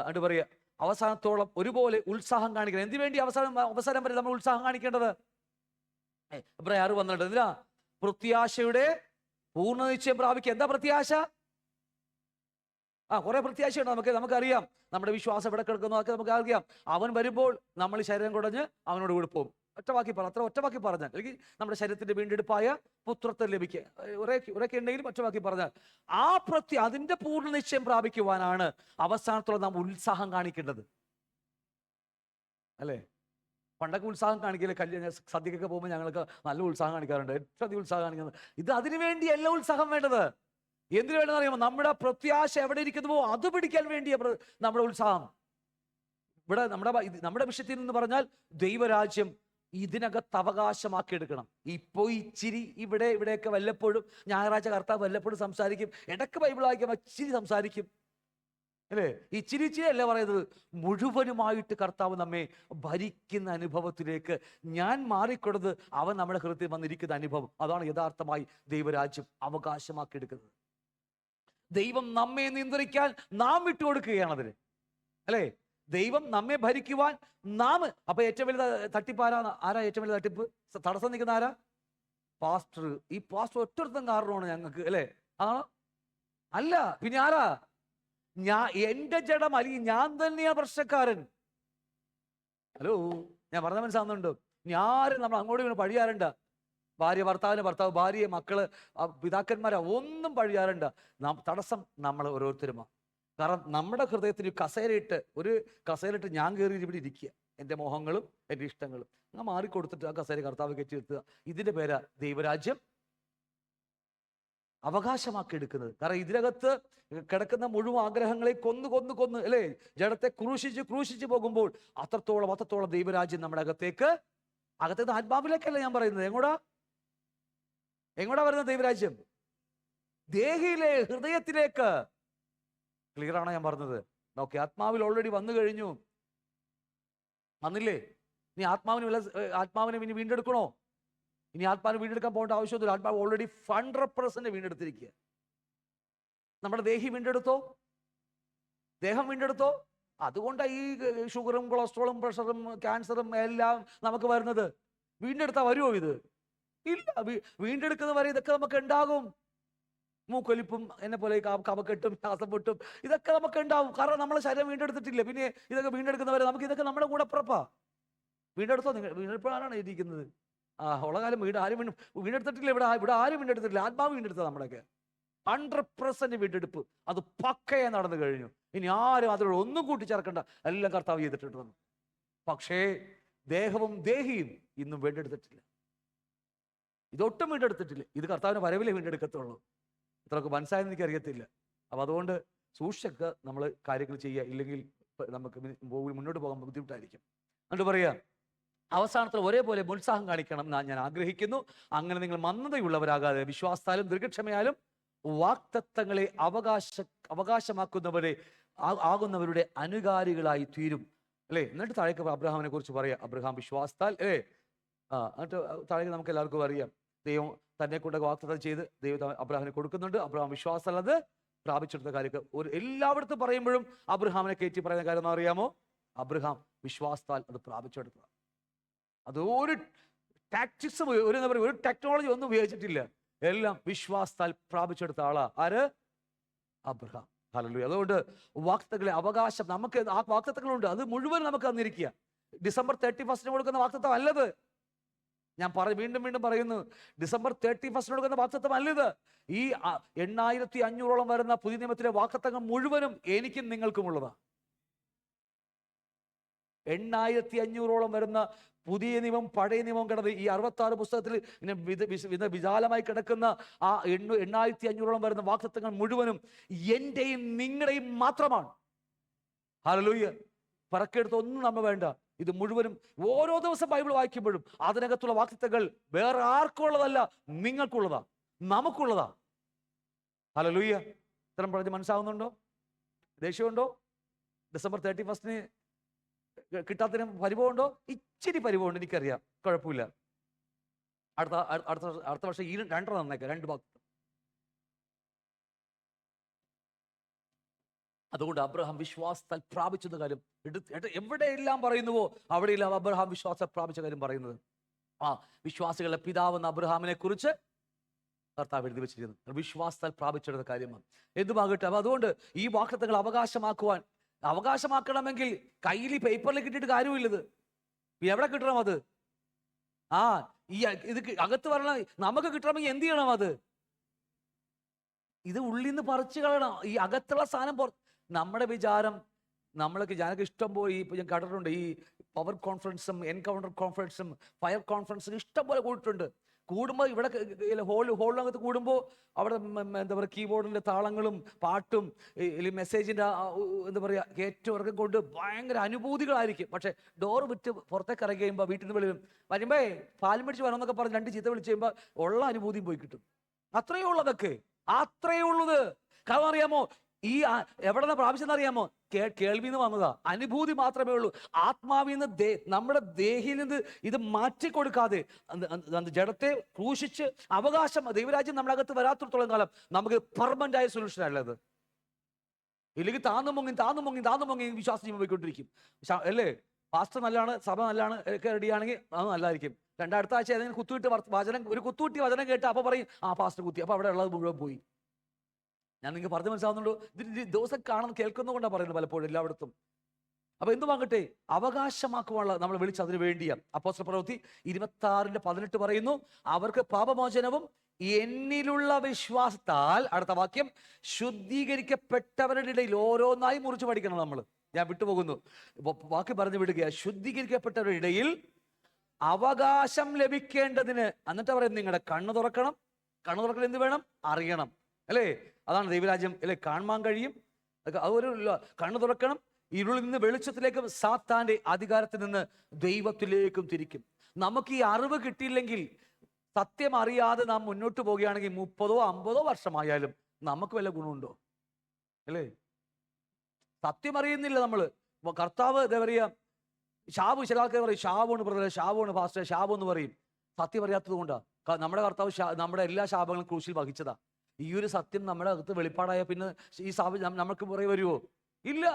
അത് പറയുക, അവസാനത്തോളം ഒരുപോലെ ഉത്സാഹം കാണിക്കണം. എന്തിനുവേണ്ടി അവസാനം വരെ നമ്മൾ ഉത്സാഹം കാണിക്കേണ്ടത്? എബ്രായർ 6:12 എന്തിനാ? പ്രത്യാശയുടെ പൂർണ്ണ നിശ്ചയം പ്രാപിക്കുക. എന്താ പ്രത്യാശ? കുറെ പ്രത്യാശയുണ്ട് നമുക്കറിയാം. നമ്മുടെ വിശ്വാസം എവിടെ കിടക്കുന്നു അതൊക്കെ നമുക്ക് അറിയാം. അവൻ വരുമ്പോൾ നമ്മൾ ശരീരം കുടഞ്ഞ് അവനോട് കൂടെ പോകും. ഒറ്റ വാക്കി പറഞ്ഞാൽ, അല്ലെങ്കിൽ നമ്മുടെ ശരീരത്തിന്റെ വീണ്ടെടുപ്പായ പുത്രത്വം ലഭിക്കുക, ഒരൊക്കെ ഉണ്ടെങ്കിലും ഒറ്റ വാക്കി പറഞ്ഞാൽ അതിന്റെ പൂർണ്ണ നിശ്ചയം പ്രാപിക്കുവാനാണ് അവസാനത്തോളം നാം ഉത്സാഹം കാണിക്കേണ്ടത്, അല്ലേ? പണ്ടൊക്കെ ഉത്സാഹം കാണിക്കില്ല, സദ്യക്കൊക്കെ പോകുമ്പോൾ ഞങ്ങൾക്ക് നല്ല ഉത്സാഹം കാണിക്കാറുണ്ട്, ഏറ്റവും അധികം ഉത്സാഹം കാണിക്കുന്നത്. ഇത് അതിനു വേണ്ടിയല്ല ഉത്സാഹം വേണ്ടത്. എന്തിനു വേണമെന്ന് അറിയാമോ? നമ്മുടെ പ്രത്യാശ എവിടെ ഇരിക്കുന്നുവോ അത് പിടിക്കാൻ വേണ്ടിയ നമ്മുടെ ഉത്സാഹം. ഇവിടെ നമ്മുടെ വിഷയത്തിൽ നിന്ന് പറഞ്ഞാൽ ദൈവരാജ്യം ഇതിനകത്ത് അവകാശമാക്കിയെടുക്കണം. ഇപ്പോൾ ഇച്ചിരി ഇവിടെയൊക്കെ വല്ലപ്പോഴും ഞായറാഴ്ച കർത്താവ് വല്ലപ്പോഴും സംസാരിക്കും, ഇടയ്ക്ക് ബൈബിൾ വായിക്കുമ്പോൾ ഇച്ചിരി സംസാരിക്കും, അല്ലേ? ഇച്ചിരി അല്ല പറയുന്നത്, മുഴുവനുമായിട്ട് കർത്താവ് നമ്മെ ഭരിക്കുന്ന അനുഭവത്തിലേക്ക് ഞാൻ മാറിക്കൊടുത്ത് അവൻ നമ്മുടെ ഹൃദയത്തിൽ വന്നിരിക്കുന്ന അനുഭവം, അതാണ് യഥാർത്ഥമായി ദൈവരാജ്യം അവകാശമാക്കിയെടുക്കുന്നത്. ദൈവം നമ്മെ നിയന്ത്രിക്കാൻ നാം വിട്ടുകൊടുക്കുകയാണ് അതിന്, അല്ലേ? ദൈവം നമ്മെ ഭരിക്കുവാൻ നാം. അപ്പൊ ഏറ്റവും വലിയ തട്ടിപ്പ് ആരാ? ഏറ്റവും വലിയ തട്ടിപ്പ് തടസ്സം നിൽക്കുന്ന ആരാ? പാസ്റ്റർ. ഈ പാസ്റ്റർ ഒറ്റൊരുത്തം കാരണമാണ് ഞങ്ങൾക്ക്, അല്ലേ? ആണോ? അല്ല, പിന്നെ ആരാ? എന്റെ ജഡം അല്ലെങ്കിൽ ഞാൻ തന്നെയാ പ്രശ്നക്കാരൻ. ഹലോ, ഞാൻ പറഞ്ഞ മനസ്സിലാവുന്നുണ്ടോ? ഇനി ആരും നമ്മൾ അങ്ങോട്ടും ഇങ്ങനെ പഴിയാറുണ്ട്. ഭാര്യ ഭർത്താവിന്, ഭർത്താവ് ഭാര്യയെ, മക്കള് പിതാക്കന്മാരെ ഒന്നും പഴിയാറുണ്ട്. തടസ്സം നമ്മൾ ഓരോരുത്തരുമാണ്. കാരണം നമ്മുടെ ഹൃദയത്തിൽ ഒരു കസേരയിട്ട് ഞാൻ കയറി ഇവിടെ ഇരിക്കുക, എൻ്റെ മോഹങ്ങളും എൻ്റെ ഇഷ്ടങ്ങളും അങ്ങ് മാറിക്കൊടുത്തിട്ട് ആ കസേര കർത്താവ് കയറ്റി നിർത്തുക. ഇതിന്റെ പേരാ ദൈവരാജ്യം അവകാശമാക്കി എടുക്കുന്നത്. കാരണം ഇതിനകത്ത് കിടക്കുന്ന മുഴുവൻ ആഗ്രഹങ്ങളെ കൊന്ന് അല്ലേ, ജഡത്തെ ക്രൂശിച്ച് പോകുമ്പോൾ അത്രത്തോളം ദൈവരാജ്യം നമ്മുടെ അകത്തേക്ക് ആത്മാവിലേക്കല്ല ഞാൻ പറയുന്നത്. എങ്ങോട്ടാ വരുന്നത് ദൈവരാജ്യം? ദേഹിയിലെ ഹൃദയത്തിലേക്ക്. ക്ലിയർ ആണോ ഞാൻ പറഞ്ഞത്? ഓക്കെ, ആത്മാവിൽ ഓൾറെഡി വന്നു കഴിഞ്ഞു. വന്നില്ലേ? ഇനി ആത്മാവിനെ ഇനി വീണ്ടെടുക്കണോ? ഇനി ആത്മാവിനെ വീണ്ടെടുക്കാൻ പോകേണ്ട ആവശ്യമൊന്നുമില്ല. ആത്മാവ് ഓൾറെഡി 100% വീണ്ടെടുത്തിരിക്കുക. നമ്മുടെ ദേഹം വീണ്ടെടുത്തോ. അതുകൊണ്ടാണ് ഈ ഷുഗറും കൊളസ്ട്രോളും പ്രഷറും ക്യാൻസറും എല്ലാം നമുക്ക് വരുന്നത്. വീണ്ടെടുത്താൽ വരുമോ ഇത്? ഇല്ല. വീണ്ടെടുക്കുന്ന വരെ ഇതൊക്കെ നമുക്ക് ഉണ്ടാകും. മൂക്കൊലിപ്പും എന്നെ പോലെ കഫക്കെട്ടും ശ്വാസംമുട്ടും ഇതൊക്കെ നമുക്ക് ഉണ്ടാവും. കാരണം നമ്മളെ ശരീരം വീണ്ടെടുത്തിട്ടില്ല. പിന്നെ ഇതൊക്കെ വീണ്ടെടുക്കുന്നവരെ ഇതൊക്കെ നമ്മുടെ കൂടെ പുറപ്പാ. വീണ്ടെടുത്തോ? നിങ്ങൾ വീണ്ടെടുപ്പാണ് ഇരിക്കുന്നത്. ഉള്ള കാലം ആരും വീണ്ടെടുത്തിട്ടില്ല. ഇവിടെ ആരും വീണ്ടെടുത്തിട്ടില്ല. ആത്മാവ് വീണ്ടെടുത്തത് നമ്മുടെയൊക്കെ 100% വീണ്ടെടുപ്പ്. അത് പക്കയെ നടന്നു കഴിഞ്ഞു. ഇനി ആരും അതിലൂടെ ഒന്നും കൂട്ടിച്ചേർക്കണ്ട. എല്ലാം കർത്താവ് ചെയ്തിട്ടുണ്ട്. പക്ഷേ ദേഹവും ദേഹിയും ഇന്നും വീണ്ടെടുത്തിട്ടില്ല. ഇതൊട്ടും വീണ്ടെടുത്തിട്ടില്ല. ഇത് കർത്താവിന് വരവിലെ വീണ്ടെടുക്കത്തുള്ളൂ. ഇത്രയൊക്കെ മനസ്സിലായെന്ന് എനിക്കറിയത്തില്ല. അപ്പം അതുകൊണ്ട് സൂക്ഷിച്ചൊക്കെ നമ്മൾ കാര്യങ്ങൾ ചെയ്യുക. ഇല്ലെങ്കിൽ നമുക്ക് മുന്നോട്ട് പോകാൻ ബുദ്ധിമുട്ടായിരിക്കും. എന്നിട്ട് പറയാം, അവസാനത്തിൽ ഒരേപോലെ ഉത്സാഹം കാണിക്കണം എന്ന് ഞാൻ ആഗ്രഹിക്കുന്നു. അങ്ങനെ നിങ്ങൾ മന്ദതയുള്ളവരാകാതെ വിശ്വാസത്താലും ദീർഘക്ഷമയാലും വാഗ്ദത്തങ്ങളെ ആകുന്നവരുടെ അനുകാരികളായി തീരും. അല്ലേ? എന്നിട്ട് താഴേക്ക് അബ്രഹാമിനെ കുറിച്ച് പറയാം. അബ്രഹാം വിശ്വാസത്താൽ എന്നിട്ട് താഴേക്ക് നമുക്ക് എല്ലാവർക്കും അറിയാം, ദൈവം തന്നെ കൊണ്ട് വാഗ്ദത്തം ചെയ്ത് ദൈവം അബ്രഹാമിനെ കൊടുക്കുന്നുണ്ട്. അബ്രഹാം വിശ്വാസത്താൽ അത് പ്രാപിച്ചെടുത്ത കാര്യം എല്ലായിടത്തും പറയുമ്പോഴും അബ്രഹാമിനെ കയറ്റി പറയുന്ന കാര്യം എന്ന് അറിയാമോ? അബ്രഹാം വിശ്വാസത്താൽ അത് പ്രാപിച്ചെടുത്തതാണ്. അത് ഒരു ടാക്ടിക്സും ഒരു ടെക്നോളജി ഒന്നും ഉപയോഗിച്ചിട്ടില്ല. എല്ലാം വിശ്വാസത്താൽ പ്രാപിച്ചെടുത്ത ആളാ. ആര്? അബ്രഹാം. ഹല്ലേലൂയ. അതുകൊണ്ട് വാഗ്ദത്തങ്ങളെ അവകാശം നമുക്ക് ആ വാഗ്ദത്തങ്ങളുണ്ട്. അത് മുഴുവൻ നമുക്ക് തന്നിരിക്കുക. ഡിസംബർ 31 കൊടുക്കുന്ന വാഗ്ദത്തം അല്ലത്. ഞാൻ വീണ്ടും പറയുന്നു, ഡിസംബർ 31 കൊടുക്കുന്ന വാഗ്ദത്തം അല്ലത്. ഈ 8500 വരുന്ന പുതിയ നിയമത്തിലെ വാഗ്ദത്തങ്ങൾ മുഴുവനും എനിക്കും നിങ്ങൾക്കും ഉള്ളതാണ്. 8500 വരുന്ന പുതിയ നിയമം പഴയ നിയമം കിടന്ന് ഈ 66 പുസ്തകത്തിൽ ഇങ്ങനെ വിശാലമായി കിടക്കുന്ന ആ 8500 വരുന്ന വാഗ്ദത്തങ്ങൾ മുഴുവനും എന്റെയും നിങ്ങളുടെയും മാത്രമാണ്. ഹല്ലേലൂയ. പറക്കെടുത്ത് ഒന്നും നമ്മ വേണ്ട. ഇത് മുഴുവനും ഓരോ ദിവസം ബൈബിൾ വായിക്കുമ്പോഴും അതിനകത്തുള്ള വാഗ്ദത്തങ്ങൾ വേറെ ആർക്കുള്ളതല്ല, നിങ്ങൾക്കുള്ളതാ, നമുക്കുള്ളതാ. ഹല്ലേലൂയ. ഇത്തരം പറഞ്ഞ് മനസ്സാവുന്നുണ്ടോ? ദേഷ്യമുണ്ടോ? ഡിസംബർ 31 കിട്ടാത്തതിന് പരിഭവമുണ്ടോ? ഇച്ചിരി പരിഭവമുണ്ട്, എനിക്കറിയാം. കുഴപ്പമില്ല. അടുത്ത വർഷം ഈ 2 നന്നേക്കാം, 2 വാഗ്ദത്തം. അതുകൊണ്ട് അബ്രഹാം വിശ്വാസത്താൽ പ്രാപിച്ചെന്ന കാര്യം എവിടെയെല്ലാം പറയുന്നുവോ അവിടെയെല്ലാം അബ്രഹാം വിശ്വാസം പ്രാപിച്ച കാര്യം പറയുന്നത്. വിശ്വാസികളുടെ പിതാവെന്ന അബ്രഹാമിനെ കുറിച്ച് കർത്താവ് എഴുതി വെച്ചിരിക്കുന്നത് വിശ്വാസത്താൽ പ്രാപിച്ചെടുത്ത കാര്യമാണ്. എന്തുമാകട്ടെ, അപ്പൊ അതുകൊണ്ട് ഈ വാഗ്ദത്തങ്ങൾ അവകാശമാക്കണമെങ്കിൽ കയ്യിൽ പേപ്പറിൽ കിട്ടിയിട്ട് കാര്യമില്ലത്. എവിടെ കിട്ടണം അത്? ഈ ഇത് അകത്ത് വരണം. നമുക്ക് കിട്ടണമെങ്കിൽ എന്ത് ചെയ്യണം? അത് ഇത് ഉള്ളിൽ നിന്ന് പറിച്ചു കളയണം. ഈ അകത്തുള്ള സാധനം നമ്മുടെ വിചാരം ഞാനൊക്കെ ഇഷ്ടം പോലെ ഇപ്പൊ ഞാൻ കണ്ടിട്ടുണ്ട്. ഈ പവർ കോൺഫറൻസും എൻകൗണ്ടർ കോൺഫറൻസും ഫയർ കോൺഫറൻസും ഇഷ്ടം പോലെ കൂടിയിട്ടുണ്ട്. കൂടുമ്പോൾ ഇവിടെ ഹോളിനകത്ത് കൂടുമ്പോൾ അവിടെ എന്താ പറയുക, കീബോർഡിൻ്റെ താളങ്ങളും പാട്ടും മെസ്സേജിൻ്റെ എന്താ പറയുക ഏറ്റവും ഇറക്കം കൊണ്ട് ഭയങ്കര അനുഭൂതികളായിരിക്കും. പക്ഷേ ഡോറ് വിറ്റ് പുറത്തേക്ക് ഇറങ്ങി കഴിയുമ്പോൾ വീട്ടിൽ നിന്ന് വരുമ്പോ പാലും പിടിച്ച് വരണമെന്നൊക്കെ പറഞ്ഞ് 2 ചീത്ത വിളിച്ച് കഴിയുമ്പോൾ ഉള്ള അനുഭൂതിയും പോയി കിട്ടും. അത്രയേ ഉള്ളതൊക്കെ, അത്രയേ ഉള്ളത്. കാരണം അറിയാമോ, ഈ എവിടെ നിന്ന് പ്രാപിച്ചെന്നറിയാമോ? കേൾവിയിൽ നിന്ന് വന്നതാ. അനുഭൂതി മാത്രമേ ഉള്ളൂ. ആത്മാവിൽ നിന്ന് നമ്മുടെ ദേഹിയിൽ നിന്ന് ഇത് മാറ്റിക്കൊടുക്കാതെ ജഡത്തെ ക്രൂശിച്ച് അവകാശം ദൈവരാജ്യം നമ്മുടെ അകത്ത് വരാത്തിടത്തോളം കാലം നമുക്ക് പെർമനന്റ് ആയ സൊല്യൂഷൻ അല്ലത്. ഇല്ലെങ്കിൽ താന്നു മുങ്ങി വിശ്വാസം ചെയ്യുമ്പോൾ പോയിക്കൊണ്ടിരിക്കും. അല്ലേ? പാസ്റ്റർ നല്ലതാണ്, സഭ നല്ലതാണ്, ഒക്കെ റെഡിയാണെങ്കിൽ അത് നല്ലതായിരിക്കും. അടുത്ത ആഴ്ച ഏതെങ്കിലും കുത്തുവിട്ട് വചനം, ഒരു കുത്തുവിട്ടി വചനം കേട്ട് അപ്പൊ പറയും പാസ്റ്റർ കുത്തി, അപ്പൊ അവിടെ ഉള്ളത് മുഴുവൻ പോയി. ഞാൻ നിങ്ങൾക്ക് പറഞ്ഞു മനസ്സിലാവുന്നുണ്ടോ? ഇത് ദിവസം കാണുന്ന കേൾക്കുന്നതുകൊണ്ടാണ് പറയുന്നത് പലപ്പോഴും എല്ലായിടത്തും. അപ്പൊ എന്തുമാകട്ടെ, അവകാശമാക്കുവാനുള്ള നമ്മൾ വിളിച്ചതിന് വേണ്ടിയാ. അപ്പോസ്തല പ്രവൃത്തി 26:18 പറയുന്നു, അവർക്ക് പാപമോചനവും എന്നിലുള്ള വിശ്വാസത്താൽ, അടുത്ത വാക്യം, ശുദ്ധീകരിക്കപ്പെട്ടവരുടെ ഇടയിൽ. ഓരോന്നായി മുറിച്ച് പഠിക്കണം നമ്മൾ. ഞാൻ വിട്ടുപോകുന്നു, വാക്ക് പറഞ്ഞു വിടുക. ശുദ്ധീകരിക്കപ്പെട്ടവരുടെ ഇടയിൽ അവകാശം ലഭിക്കേണ്ടതിന്. എന്നിട്ട് പറയുന്നത്, നിങ്ങളുടെ കണ്ണ് തുറക്കണം. കണ്ണ് തുറക്കണം എന്ത് വേണം? അറിയണം, അല്ലേ? അതാണ് ദൈവരാജ്യം, അല്ലേ? കാണാൻ കഴിയും. അതൊരു കണ്ണ് തുറക്കണം. ഇരുളിൽ നിന്ന് വെളിച്ചത്തിലേക്കും സാത്താന്റെ അധികാരത്തിൽ നിന്ന് ദൈവത്തിലേക്കും തിരിക്കും. നമുക്ക് ഈ അറിവ് കിട്ടിയില്ലെങ്കിൽ, സത്യം അറിയാതെ നാം മുന്നോട്ട് പോവുകയാണെങ്കിൽ 30 50 വർഷമായാലും നമുക്ക് വല്ല ഗുണമുണ്ടോ? അല്ലേ? സത്യം അറിയുന്നില്ല നമ്മള്. കർത്താവ് എന്താ പറയാ, ശാപ്, ചില ആൾക്കാർ പറയും ശാപമാണ് ബ്രദറെ, ശാപമാണ് പാസ്റ്റർ, ശാപം എന്ന് പറയും. സത്യം അറിയാത്തത് കൊണ്ടാണ്. നമ്മുടെ കർത്താവ് നമ്മുടെ എല്ലാ ശാപങ്ങളും ക്രൂശിൽ വഹിച്ചതാ. ഈ ഒരു സത്യം നമ്മുടെ അകത്ത് വെളിപ്പാടായ പിന്നെ ഈ ശാപം നമുക്ക് പുറകെ വരുമോ? ഇല്ല.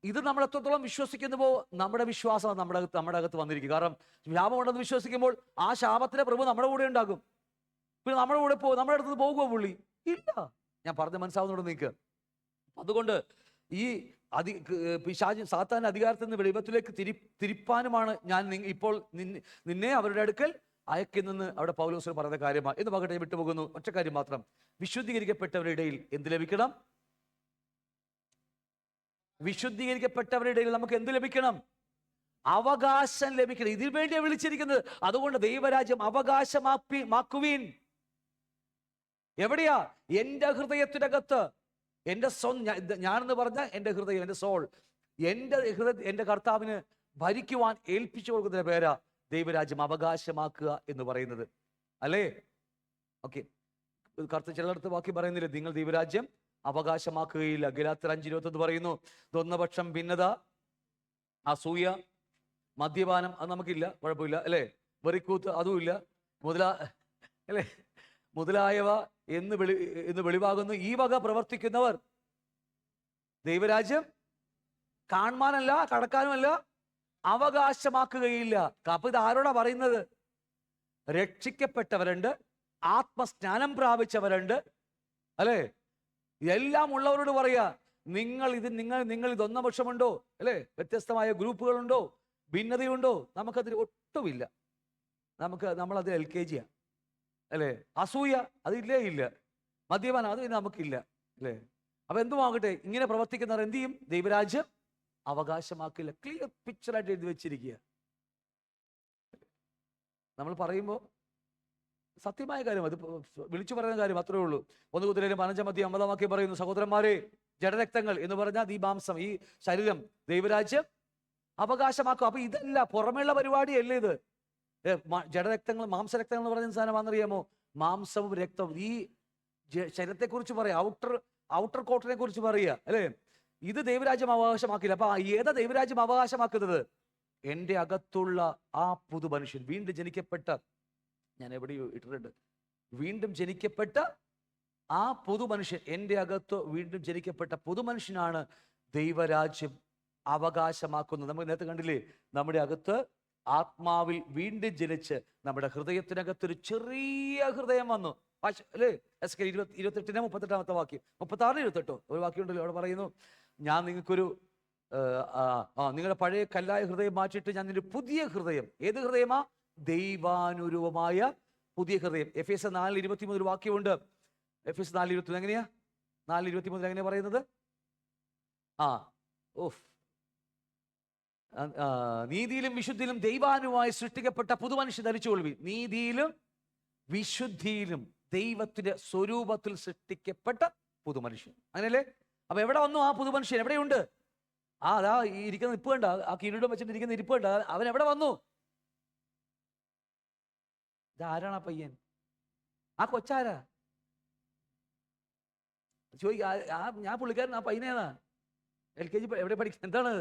ഇത് നമ്മൾ എത്രത്തോളം വിശ്വസിക്കുന്നുവോ നമ്മുടെ വിശ്വാസം നമ്മുടെ അകത്ത് വന്നിരിക്കും. കാരണം ശാപമുണ്ടെന്ന് വിശ്വസിക്കുമ്പോൾ ആ ശാപത്തിന്റെ പ്രഭു നമ്മുടെ കൂടെ ഉണ്ടാകും. പിന്നെ നമ്മുടെ കൂടെ നമ്മുടെ അടുത്ത് പോകുമോ പുള്ളി? ഇല്ല. ഞാൻ പറഞ്ഞ മനസ്സിലാവുന്നുണ്ടോ നിങ്ങൾക്ക്? അതുകൊണ്ട് ഈ പിശാച് സാത്താന്റെ അധികാരത്തിൽ നിന്ന് ദൈവത്തിലേക്ക് തിരിപ്പാനുമാണ് ഞാൻ ഇപ്പോൾ നിന്നെ അവരുടെ അടുക്കൽ അയക്കുന്നെന്ന് അവിടെ പൗലോസ് പറയുന്ന കാര്യമാണ്. എന്ന് പകട്ടെ വിട്ടുപോകുന്നു. ഒറ്റ കാര്യം മാത്രം, വിശുദ്ധീകരിക്കപ്പെട്ടവരുടെ ഇടയിൽ എന്ത് ലഭിക്കണം? വിശുദ്ധീകരിക്കപ്പെട്ടവരുടെ ഇടയിൽ നമുക്ക് എന്ത് ലഭിക്കണം? അവകാശം ലഭിക്കണം. ഇതിനു വേണ്ടിയാണ് വിളിച്ചിരിക്കുന്നത്. അതുകൊണ്ട് ദൈവരാജ്യം അവകാശമാക്കുവീൻ. എവിടെയാ? എൻ്റെ ഹൃദയത്തിനകത്ത്. എൻ്റെ ഞാനെന്ന് പറഞ്ഞ എൻ്റെ ഹൃദയം, എൻ്റെ സോൾ, എൻ്റെ ഹൃദയം എൻ്റെ കർത്താവിന് ഭരിക്കുവാൻ ഏൽപ്പിച്ചു കൊടുക്കുന്ന പേരാ ദൈവരാജ്യം അവകാശമാക്കുക എന്ന് പറയുന്നത്, അല്ലേ? ഓക്കെ, ചിലയിടത്ത് ബാക്കി പറയുന്നില്ല, നിങ്ങൾ ദൈവരാജ്യം അവകാശമാക്കുകയില്ല. ഗലാത്യർ 5:21 പറയുന്നു, ദ്വന്ദ്വപക്ഷം, ഭിന്നത, അസൂയ, മദ്യപാനം, അത് നമുക്കില്ല, കുഴപ്പമില്ല, അല്ലേ? വെറിക്കൂത്ത്, അതുമില്ല, അല്ലേ? മുതലായവ എന്ന് വെളിവാകുന്നു. ഈ വക പ്രവർത്തിക്കുന്നവർ ദൈവരാജ്യം കാണാനല്ല, കടക്കാനുമല്ല, അവകാശമാക്കുകയില്ല. അപ്പൊ ഇത് ആരോടാ പറയുന്നത്? രക്ഷിക്കപ്പെട്ടവരുണ്ട്, ആത്മസ്നാനം പ്രാപിച്ചവരുണ്ട്, അല്ലേ? എല്ലാം ഉള്ളവരോട് പറയാ, നിങ്ങൾ ഇതൊന്നാം പക്ഷമുണ്ടോ, അല്ലേ? വ്യത്യസ്തമായ ഗ്രൂപ്പുകളുണ്ടോ, ഭിന്നതയുണ്ടോ? നമുക്കതിൽ ഒട്ടുമില്ല. നമ്മളത് LKG, അല്ലേ? അസൂയ അതില്ലേ? ഇല്ല. മദ്യപാനം അത് നമുക്കില്ല, അല്ലേ? അപ്പൊ എന്തുമാകട്ടെ, ഇങ്ങനെ പ്രവർത്തിക്കുന്നവർ എന്ത് ചെയ്യും? ദൈവരാജ്യം അവകാശമാക്കില്ല. ക്ലിയർ പിക്ചറായിട്ട് എഴുതി വെച്ചിരിക്കുക. നമ്മൾ പറയുമ്പോൾ സത്യമായ കാര്യം, അത് വിളിച്ചു പറയുന്ന കാര്യം അത്രേ ഉള്ളൂ. 1 കൊരിന്ത്യർ 15:50 പറയുന്നു, സഹോദരന്മാരെ, ജഡരക്തങ്ങൾ എന്ന് പറഞ്ഞാൽ ഈ മാംസം, ഈ ശരീരം ദൈവരാജ്യം അവകാശമാക്കും. അപ്പൊ ഇതല്ല, പുറമേയുള്ള പരിപാടിയല്ലേ ഇത്. ജഡരക്തങ്ങൾ, മാംസരക്തങ്ങൾ എന്ന് പറയുന്ന സാധനം ആണെന്നറിയാമോ? മാംസവും രക്തവും. ഈ ശരീരത്തെ കുറിച്ച് പറയാ, ഔട്ടർ കോട്ടിനെ കുറിച്ച് പറയുക, അല്ലേ? ഇത് ദൈവരാജ്യം അവകാശമാക്കില്ല. അപ്പൊ ഏതാ ദൈവരാജ്യം അവകാശമാക്കുന്നത്? എൻ്റെ അകത്തുള്ള ആ പുതു മനുഷ്യൻ, വീണ്ടും ജനിക്കപ്പെട്ട, ഞാൻ എവിടെയോ ഇട്ടിട്ടുണ്ട്, വീണ്ടും ജനിക്കപ്പെട്ട ആ പുതു മനുഷ്യൻ, എൻ്റെ അകത്ത് വീണ്ടും ജനിക്കപ്പെട്ട പുതുമനുഷ്യനാണ് ദൈവരാജ്യം അവകാശമാക്കുന്നത്. നമ്മൾ നേരത്തെ കണ്ടില്ലേ, നമ്മുടെ അകത്ത് ആത്മാവിൽ വീണ്ടും ജനിച്ച് നമ്മുടെ ഹൃദയത്തിനകത്തൊരു ചെറിയ ഹൃദയം വന്നു, അല്ലേ? 28:38 വാക്യം, 36-28 ഒരു വാക്യമുണ്ടല്ലോ, അവിടെ പറയുന്നു, ഞാൻ നിങ്ങൾക്കൊരു നിങ്ങളുടെ പഴയ കല്ലായ ഹൃദയം മാറ്റിയിട്ട് ഞാൻ നിന്റെ പുതിയ ഹൃദയം. ഏത് ഹൃദയമാ? ദൈവാനുരൂപമായ പുതിയ ഹൃദയം. എഫേസ്യർ 4:23 ഒരു വാക്യമുണ്ട്. എഫേസ്യർ 4:23 എങ്ങനെയാ? 4:23 എങ്ങനെയാ പറയുന്നത്? നീതിയിലും വിശുദ്ധിയിലും ദൈവാനുമായി സൃഷ്ടിക്കപ്പെട്ട പുതുമനുഷ്യൻ ധരിച്ചുകൊള്ളുവിൻ. നീതിയിലും വിശുദ്ധിയിലും ദൈവത്തിന്റെ സ്വരൂപത്തിൽ സൃഷ്ടിക്കപ്പെട്ട പുതുമനുഷ്യൻ. അങ്ങനെയല്ലേ? അപ്പൊ എവിടെ വന്നു ആ പുതുമനുഷ്യൻ? എവിടെയുണ്ട്? അതാ ഇരിക്കുന്ന ഇരിപ്പ് കണ്ട, ആ കിരീടം വെച്ചിട്ട് ഇരിക്കുന്ന ഇരിപ്പ് കണ്ട, അവൻ എവിടെ വന്നു? ഇതാരാണ് ആ പയ്യൻ? ആ കൊച്ചാരാ? ഞാൻ പുള്ളിക്കാരൻ, ആ പയ്യനേതാ? LKG എവിടെ പഠിക്കുക? എന്താണ്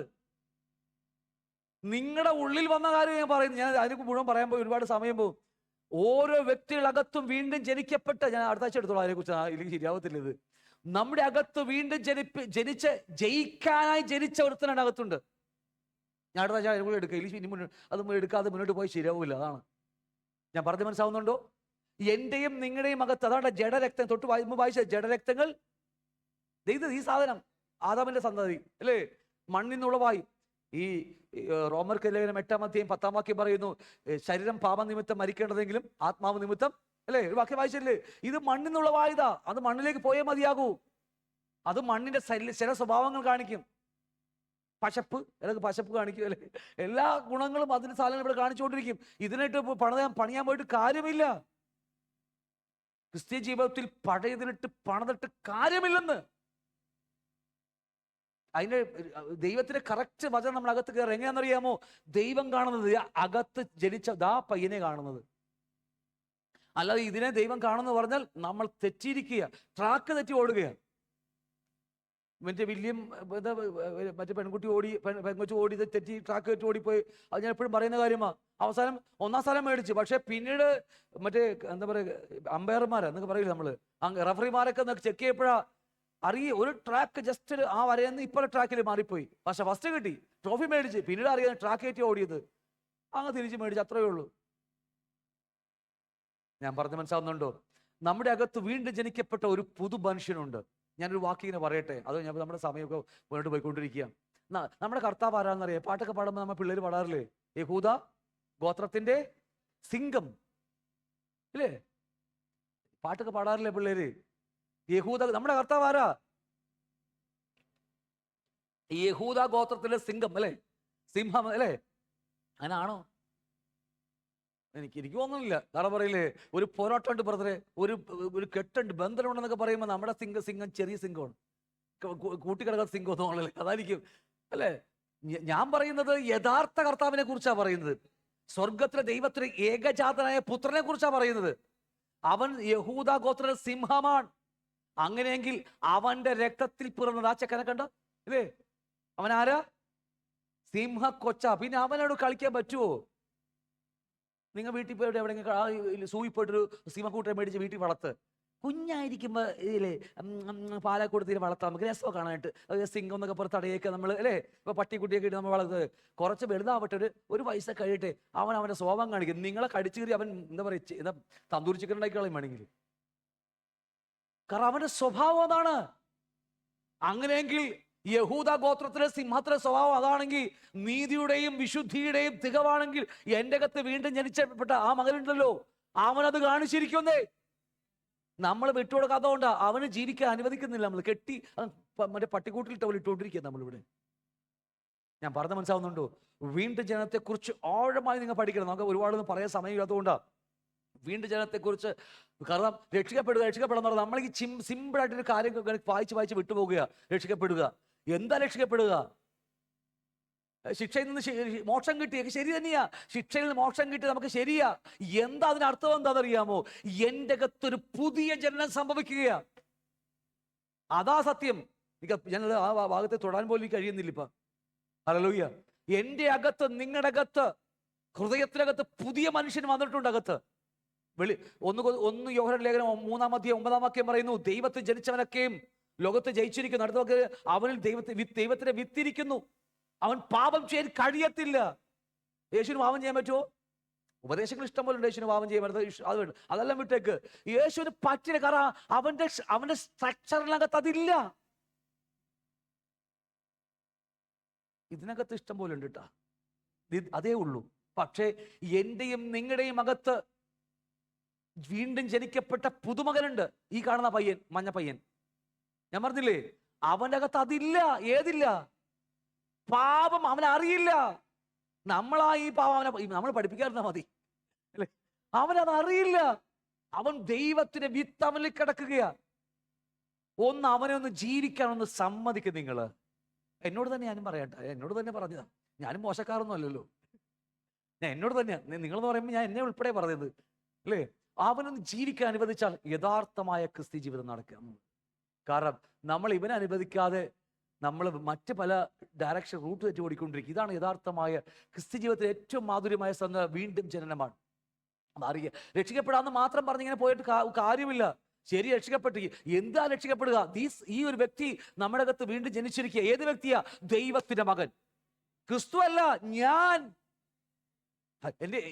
നിങ്ങളുടെ ഉള്ളിൽ വന്ന കാര്യം ഞാൻ പറയുന്നത്? ഞാൻ അതിന് മുഴുവൻ പറയാൻ പോയി ഒരുപാട് സമയം പോകും. ഓരോ വ്യക്തികളകത്തും വീണ്ടും ജനിക്കപ്പെട്ട, ഞാൻ അടുത്ത ആഴ്ച എടുത്തോളാം അതിനെക്കുറിച്ച്, ഇല്ലെങ്കിൽ ശരിയാവത്തില്ല ഇത്. നമ്മുടെ അകത്ത് വീണ്ടും ജനിച്ച് ജയിക്കാനായി ജനിച്ച ഒരുത്തനാണ് അകത്തുണ്ട്. ഞാൻ അടുത്ത ആഴ്ച കൂടെ എടുക്കുക, ഇല്ലെങ്കിൽ അത് എടുക്കാതെ മുന്നോട്ട് പോയി ശരിയാവില്ല. അതാണ് ഞാൻ പറഞ്ഞ് മനസ്സിലാവുന്നുണ്ടോ? എന്റെയും നിങ്ങളുടെയും അകത്ത്, അതാണ് ജഡരക്തം. തൊട്ട് വായിച്ച ജഡരക്തങ്ങൾ ഇത് ഈ സാധനം ആദാമിന്റെ സന്തതി അല്ലേ, മണ്ണിൽ നിന്നുളവായി. ഈ റോമർക്ക് ലേഖനം 8-ാം അധ്യായം 10-ാം വാക്യം പറയുന്നു, ശരീരം പാപനിമിത്തം മരിക്കേണ്ടതെങ്കിലും ആത്മാവ് നിമിത്തം, അല്ലേ, ഒരു വാക്യം വായിച്ചല്ലേ, ഇത് മണ്ണിൽ നിന്നുളവായതാ. അത് മണ്ണിലേക്ക് പോയേ മതിയാകൂ. അത് മണ്ണിന്റെ ചില സ്വഭാവങ്ങൾ കാണിക്കും. പശപ്പ് കാണിക്കും, അല്ലെ, എല്ലാ ഗുണങ്ങളും അതിന്റെ സാധനങ്ങൾ ഇവിടെ കാണിച്ചുകൊണ്ടിരിക്കും. ഇതിനായിട്ട് പണിയാൻ പോയിട്ട് കാര്യമില്ല. ക്രിസ്ത്യ ജീവിതത്തിൽ പഴയതിനിട്ട് പണിതിട്ട് കാര്യമില്ലെന്ന്. അതിന്റെ ദൈവത്തിന്റെ കറക്റ്റ് വചനം നമ്മൾ അകത്ത് കയറി. എങ്ങനെയാണെന്നറിയാമോ? ദൈവം കാണുന്നത് അകത്ത് ജനിച്ച പയ്യനെ കാണുന്നത്. അല്ലാതെ ഇതിനെ ദൈവം കാണുന്നത് പറഞ്ഞാൽ നമ്മൾ തെറ്റിയിരിക്കുക, ട്രാക്ക് തെറ്റി ഓടുകയാണ്. മറ്റേ മറ്റേ പെൺകൊച്ചു ഓടി തെറ്റി ട്രാക്ക് തെറ്റി ഓടിപ്പോയി. അത് ഞാൻ എപ്പോഴും പറയുന്ന കാര്യമാണ്. അവസാനം 1ാം സ്ഥാനം മേടിച്ചു. പക്ഷെ പിന്നീട് മറ്റേ എന്താ പറയുക, അമ്പയർമാരാ എന്നൊക്കെ പറയില്ല നമ്മള്, റഫറിമാരൊക്കെ ചെക്ക് ചെയ്യപ്പോഴാ ഒരു ട്രാക്ക് ജസ്റ്റ് ആ വരയെന്ന് ഇപ്പോൾ ട്രാക്കിൽ മാറിപ്പോയി. പക്ഷെ ഫസ്റ്റ് കിട്ടി, ട്രോഫി മേടിച്ച്. പിന്നീട് അറിയാൻ ട്രാക്ക് കയറ്റി ഓടിയത്, അങ്ങ് തിരിച്ച് മേടിച്ച്, അത്രയേ ഉള്ളൂ. ഞാൻ പറഞ്ഞ് മനസ്സിലാവുന്നുണ്ടോ? നമ്മുടെ അകത്ത് വീണ്ടും ജനിക്കപ്പെട്ട ഒരു പുതു മനുഷ്യനുണ്ട്. ഞാനൊരു വാക്കിങ്ങനെ പറയട്ടെ, അത് ഞാൻ നമ്മുടെ സമയമൊക്കെ മുന്നോട്ട് പോയിക്കൊണ്ടിരിക്കുക. നമ്മുടെ കർത്താവ് ആരാന്നറിയാം? പാട്ടൊക്കെ പാടുമ്പോൾ നമ്മൾ പിള്ളേർ പാടാറില്ലേ? യഹൂദ ഗോത്രത്തിന്റെ സിംഹം, ഇല്ലേ? പാട്ടൊക്കെ പാടാറില്ലേ പിള്ളേര്? യഹൂദ, നമ്മുടെ കർത്താവ് ആരാ? യഹൂദ ഗോത്രത്തിലെ സിംഹം, അല്ലേ, സിംഹം, അല്ലേ? അങ്ങനെ ആണോ? എനിക്ക് തോന്നുന്നില്ല. കാരണം പറയില്ലേ, ഒരു പോരാട്ടമുണ്ട് ബ്രദറെ, ഒരു കെട്ടുണ്ട്, ബന്ധനമുണ്ടെന്നൊക്കെ പറയുമ്പോൾ നമ്മുടെ സിംഹം ചെറിയ സിംഹമാണ്, കൂട്ടിക്കിടക്കാത്ത സിംഹം തോന്നണല്ലേ, അതായിരിക്കും, അല്ലേ? ഞാൻ പറയുന്നത് യഥാർത്ഥ കർത്താവിനെ കുറിച്ചാണ് പറയുന്നത്. സ്വർഗത്തിലെ ദൈവത്തിന് ഏകജാതനായ പുത്രനെ കുറിച്ചാണ് പറയുന്നത്. അവൻ യഹൂദ ഗോത്ര സിംഹമാണ്. അങ്ങനെയെങ്കിൽ അവന്റെ രക്തത്തിൽ പിറന്നത് ആ ചെക്കനെ കണ്ട, ഇല്ലേ? അവൻ ആരാ? സിംഹ കൊച്ച. പിന്നെ അവനോട് കളിക്കാൻ പറ്റുമോ? നിങ്ങൾ വീട്ടിൽ പോയിട്ട് എവിടെയെങ്കിലും സൂയി പോയിട്ടൊരു സിംഹക്കൂട്ടരെ മേടിച്ച് വീട്ടിൽ വളർത്ത്. കുഞ്ഞായിരിക്കുമ്പോൾ ഇതില്ലേ പാലക്കൂടത്തിൽ വളർത്താം, നമുക്ക് രസമോ കാണാനായിട്ട്. സിംഗം എന്നൊക്കെ പുറത്ത് തടയൊക്കെ നമ്മൾ, അല്ലേ, ഇപ്പോൾ പട്ടിക്കുട്ടിയൊക്കെ ഇട്ട് നമ്മൾ വളർത്തുന്നത്. കുറച്ച് വലുതാവട്ടെ, ഒരു വയസ്സ് കഴിയട്ടെ, അവൻ്റെ സ്വഭാവം കാണിക്കും. നിങ്ങളെ കടിച്ചു കയറി അവൻ എന്താ പറയുക, തന്തൂരി ചിക്കൻ ഉണ്ടാക്കിക്കളയും വേണമെങ്കിൽ. കാരണം അവന്റെ സ്വഭാവം അതാണ്. അങ്ങനെയെങ്കിൽ യഹൂദ ഗോത്രത്തിലെ സിംഹത്തിലെ സ്വഭാവം അതാണെങ്കിൽ, നീതിയുടെയും വിശുദ്ധിയുടെയും തികവാണെങ്കിൽ, എൻ്റെ അകത്ത് വീണ്ടും ജനിച്ചപ്പെട്ട ആ മകനുണ്ടല്ലോ, അവനത് കാണിച്ചിരിക്കുന്നേ. നമ്മൾ വിട്ടുകൊടുക്കാത്തതുകൊണ്ടാ അവന് ജീവിക്കാൻ അനുവദിക്കുന്നില്ല. നമ്മൾ കെട്ടി മറ്റേ പട്ടിക്കൂട്ടിലിട്ട് അവൾ ഇട്ടുകൊണ്ടിരിക്കുക നമ്മളിവിടെ. ഞാൻ പറഞ്ഞ മനസ്സിലാവുന്നുണ്ടോ? വീണ്ടും ജനത്തെക്കുറിച്ച് ആഴമായി നിങ്ങൾ പഠിക്കണം. നമുക്ക് ഒരുപാടൊന്നും പറയാൻ സമയമില്ലാത്തതുകൊണ്ടാണ് വീണ്ടും ജനത്തെക്കുറിച്ച്. കാരണം രക്ഷിക്കപ്പെടുക നമ്മൾ ഈ സിമ്പിളായിട്ടൊരു കാര്യം വായിച്ച് വിട്ടുപോകുക. രക്ഷിക്കപ്പെടുക, എന്താ രക്ഷിക്കപ്പെടുക? ശിക്ഷയിൽ നിന്ന് മോക്ഷം കിട്ടി, ശരി തന്നെയാ. ശിക്ഷയിൽ നിന്ന് മോക്ഷം കിട്ടി, നമുക്ക് ശരിയാ. എന്താ അതിനർത്ഥം? എന്താണെന്നറിയാമോ? എൻ്റെ അകത്തൊരു പുതിയ ജനനം സംഭവിക്കുകയാ. അതാ സത്യം. ഞാൻ ആ ഭാഗത്തെ തൊടാൻ പോലും എനിക്ക് കഴിയുന്നില്ല ഇപ്പൊ. ഹല്ലേലൂയ. എൻ്റെ അകത്ത്, നിങ്ങളുടെ അകത്ത്, ഹൃദയത്തിനകത്ത് പുതിയ മനുഷ്യൻ വന്നിട്ടുണ്ട് അകത്ത്. ഒന്ന് യോഹന്നാൻ ലേഖനം 3-ാം അധ്യായം 9-ാം വാക്യം പറയുന്നു, ദൈവത്തിൽ ജനിച്ചവനൊക്കെയും ലോകത്ത് ജയിച്ചിരിക്കുന്നു. അടുത്ത വാക്ക്, അവനിൽ ദൈവത്തിന്റെ വിത്തിരിക്കുന്നു, അവൻ പാപം ചെയ്യാൻ കഴിയത്തില്ല. യേശുവിന് പാപം ചെയ്യാൻ പറ്റുമോ? ഉപദേശങ്ങൾ ഇഷ്ടം പോലെ ഉണ്ട് യേശുവിന് പാപം ചെയ്യാൻ പറ്റുന്നത്. അത് വേണ്ട, അതെല്ലാം വിട്ടേക്ക്. യേശുവിന് പറ്റില്ല. കാരണം അവന്റെ സ്ട്രക്ചറിനകത്ത് അതില്ല. ഇതിനകത്ത് ഇഷ്ടം പോലെ ഉണ്ട് കേട്ടാ, അതേ ഉള്ളൂ. പക്ഷേ എന്റെയും നിങ്ങളുടെയും അകത്ത് വീണ്ടും ജനിക്കപ്പെട്ട പുതുമകനുണ്ട്. ഈ കാണുന്ന പയ്യൻ, മഞ്ഞ പയ്യൻ, ഞാൻ പറഞ്ഞില്ലേ, അവന്റെ അകത്ത് അതില്ല. ഏതില്ല? പാപം അവനറിയില്ല. നമ്മളാ ഈ പാപം നമ്മൾ പഠിപ്പിക്കാറുണ്ടാ മതി, അല്ലേ? അവനത് അറിയില്ല. അവൻ ദൈവത്തിന്റെ വിത്ത് അവനിൽ കിടക്കുകയാ. അവനെ ഒന്ന് ജീവിക്കാനൊന്ന് സമ്മതിക്കും നിങ്ങള്. എന്നോട് തന്നെ ഞാനും പറയട്ടെ, എന്നോട് തന്നെ പറഞ്ഞതാ. ഞാനും മോശക്കാരൊന്നും അല്ലല്ലോ. ഞാൻ എന്നോട് തന്നെയാ, നിങ്ങളെന്ന് പറയുമ്പോൾ ഞാൻ എന്നെ ഉൾപ്പെടെ പറഞ്ഞത്, അല്ലേ? അവനൊന്ന് ജീവിക്കാൻ അനുവദിച്ചാൽ യഥാർത്ഥമായ ക്രിസ്ത്യ ജീവിതം നടക്കാം. കാരണം നമ്മൾ ഇവനെ അനുവദിക്കാതെ നമ്മൾ മറ്റ് പല ഡയറക്ഷൻ റൂട്ട് തെറ്റി ഓടിക്കൊണ്ടിരിക്കും. ഇതാണ് യഥാർത്ഥമായ ക്രിസ്ത്യ ജീവിതത്തിലെ ഏറ്റവും മാധുര്യമായ വീണ്ടും ജനനമാണ്. അറിയുക, രക്ഷിക്കപ്പെടാന്ന് മാത്രം പറഞ്ഞിങ്ങനെ പോയിട്ട് കാര്യമില്ല. ശരി, രക്ഷിക്കപ്പെട്ടു. എന്താ രക്ഷിക്കപ്പെടുക? ഈ ഒരു വ്യക്തി നമ്മുടെ അകത്ത് വീണ്ടും ജനിച്ചിരിക്കുക. ഏത് വ്യക്തിയാ? ദൈവത്തിന്റെ മകൻ. ക്രിസ്തു അല്ല, ഞാൻ.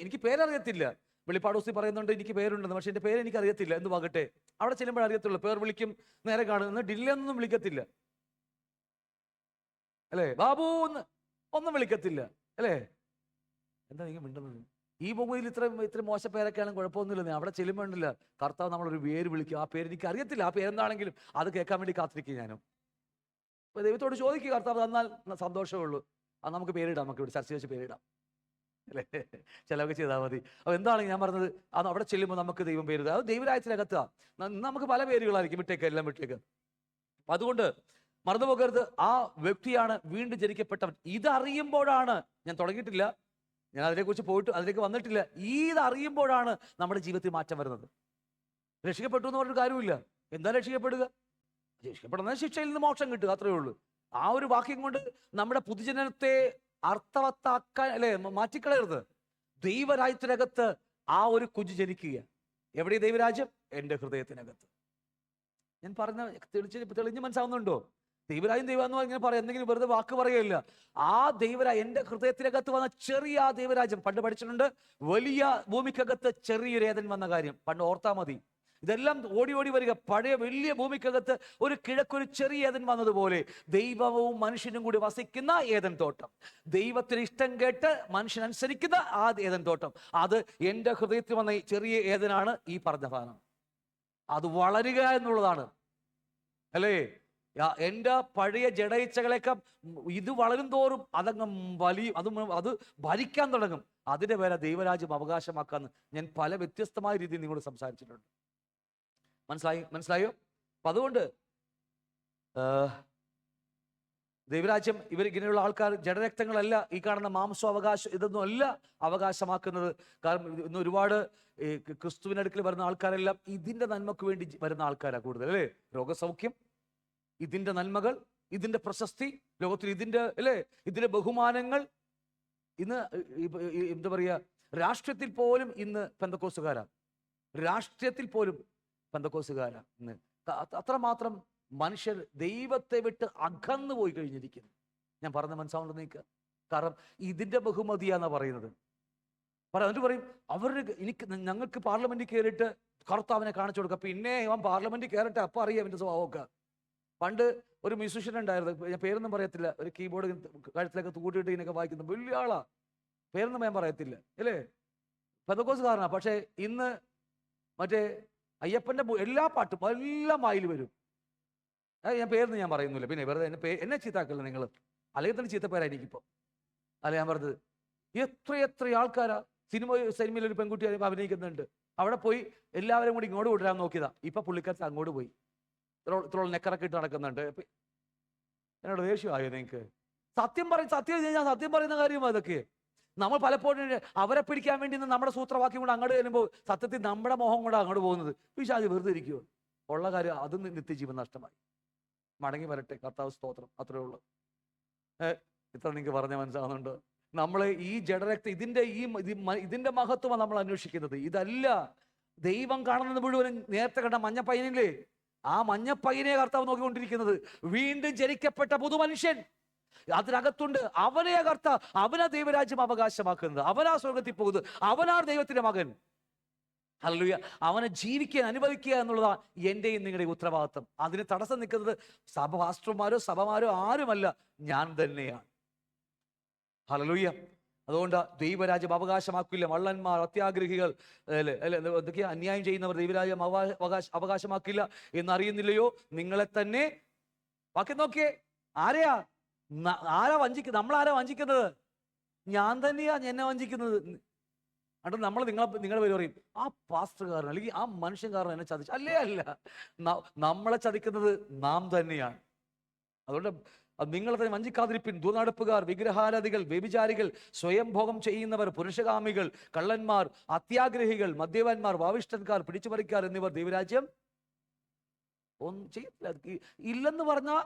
എനിക്ക് പേരറിയത്തില്ല, വെളിപ്പാട് പുസ്തകത്തിൽ പറയുന്നുണ്ട് എനിക്ക് പേരുണ്ടെന്ന്, പക്ഷെ എൻ്റെ പേര് എനിക്ക് അറിയത്തില്ല എന്ന് പാകട്ടെ. അവിടെ ചെല്ലുമ്പോൾ അറിയത്തുള്ളൂ. പേർ വിളിക്കും, നേരെ കാണുന്ന ഡില്ലെന്നൊന്നും വിളിക്കത്തില്ല അല്ലേ, ബാബു എന്ന് ഒന്നും വിളിക്കത്തില്ല അല്ലേ. എന്താ നിങ്ങൾ മിണ്ടുന്നത്? ഈ ഭൂമിയിൽ ഇത്ര മോശപ്പേരൊക്കെയാണ് കുഴപ്പമൊന്നുമില്ല. അവിടെ ചെല്ലുമ്പോണ്ടില്ല കർത്താവ് നമ്മളൊരു പേര് വിളിക്കും. ആ പേര് എനിക്ക് അറിയത്തില്ല, ആ പേരെന്താണെങ്കിലും അത് കേൾക്കാൻ വേണ്ടി കാത്തിരിക്കും ഞാനും. അപ്പൊ ദൈവത്തോട് ചോദിക്കുക, കർത്താവ് തന്നാൽ സന്തോഷമേ ഉള്ളൂ. അത് നമുക്ക് പേരിടാം, നമുക്ക് ഇവിടെ ചർച്ച വെച്ച് പേരിടാം അല്ലേ, ചിലവൊക്കെ ചെയ്താൽ മതി. അപ്പോൾ എന്താണ് ഞാൻ പറഞ്ഞത്, അത് അവിടെ ചെല്ലുമ്പോൾ നമുക്ക് ദൈവം പേരിടുക. അത് ദൈവരാജ്യത്തിനകത്താ നമുക്ക് പല പേരുകളായിരിക്കും, വിട്ടേക്ക് എല്ലാം വിട്ടേക്ക്. അതുകൊണ്ട് മറന്നു പോകരുത്, ആ വ്യക്തിയാണ് വീണ്ടും ജനിക്കപ്പെട്ടവൻ. ഇതറിയുമ്പോഴാണ്, ഞാൻ തുടങ്ങിയിട്ടില്ല, ഞാൻ അതിനെക്കുറിച്ച് അതിലേക്ക് വന്നിട്ടില്ല. ഇതറിയുമ്പോഴാണ് നമ്മുടെ ജീവിതത്തിൽ മാറ്റം വരുന്നത്. രക്ഷിക്കപ്പെട്ടു എന്ന് പറഞ്ഞൊരു കാര്യമില്ല. എന്താ രക്ഷിക്കപ്പെടുക? രക്ഷിക്കപ്പെടുന്നത് ശിക്ഷയിൽ നിന്ന് മോക്ഷം കിട്ടുക, അത്രയേ ഉള്ളൂ. ആ ഒരു വാക്യം കൊണ്ട് നമ്മുടെ പുതുജനത്തെ അർത്ഥവത്താക്കാൻ അല്ലെ മാറ്റിക്കളയരുത്. ദൈവരാജ്യത്തിനകത്ത് ആ ഒരു കുഞ്ഞ് ജനിക്കുക. എവിടെ ദൈവരാജ്യം? എൻ്റെ ഹൃദയത്തിനകത്ത്. ഞാൻ പറഞ്ഞ തെളിഞ്ഞ് മനസ്സിലാവുന്നുണ്ടോ? ദൈവരാജ്യം ദൈവം എന്ന് ഇങ്ങനെ പറയാം, എന്തെങ്കിലും വെറുതെ വാക്ക് പറയുകയില്ല. ആ എൻ്റെ ഹൃദയത്തിനകത്ത് വന്ന ചെറിയ ആ ദൈവരാജ്യം, പണ്ട് പഠിച്ചിട്ടുണ്ട്, വലിയ ഭൂമിക്കകത്ത് ചെറിയൊരു ഏതൻ വന്ന കാര്യം പണ്ട് ഓർത്താ മതി. ഇതെല്ലാം ഓടി ഓടി വരിക. പഴയ വലിയ ഭൂമിക്കകത്ത് ഒരു കിഴക്കൊരു ചെറിയ ഏതൻ വന്നതുപോലെ ദൈവവും മനുഷ്യനും കൂടി വസിക്കുന്ന ഏതൻ തോട്ടം, ദൈവത്തിന് ഇഷ്ടം കേട്ട് മനുഷ്യനനുസരിക്കുന്ന ആ ഏതൻ തോട്ടം, അത് എൻ്റെ ഹൃദയത്തിൽ വന്ന ചെറിയ ഏതനാണ് ഈ പറഞ്ഞ സാധനം. അത് വളരുക എന്നുള്ളതാണ് അല്ലേ. എൻ്റെ പഴയ ജഡയിച്ചകളൊക്കെ ഇത് വളരും തോറും അതങ്ങ് അത് ഭരിക്കാൻ തുടങ്ങും. അതിൻ്റെ പേരെ ദൈവരാജ്യം അവകാശമാക്കാന്ന് ഞാൻ പല വ്യത്യസ്തമായ രീതിയിൽ നിങ്ങളോട് സംസാരിച്ചിട്ടുണ്ട്. മനസ്സിലായോ? അപ്പൊ അതുകൊണ്ട് ദൈവരാജ്യം ഇങ്ങനെയുള്ള ആൾക്കാർ ജഡരക്തങ്ങളല്ല, ഈ കാണുന്ന മാംസാവകാശം ഇതൊന്നും അല്ല അവകാശമാക്കുന്നത്. കാരണം ഇന്ന് ഒരുപാട് ക്രിസ്തുവിന്റെ അടുക്കൽ വരുന്ന ആൾക്കാരെല്ലാം ഇതിന്റെ നന്മക്ക് വേണ്ടി വരുന്ന ആൾക്കാരാണ് കൂടുതൽ അല്ലേ. രോഗസൗഖ്യം, ഇതിന്റെ നന്മകൾ, ഇതിന്റെ പ്രശസ്തി, ലോകത്തിൽ ഇതിന്റെ ബഹുമാനങ്ങൾ. ഇന്ന് എന്താ പറയുക, രാഷ്ട്രീയത്തിൽ പോലും ഇന്ന് പെന്തക്കോസ്തുകാരാ, രാഷ്ട്രീയത്തിൽ പോലും പെന്തക്കോസ്തുകാരാ. ഇന്ന് അത്രമാത്രം മനുഷ്യർ ദൈവത്തെ വിട്ട് അകന്നു പോയി കഴിഞ്ഞിരിക്കുന്നു. ഞാൻ പറഞ്ഞ മനസ്സിലാവുന്നത് നീക്ക്. കാരണം ഇതിന്റെ ബഹുമതിയാന്നാ പറയുന്നത്. എന്നിട്ട് പറയും ഞങ്ങൾക്ക് പാർലമെന്റിൽ കയറിയിട്ട് കർത്താവിനെ കാണിച്ചു കൊടുക്കുക. പിന്നെ അവൻ പാർലമെന്റിൽ കയറട്ടെ, അപ്പം അറിയാം അവൻ്റെ സ്വഭാവമൊക്കെ. പണ്ട് ഒരു മ്യൂസിഷ്യൻ ഉണ്ടായിരുന്നു, ഞാൻ പേരൊന്നും പറയത്തില്ല, ഒരു കീബോർഡ് കഴുത്തിലൊക്കെ തൂട്ടിയിട്ട് ഇതിനൊക്കെ വായിക്കുന്ന വലിയ ആളാ, പേരൊന്നും ഞാൻ പറയത്തില്ല അല്ലേ, പെന്തക്കോസ്തുകാരനാ. പക്ഷേ ഇന്ന് മറ്റേ അയ്യപ്പന്റെ എല്ലാ പാട്ടും എല്ലാം വായിൽ വരും. ഞാൻ പേരൊന്നും ഞാൻ പറയുന്നില്ല, പിന്നെ വെറുതെ എന്നെ ചീത്താക്കല്ല നിങ്ങൾ, അല്ലെങ്കിൽ തന്നെ ചീത്തപ്പേരായിരിക്കും. അല്ല ഞാൻ പറഞ്ഞത്, എത്ര ആൾക്കാരാ സിനിമയിൽ ഒരു പെൺകുട്ടി അഭിനയിക്കുന്നുണ്ട്, അവിടെ പോയി എല്ലാവരും കൂടി ഇങ്ങോട്ട് വിടാൻ നോക്കിയതാ, ഇപ്പൊ പുള്ളിക്കാരത്ത് അങ്ങോട്ട് പോയി ഇത്രോളം നെക്കറൊക്കെ ഇട്ട് നടക്കുന്നുണ്ട്. എന്നോട് ദേഷ്യമായോ നിങ്ങൾക്ക്? സത്യം പറയുന്ന കാര്യം അതൊക്കെ. നമ്മൾ പലപ്പോഴും അവരെ പിടിക്കാൻ വേണ്ടി നമ്മുടെ സൂത്രവാക്യം കൊണ്ട് അങ്ങോട്ട് വരുമ്പോൾ സത്യത്തിൽ നമ്മുടെ മോഹം കൊണ്ട് അങ്ങോട്ട് പോകുന്നത്. പിശാച് വെറുതെ ഇരിക്കുമോ? ഉള്ള കാര്യം അതും നിത്യജീവൻ നഷ്ടമായി. മടങ്ങി വരട്ടെ, കർത്താവ് സ്തോത്രം. അത്രേ ഉള്ളൂ. ഇത്ര നിങ്ങൾക്ക് പറഞ്ഞ മനസ്സിലാവുന്നുണ്ട്? നമ്മൾ ഈ ജഡരക്തം ഇതിന്റെ മഹത്വമാണ് നമ്മൾ അന്വേഷിക്കുന്നത്. ഇതല്ല ദൈവം കാണുന്നത് മുഴുവനും. നേരത്തെ കണ്ട മഞ്ഞപ്പയ്യനില്ലേ, ആ മഞ്ഞപ്പയ്യനെ കർത്താവ് നോക്കിക്കൊണ്ടിരിക്കുന്നത്. വീണ്ടും ജനിക്കപ്പെട്ട പുതുമനുഷ്യൻ അതിനകത്തുണ്ട്. അവനാ ദൈവരാജ്യം അവകാശമാക്കുന്നത്, അവനാ സ്വർഗത്തിൽ പോകുന്നത്, അവനാ ദൈവത്തിന്റെ മകൻ. ഹല്ലേലൂയ. അവനെ ജീവിക്കാൻ അനുവദിക്കുക എന്നുള്ളതാണ് എന്റെയും നിങ്ങളുടെയും ഉത്തരവാദിത്വം. അതിന് തടസ്സം നിൽക്കുന്നത് പാസ്റ്റർമാരോ സഭമാരോ ആരുമല്ല, ഞാൻ തന്നെയാണ്. ഹല്ലേലൂയ. അതുകൊണ്ട് ദൈവരാജ്യം അവകാശമാക്കില്ല. വള്ളന്മാർ, അത്യാഗ്രഹികൾ, എന്തൊക്കെയാ അന്യായം ചെയ്യുന്നവർ ദൈവരാജ്യം അവകാശമാക്കില്ല എന്നറിയുന്നില്ലയോ? നിങ്ങളെ തന്നെ ബാക്കി നോക്കിയേ. ആരാ വഞ്ചിക്കുന്നത്? നമ്മളാരാ വഞ്ചിക്കുന്നത്? ഞാൻ തന്നെയാ എന്നെ വഞ്ചിക്കുന്നത്. എന്നിട്ട് നിങ്ങളെ പേര് പറയും, ആ പാസ്റ്റർകാരൻ അല്ലെങ്കിൽ ആ മനുഷ്യൻകാരൻ എന്നെ ചതിച്ചു. അല്ല, നമ്മളെ ചതിക്കുന്നത് നാം തന്നെയാണ്. അതുകൊണ്ട് നിങ്ങളെ തന്നെ വഞ്ചിക്കാതിരിപ്പിൻ. ദുർനടപ്പുകാർ, വിഗ്രഹാരാധികൾ, വ്യഭിചാരികൾ, സ്വയം ഭോഗം ചെയ്യുന്നവർ, പുരുഷകാമികൾ, കള്ളന്മാർ, അത്യാഗ്രഹികൾ, മദ്യപന്മാർ, വാവിഷ്ടന്മാർ, പിടിച്ചുപറിക്കാർ എന്നിവർ ദൈവരാജ്യം ഒന്നും ചെയ്യത്തില്ല. ഇല്ലെന്ന് പറഞ്ഞാൽ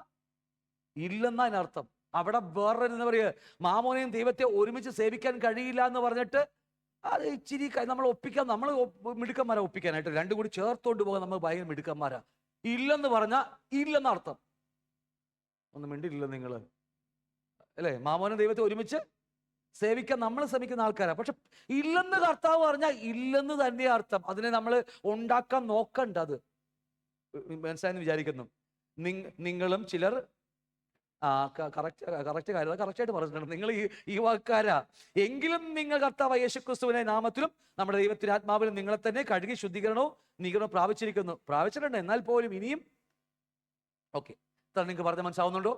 ഇല്ലെന്നാ അതിനർത്ഥം. അവിടെ വേറെ എന്താ പറയുക, മാമോനെയും ദൈവത്തെ ഒരുമിച്ച് സേവിക്കാൻ കഴിയില്ല എന്ന് പറഞ്ഞിട്ട് അത് ഇച്ചിരി നമ്മൾ ഒപ്പിക്കാൻ, നമ്മൾ മിടുക്കന്മാരാ ഒപ്പിക്കാനായിട്ട്. രണ്ടും കൂടി ചേർത്തോണ്ട് പോകാൻ നമ്മൾ ഭയങ്കര മിടുക്കന്മാരാ. ഇല്ലെന്ന് പറഞ്ഞാൽ സേവിക്കാൻ നമ്മൾ ശ്രമിക്കുന്ന ആൾക്കാരാണ്. പക്ഷെ ഇല്ലെന്ന് കർത്താവ് പറഞ്ഞാൽ ഇല്ലെന്ന് തന്നെ അർത്ഥം. അതിനെ നമ്മൾ ഉണ്ടാക്കാൻ നോക്കണ്ട. അത് മനസ്സിലായെന്ന് വിചാരിക്കുന്നു. നിങ്ങളും ചിലർ കറക്റ്റ് കാര്യം കറക്റ്റായിട്ട് പറഞ്ഞിട്ടുണ്ട്. നിങ്ങൾ ഈ വാക്കാരാ. എങ്കിലും നിങ്ങൾ കർത്താവ് യേശുക്രിസ്തുവിന്റെ നാമത്തിലും നമ്മുടെ ദൈവത്തിന്റെ ആത്മാവിലും നിങ്ങളെ തന്നെ കഴുകി ശുദ്ധീകരണവും നീകരണവും പ്രാപിച്ചിട്ടുണ്ട്. എന്നാൽ പോലും ഇനിയും ഓക്കെ, നിങ്ങൾക്ക് പറഞ്ഞ മനസ്സിലാവുന്നുണ്ടോ?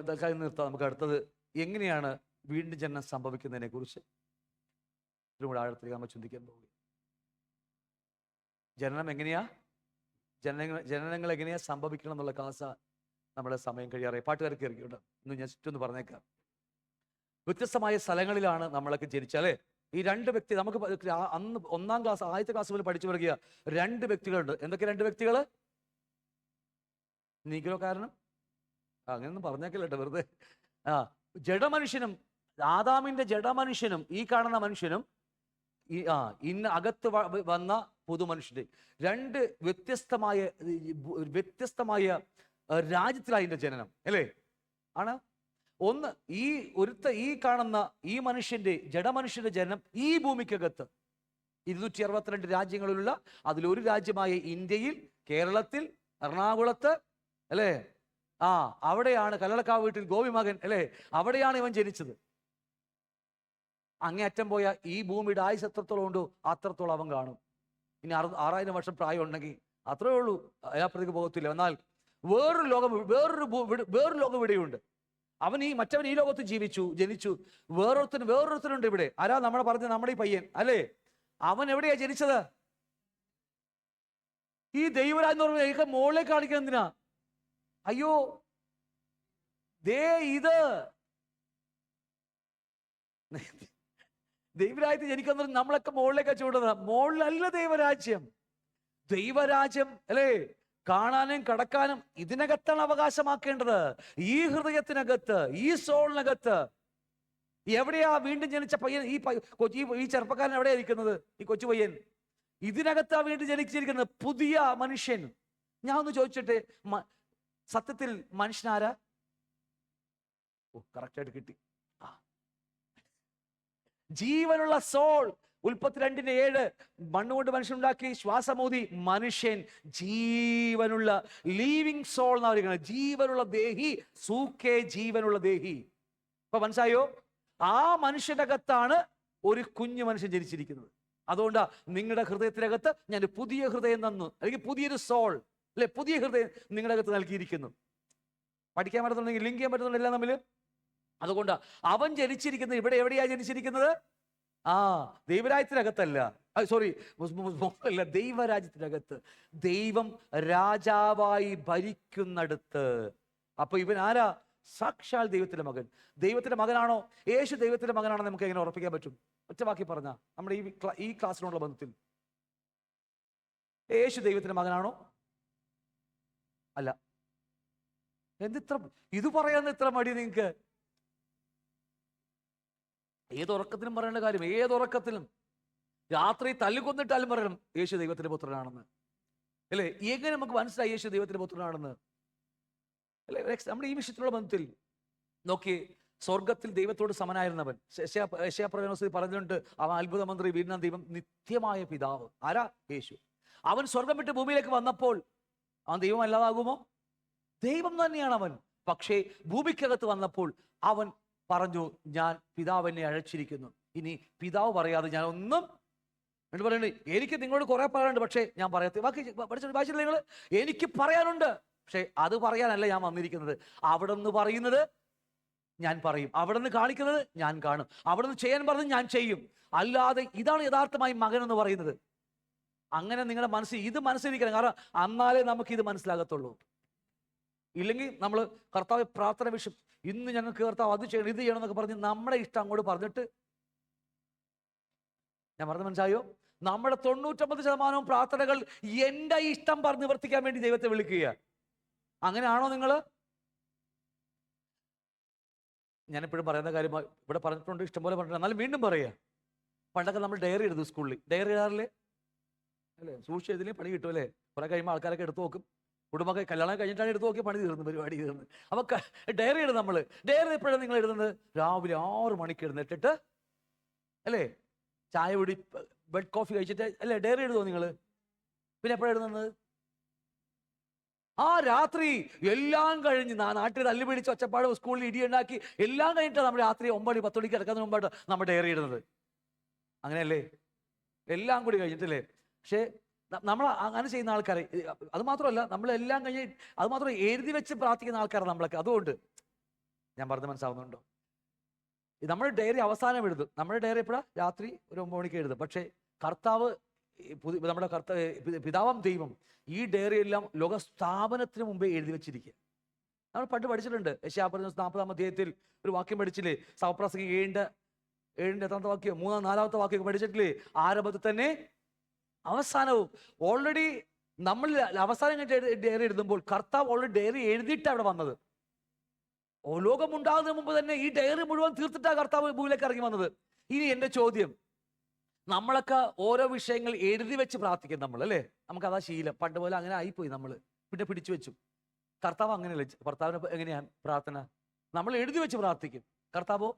തൽക്കാലം നിർത്താം. നമുക്ക് അടുത്തത് എങ്ങനെയാണ് വീണ്ടും ജനനം സംഭവിക്കുന്നതിനെ കുറിച്ച് ഇതിലും കൂടെ ആഴത്തിലേക്ക് നമ്മൾ ചിന്തിക്കാൻ പോകുക. ജനനം എങ്ങനെയാ ജനനങ്ങൾ എങ്ങനെയാ സംഭവിക്കണം എന്നുള്ള ക്ലാസ് നമ്മുടെ സമയം കഴിയാറേ. പാട്ടുകാർക്ക് ഇറക്കിയുണ്ട്. ഇന്ന് ഞാൻ ചുറ്റൊന്ന് പറഞ്ഞേക്കാം. വ്യത്യസ്തമായ സ്ഥലങ്ങളിലാണ് നമ്മളൊക്കെ ജനിച്ചാലേ. ഈ രണ്ട് വ്യക്തി നമുക്ക് അന്ന് ഒന്നാം ക്ലാസ് ആദ്യത്തെ ക്ലാസ് മുതൽ പഠിച്ചു വരിക. രണ്ട് വ്യക്തികളുണ്ട്. എന്തൊക്കെ രണ്ട് വ്യക്തികൾ? നീഗ്രോക്കാരനും അങ്ങനെയൊന്നും പറഞ്ഞേക്കല്ലോ വെറുതെ. ജഡമനുഷ്യനും ആദാമിന്റെ ജഡമനുഷ്യനും ഈ കാണുന്ന മനുഷ്യനും ഇന്ന് അകത്ത് വന്ന പുതുമനുഷ്യന്റെ രണ്ട് വ്യത്യസ്തമായ രാജ്യത്തിലായതിന്റെ ജനനം അല്ലേ ആണ്. ഒന്ന് ഈ കാണുന്ന ഈ മനുഷ്യന്റെ ജഡമനുഷ്യന്റെ ജനനം ഈ ഭൂമിക്കകത്ത് 262 രാജ്യങ്ങളിലുള്ള അതിലൊരു രാജ്യമായ ഇന്ത്യയിൽ, കേരളത്തിൽ, എറണാകുളത്ത് അല്ലേ, അവിടെയാണ് കല്ലടക്കാവ് വീട്ടിൽ ഗോപിമകൻ അല്ലേ, അവിടെയാണ് ഇവൻ ജനിച്ചത്. അങ്ങേയറ്റം പോയ ഈ ഭൂമിയുടെ ആയുസ് എത്രത്തോളം ഉണ്ടോ അത്രത്തോളം അവൻ കാണും. ഇനി 6000 വർഷം പ്രായം ഉണ്ടെങ്കിൽ അത്രേ ഉള്ളൂ, അതിനപ്പുറത്തേക്ക് പോകത്തില്ല. എന്നാൽ വേറൊരു ലോകം ഇവിടെയുണ്ട്. മറ്റവൻ ഈ ലോകത്ത് ജനിച്ചു. വേറൊരുത്തനുണ്ട് ഇവിടെ. ആരാ നമ്മളെ പറഞ്ഞ നമ്മുടെ ഈ പയ്യൻ അല്ലേ? അവൻ എവിടെയാ ജനിച്ചത്? ഈ ദൈവരാജ് എന്ന് പറഞ്ഞ മുകളിലേക്ക് കാണിക്കാൻ എന്തിനാ? അയ്യോ ദേ ഇത് ദൈവരാജ്യത്തിൽ ജനിക്കുന്ന നമ്മളൊക്കെ മുകളിലേക്കാ ചൂടുന്നത്. മുകളിലല്ല ദൈവരാജ്യം അല്ലേ? കാണാനും കടക്കാനും ഇതിനകത്താണ് അവകാശമാക്കേണ്ടത്. ഈ ഹൃദയത്തിനകത്ത്, ഈ സോളിനകത്ത്. എവിടെയാ വീണ്ടും ജനിച്ച പയ്യൻ? ഈ ചെറുപ്പക്കാരൻ എവിടെയാ ഇരിക്കുന്നത്? ഈ കൊച്ചു പയ്യൻ ഇതിനകത്താ വീണ്ടും ജനിച്ചിരിക്കുന്നത്, പുതിയ മനുഷ്യൻ. ഞാൻ ഒന്ന് ചോദിച്ചിട്ട്, സത്യത്തിൽ മനുഷ്യനാരാ? കറക്റ്റായിട്ട് കിട്ടി. ജീവനുള്ള സോൾ. ഉൽപ്പത്തി 2:7 മണ്ണുകൊണ്ട് മനുഷ്യനുണ്ടാക്കി ശ്വാസമൂതി മനുഷ്യൻ ജീവനുള്ള ലീവിങ് സോൾ എന്നാ പറയുന്നത്. ജീവനുള്ള ദേഹി, സൂക്കേ ജീവനുള്ള ദേഹി. ഇപ്പൊ മനസ്സിലായോ? ആ മനുഷ്യന്റെ അകത്താണ് ഒരു കുഞ്ഞു മനുഷ്യൻ ജനിച്ചിരിക്കുന്നത്. അതുകൊണ്ടാ നിങ്ങളുടെ ഹൃദയത്തിനകത്ത് ഞാൻ പുതിയ ഹൃദയം തന്നു, അല്ലെങ്കിൽ പുതിയൊരു സോൾ അല്ലെ, പുതിയ ഹൃദയം നിങ്ങളുടെ അകത്ത് നൽകിയിരിക്കുന്നു. പഠിക്കാൻ പറ്റുന്നുണ്ടെങ്കിൽ ലിങ്ക് ചെയ്യാൻ പറ്റുന്നുണ്ട് എല്ലാം തമ്മിൽ. അതുകൊണ്ടാ അവൻ ജനിച്ചിരിക്കുന്നത് ഇവിടെ. എവിടെയാ ജനിച്ചിരിക്കുന്നത്? ദൈവരാജ്യത്തിനകത്തല്ല, അല്ല, ദൈവരാജ്യത്തിനകത്ത്. ദൈവം രാജാവായി ഭരിക്കുന്നിടത്ത്. അപ്പൊ ഇവൻ ആരാ? സാക്ഷാൽ ദൈവത്തിന്റെ മകൻ. ദൈവത്തിന്റെ മകനാണോ? യേശു ദൈവത്തിന്റെ മകനാണോ? നമുക്ക് എങ്ങനെ ഉറപ്പിക്കാൻ പറ്റും? ഒറ്റ വാക്കി പറഞ്ഞ നമ്മുടെ ഈ ക്ലാസ്സിനോടുള്ള ബന്ധത്തിൽ യേശു ദൈവത്തിന്റെ മകനാണോ? അല്ല. ഇത് പറയാൻ ഇത്ര മടി നിങ്ങൾക്ക്? ഏതുറക്കത്തിലും പറയേണ്ട കാര്യം, ഏതുറക്കത്തിലും രാത്രി തല്ലുകൊന്നിട്ടാലും പറയണം യേശു ദൈവത്തിന്റെ പുത്രനാണെന്ന് അല്ലേ? എങ്ങനെ നമുക്ക് മനസ്സിലായി യേശു ദൈവത്തിന്റെ പുത്രനാണെന്ന് അല്ലേ? നമ്മുടെ ഈ വിഷയത്തിലുള്ള ബന്ധത്തിൽ നോക്കി, സ്വർഗത്തിൽ ദൈവത്തോട് സമനായിരുന്നവൻ യെശയ്യാപ്രവചനത്തിൽ പറഞ്ഞിട്ടുണ്ട്, അവൻ അത്ഭുത മന്ത്രി, വീരനാം ദൈവം, നിത്യമായ പിതാവ്. ആരാ? യേശു. അവൻ സ്വർഗം വിട്ട് ഭൂമിയിലേക്ക് വന്നപ്പോൾ അവൻ ദൈവം അല്ലാതാകുമോ? ദൈവം തന്നെയാണ് അവൻ. പക്ഷേ ഭൂമിക്കകത്ത് വന്നപ്പോൾ അവൻ പറഞ്ഞു, ഞാൻ പിതാവ് എന്നെ അയച്ചിരിക്കുന്നു. ഇനി പിതാവ് പറയാതെ ഞാൻ ഒന്നും എന്ന് പറയുന്നത്. എനിക്ക് നിങ്ങളോട് കുറെ പറയാനുണ്ട്, പക്ഷേ ഞാൻ പറയത്തില്ല. വായിച്ചില്ല നിങ്ങൾ? എനിക്ക് പറയാനുണ്ട്, പക്ഷെ അത് പറയാനല്ല ഞാൻ വന്നിരിക്കുന്നത്. അവിടെ നിന്ന് പറയുന്നത് ഞാൻ പറയും, അവിടെ നിന്ന് കാണിക്കുന്നത് ഞാൻ കാണും, അവിടെ നിന്ന് ചെയ്യാൻ പറഞ്ഞത് ഞാൻ ചെയ്യും. അല്ലാതെ ഇതാണ് യഥാർത്ഥമായി മകൻ എന്ന് പറയുന്നത്. അങ്ങനെ നിങ്ങളുടെ ഇത് മനസ്സിലിരിക്കണം. കാരണം എന്നാലേ നമുക്ക് ഇത് മനസ്സിലാകത്തുള്ളൂ. ഇല്ലെങ്കിൽ നമ്മൾ കർത്താവ് പ്രാർത്ഥന വിഷയം, ഇന്ന് ഞങ്ങൾക്ക് കർത്താവ് അത് ചെയ്യണം, ഇത് ചെയ്യണം എന്നൊക്കെ പറഞ്ഞ് നമ്മുടെ ഇഷ്ടം അങ്ങോട്ട് പറഞ്ഞിട്ട്, ഞാൻ പറഞ്ഞ മനസ്സിലായോ? നമ്മുടെ 99% പ്രാർത്ഥനകൾ എൻ്റെ ഇഷ്ടം പറഞ്ഞ് നിവർത്തിക്കാൻ വേണ്ടി ദൈവത്തെ വിളിക്കുക. അങ്ങനെയാണോ നിങ്ങൾ? ഞാനെപ്പോഴും പറയുന്ന കാര്യം ഇവിടെ പറഞ്ഞിട്ടുണ്ട്, ഇഷ്ടംപോലെ പറഞ്ഞിട്ടുണ്ട്, എന്നാലും വീണ്ടും പറയുക. പണ്ടൊക്കെ നമ്മൾ ഡയറി എഴുതും സ്കൂളിൽ. ഡയറി എഴുതാറില്ലേ? അല്ലേ? സൂക്ഷിച്ച് എഴുതില്ലേ പണി കിട്ടും അല്ലേ? കുറെ കഴിയുമ്പോൾ ആൾക്കാരൊക്കെ എടുത്തു നോക്കും, കുടുംബമൊക്കെ കല്യാണം കഴിഞ്ഞിട്ടാണ് എടുത്ത് നോക്കിയ പണി തീർന്നു, പരിപാടി തീർന്നു. അപ്പൊ ഡയറി എഴുതും നമ്മൾ. ഡയറി എപ്പോഴാണ് നിങ്ങൾ എഴുതുന്നത്? രാവിലെ 6 മണിക്ക് എഴുന്നേറ്റിട്ട് അല്ലേ, ചായ കുടി ബെഡ് കോഫി കഴിച്ചിട്ട് അല്ലേ ഡയറി എഴുതുമോ നിങ്ങൾ? പിന്നെ എപ്പോഴാണ് എഴുതുന്നത്? ആ രാത്രി എല്ലാം കഴിഞ്ഞ് നാട്ടിൽ തല്ലു പിടിച്ച് ഒച്ചപ്പാട് സ്കൂളിൽ ഇടിയുണ്ടാക്കി എല്ലാം കഴിഞ്ഞിട്ടാണ് നമ്മൾ രാത്രി 9 മണി 10 മണിക്ക് കിടക്കുന്നതിന് മുമ്പായിട്ട് നമ്മൾ ഡയറി ഇടുന്നത്. അങ്ങനെയല്ലേ? എല്ലാം കൂടി കഴിഞ്ഞിട്ടല്ലേ? പക്ഷേ നമ്മൾ അങ്ങനെ ചെയ്യുന്ന ആൾക്കാരെ, അത് മാത്രമല്ല നമ്മളെല്ലാം കഴിഞ്ഞ് അത് മാത്രം എഴുതി വെച്ച് പ്രാർത്ഥിക്കുന്ന ആൾക്കാരാണ് നമ്മളൊക്കെ. അതുകൊണ്ട് ഞാൻ പറഞ്ഞത് മനസ്സിലാവുന്നുണ്ടോ? നമ്മുടെ ഡയറി അവസാനം എഴുതും. നമ്മുടെ ഡയറി എപ്പോഴാ? രാത്രി ഒരു 9 മണിക്ക് എഴുതും. പക്ഷേ കർത്താവ്, നമ്മുടെ പിതാവാം ദൈവം ഈ ഡയറി എല്ലാം ലോക സ്ഥാപനത്തിന് മുമ്പേ എഴുതി വെച്ചിരിക്കുക. നമ്മൾ പണ്ട് പഠിച്ചിട്ടുണ്ട്. യെശയ്യാ 40-ാം അധ്യായത്തിൽ ഒരു വാക്യം പഠിച്ചില്ലേ? സഹപ്രസംഗി 7-ന്റെ എത്രാമത്തെ വാക്യം? 3-4-ാമത്തെ വാക്യം പഠിച്ചിട്ടില്ലേ? ആരംഭത്തിൽ തന്നെ അവസാനവും. ഓൾറെഡി നമ്മൾ അവസാനം ഡയറി എഴുതുമ്പോൾ കർത്താവ് ഓൾറെഡി ഡയറി എഴുതിയിട്ടാണ് അവിടെ വന്നത്. ലോകം ഉണ്ടാകുന്നതിന് മുമ്പ് തന്നെ ഈ ഡയറി മുഴുവൻ തീർത്തിട്ടാണ് കർത്താവ് ഭൂമിയിലേക്ക് ഇറങ്ങി വന്നത്. ഇനി എൻ്റെ ചോദ്യം, നമ്മളൊക്കെ ഓരോ വിഷയങ്ങൾ എഴുതി വെച്ച് പ്രാർത്ഥിക്കും നമ്മൾ, അല്ലേ? നമുക്കതാ ശീലം. പണ്ട് പോലെ അങ്ങനെ ആയിപ്പോയി, നമ്മൾ പിന്നെ പിടിച്ചു വെച്ചു. കർത്താവ് അങ്ങനെയല്ല. കർത്താവിന് എങ്ങനെയാണ് പ്രാർത്ഥന? നമ്മൾ എഴുതി വെച്ച് പ്രാർത്ഥിക്കും. കർത്താവോ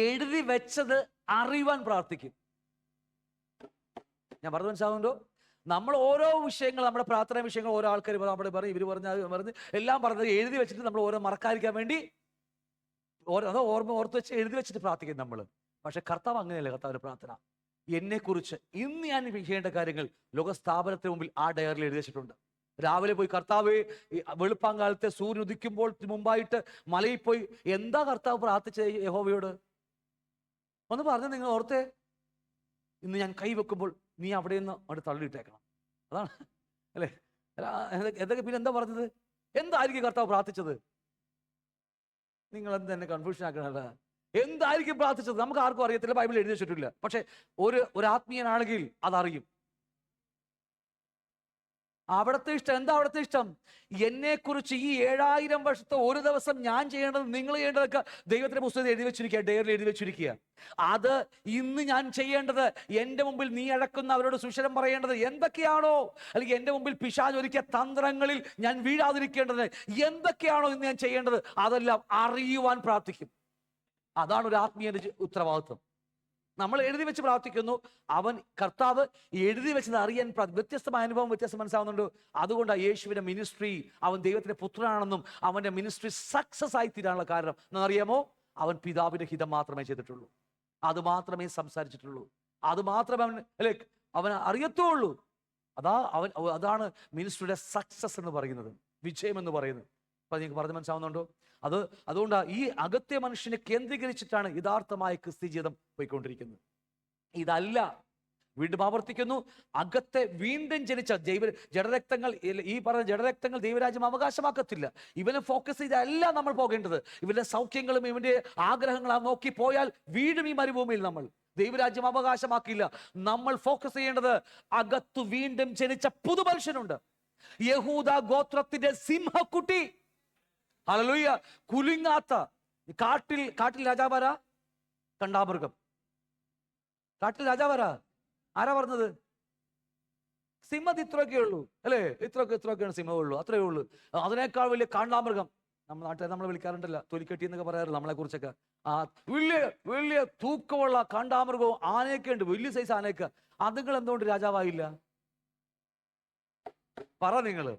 എഴുതി വെച്ചത് അറിയുവാൻ പ്രാർത്ഥിക്കും. ഞാൻ പറഞ്ഞു മനസ്സിലാവുന്നുണ്ടോ? നമ്മൾ ഓരോ വിഷയങ്ങൾ, നമ്മുടെ പ്രാർത്ഥന വിഷയങ്ങൾ ഓരോ ആൾക്കാർ നമ്മുടെ പറഞ്ഞ് ഇവർ പറഞ്ഞ് എല്ലാം പറഞ്ഞത് എഴുതി വെച്ചിട്ട് നമ്മൾ ഓരോ മറക്കാതിരിക്കാൻ വേണ്ടി അതോ ഓർത്ത് വെച്ച് എഴുതി വെച്ചിട്ട് പ്രാർത്ഥിക്കും നമ്മൾ. പക്ഷെ കർത്താവ് അങ്ങനെയല്ല. കർത്താവിന്റെ പ്രാർത്ഥന എന്നെക്കുറിച്ച് ഇന്ന് ഞാൻ ചെയ്യേണ്ട കാര്യങ്ങൾ ലോകസ്ഥാപനത്തിന് മുമ്പിൽ ആ ഡയറിയിൽ എഴുതി വെച്ചിട്ടുണ്ട്. രാവിലെ പോയി കർത്താവ് വെളുപ്പാങ്കാലത്തെ സൂര്യൻ ഉദിക്കുമ്പോൾ മുമ്പായിട്ട് മലയിൽ പോയി എന്താ കർത്താവ് പ്രാർത്ഥിച്ച യഹോവയോട് ഒന്ന് പറഞ്ഞ് നിങ്ങൾ ഓർത്തേ. ഇന്ന് ഞാൻ കൈവെക്കുമ്പോൾ നീ അവിടെ നിന്ന് അവിടെ തള്ളിയിട്ടേക്കണം. അതാണ് അല്ലേ? എന്തൊക്കെ പിന്നെ എന്താ പറഞ്ഞത്? എന്തായിരിക്കും കർത്താവ് പ്രാർത്ഥിച്ചത്? നിങ്ങൾ എന്ത് തന്നെ കൺഫ്യൂഷൻ ആക്കണല്ല. എന്തായിരിക്കും പ്രാർത്ഥിച്ചത്? നമുക്ക് ആർക്കും അറിയത്തില്ല, ബൈബിളിൽ എഴുതി വെച്ചിട്ടില്ല. പക്ഷെ ഒരു ആത്മീയനാണെങ്കിൽ അതറിയും. അവിടുത്തെ ഇഷ്ടം എന്താ? അവിടുത്തെ ഇഷ്ടം എന്നെക്കുറിച്ച് ഈ 7000 വർഷത്തെ ഒരു ദിവസം ഞാൻ ചെയ്യേണ്ടത്, നിങ്ങൾ ചെയ്യേണ്ടതൊക്കെ ദൈവത്തിന്റെ പുസ്തകത്തിൽ എഴുതി വെച്ചിരിക്കുക, ഡയറിയിൽ എഴുതി വെച്ചിരിക്കുക. അത് ഇന്ന് ഞാൻ ചെയ്യേണ്ടത്, എൻ്റെ മുമ്പിൽ നീ അടക്കുന്ന അവരോട് സുശരം പറയേണ്ടത് എന്തൊക്കെയാണോ, അല്ലെങ്കിൽ എൻ്റെ മുമ്പിൽ പിശാച് ഒരുക്കിയ തന്ത്രങ്ങളിൽ ഞാൻ വീഴാതിരിക്കേണ്ടത് എന്തൊക്കെയാണോ ഇന്ന് ഞാൻ ചെയ്യേണ്ടത്, അതെല്ലാം അറിയുവാൻ പ്രാർത്ഥിക്കും. അതാണ് ഒരു ആത്മീയ ഉത്തരവാദിത്വം. നമ്മൾ എഴുതി വെച്ച് പ്രാർത്ഥിക്കുന്നു. കർത്താവ് എഴുതി വെച്ചത് അറിയാൻ വ്യത്യസ്തമായ അനുഭവം, വ്യത്യസ്തം മനസ്സിലാവുന്നുണ്ട്. അതുകൊണ്ടാണ് യേശുവിന്റെ മിനിസ്ട്രി, അവൻ ദൈവത്തിന്റെ പുത്രനാണെന്നും അവന്റെ മിനിസ്ട്രി സക്സസ് ആയി തീരാനുള്ള കാരണം എന്നറിയാമോ? അവൻ പിതാവിന്റെ ഹിതം മാത്രമേ ചെയ്തിട്ടുള്ളൂ, അത് മാത്രമേ സംസാരിച്ചിട്ടുള്ളൂ, അത് മാത്രമേ അവൻ അറിയത്തുള്ളൂ. അതാണ് മിനിസ്ട്രിയുടെ സക്സസ് എന്ന് പറയുന്നത്, വിജയം എന്ന് പറയുന്നത്. അപ്പൊ നിങ്ങൾക്ക് പറഞ്ഞ് മനസ്സിലാവുന്നുണ്ടോ? അതുകൊണ്ടാണ് ഈ അകത്തെ മനുഷ്യനെ കേന്ദ്രീകരിച്ചിട്ടാണ് യഥാർത്ഥമായ ക്രിസ്ത്യ ജീവിതം പോയിക്കൊണ്ടിരിക്കുന്നത്. ഇതല്ല, വീണ്ടും ആവർത്തിക്കുന്നു, അകത്തെ വീണ്ടും ജനിച്ച ജഡരക്തങ്ങൾ, ഈ പറഞ്ഞ ജഡരക്തങ്ങൾ ദൈവരാജ്യം അവകാശമാക്കത്തില്ല. ഇവനെ ഫോക്കസ് ചെയ്തല്ല നമ്മൾ പോകേണ്ടത്. ഇവന്റെ സൗഖ്യങ്ങളും ഇവന്റെ ആഗ്രഹങ്ങളും നോക്കി പോയാൽ വീണ്ടും ഈ മരുഭൂമിയിൽ നമ്മൾ ദൈവരാജ്യം അവകാശമാക്കില്ല. നമ്മൾ ഫോക്കസ് ചെയ്യേണ്ടത് അകത്തു വീണ്ടും ജനിച്ച പുതുമനുഷ്യനുണ്ട്, യഹൂദ ഗോത്രത്തിന്റെ സിംഹക്കുട്ടി. ഹല്ലേലൂയ. കുലുങ്ങാത്ത കാട്ടിൽ രാജാവാരാ? കണ്ടാമൃഗം. കാട്ടിൽ രാജാവാരാ? ആരാ പറഞ്ഞത്? സിംഹം ഇത്രയൊക്കെ ഉള്ളൂ, അല്ലേ? ഇത്രയൊക്കെയാണ് സിംഹം ഉള്ളൂ, അത്രയേ ഉള്ളൂ. അതിനേക്കാൾ വലിയ കാണ്ടാമൃഗം നമ്മുടെ നാട്ടിൽ നമ്മൾ വിളിക്കാറുണ്ടല്ലോ, തൊലിക്കെട്ടി എന്നൊക്കെ പറയാറില്ല നമ്മളെ കുറിച്ചൊക്കെ. വലിയ വലിയ തൂക്കമുള്ള കാണ്ടാമൃഗവും ആനയൊക്കെ ഉണ്ട്, വലിയ സൈസ് ആനയൊക്കെ. അതുങ്ങൾ എന്തുകൊണ്ട് രാജാവായില്ല? പറ നിങ്ങള്.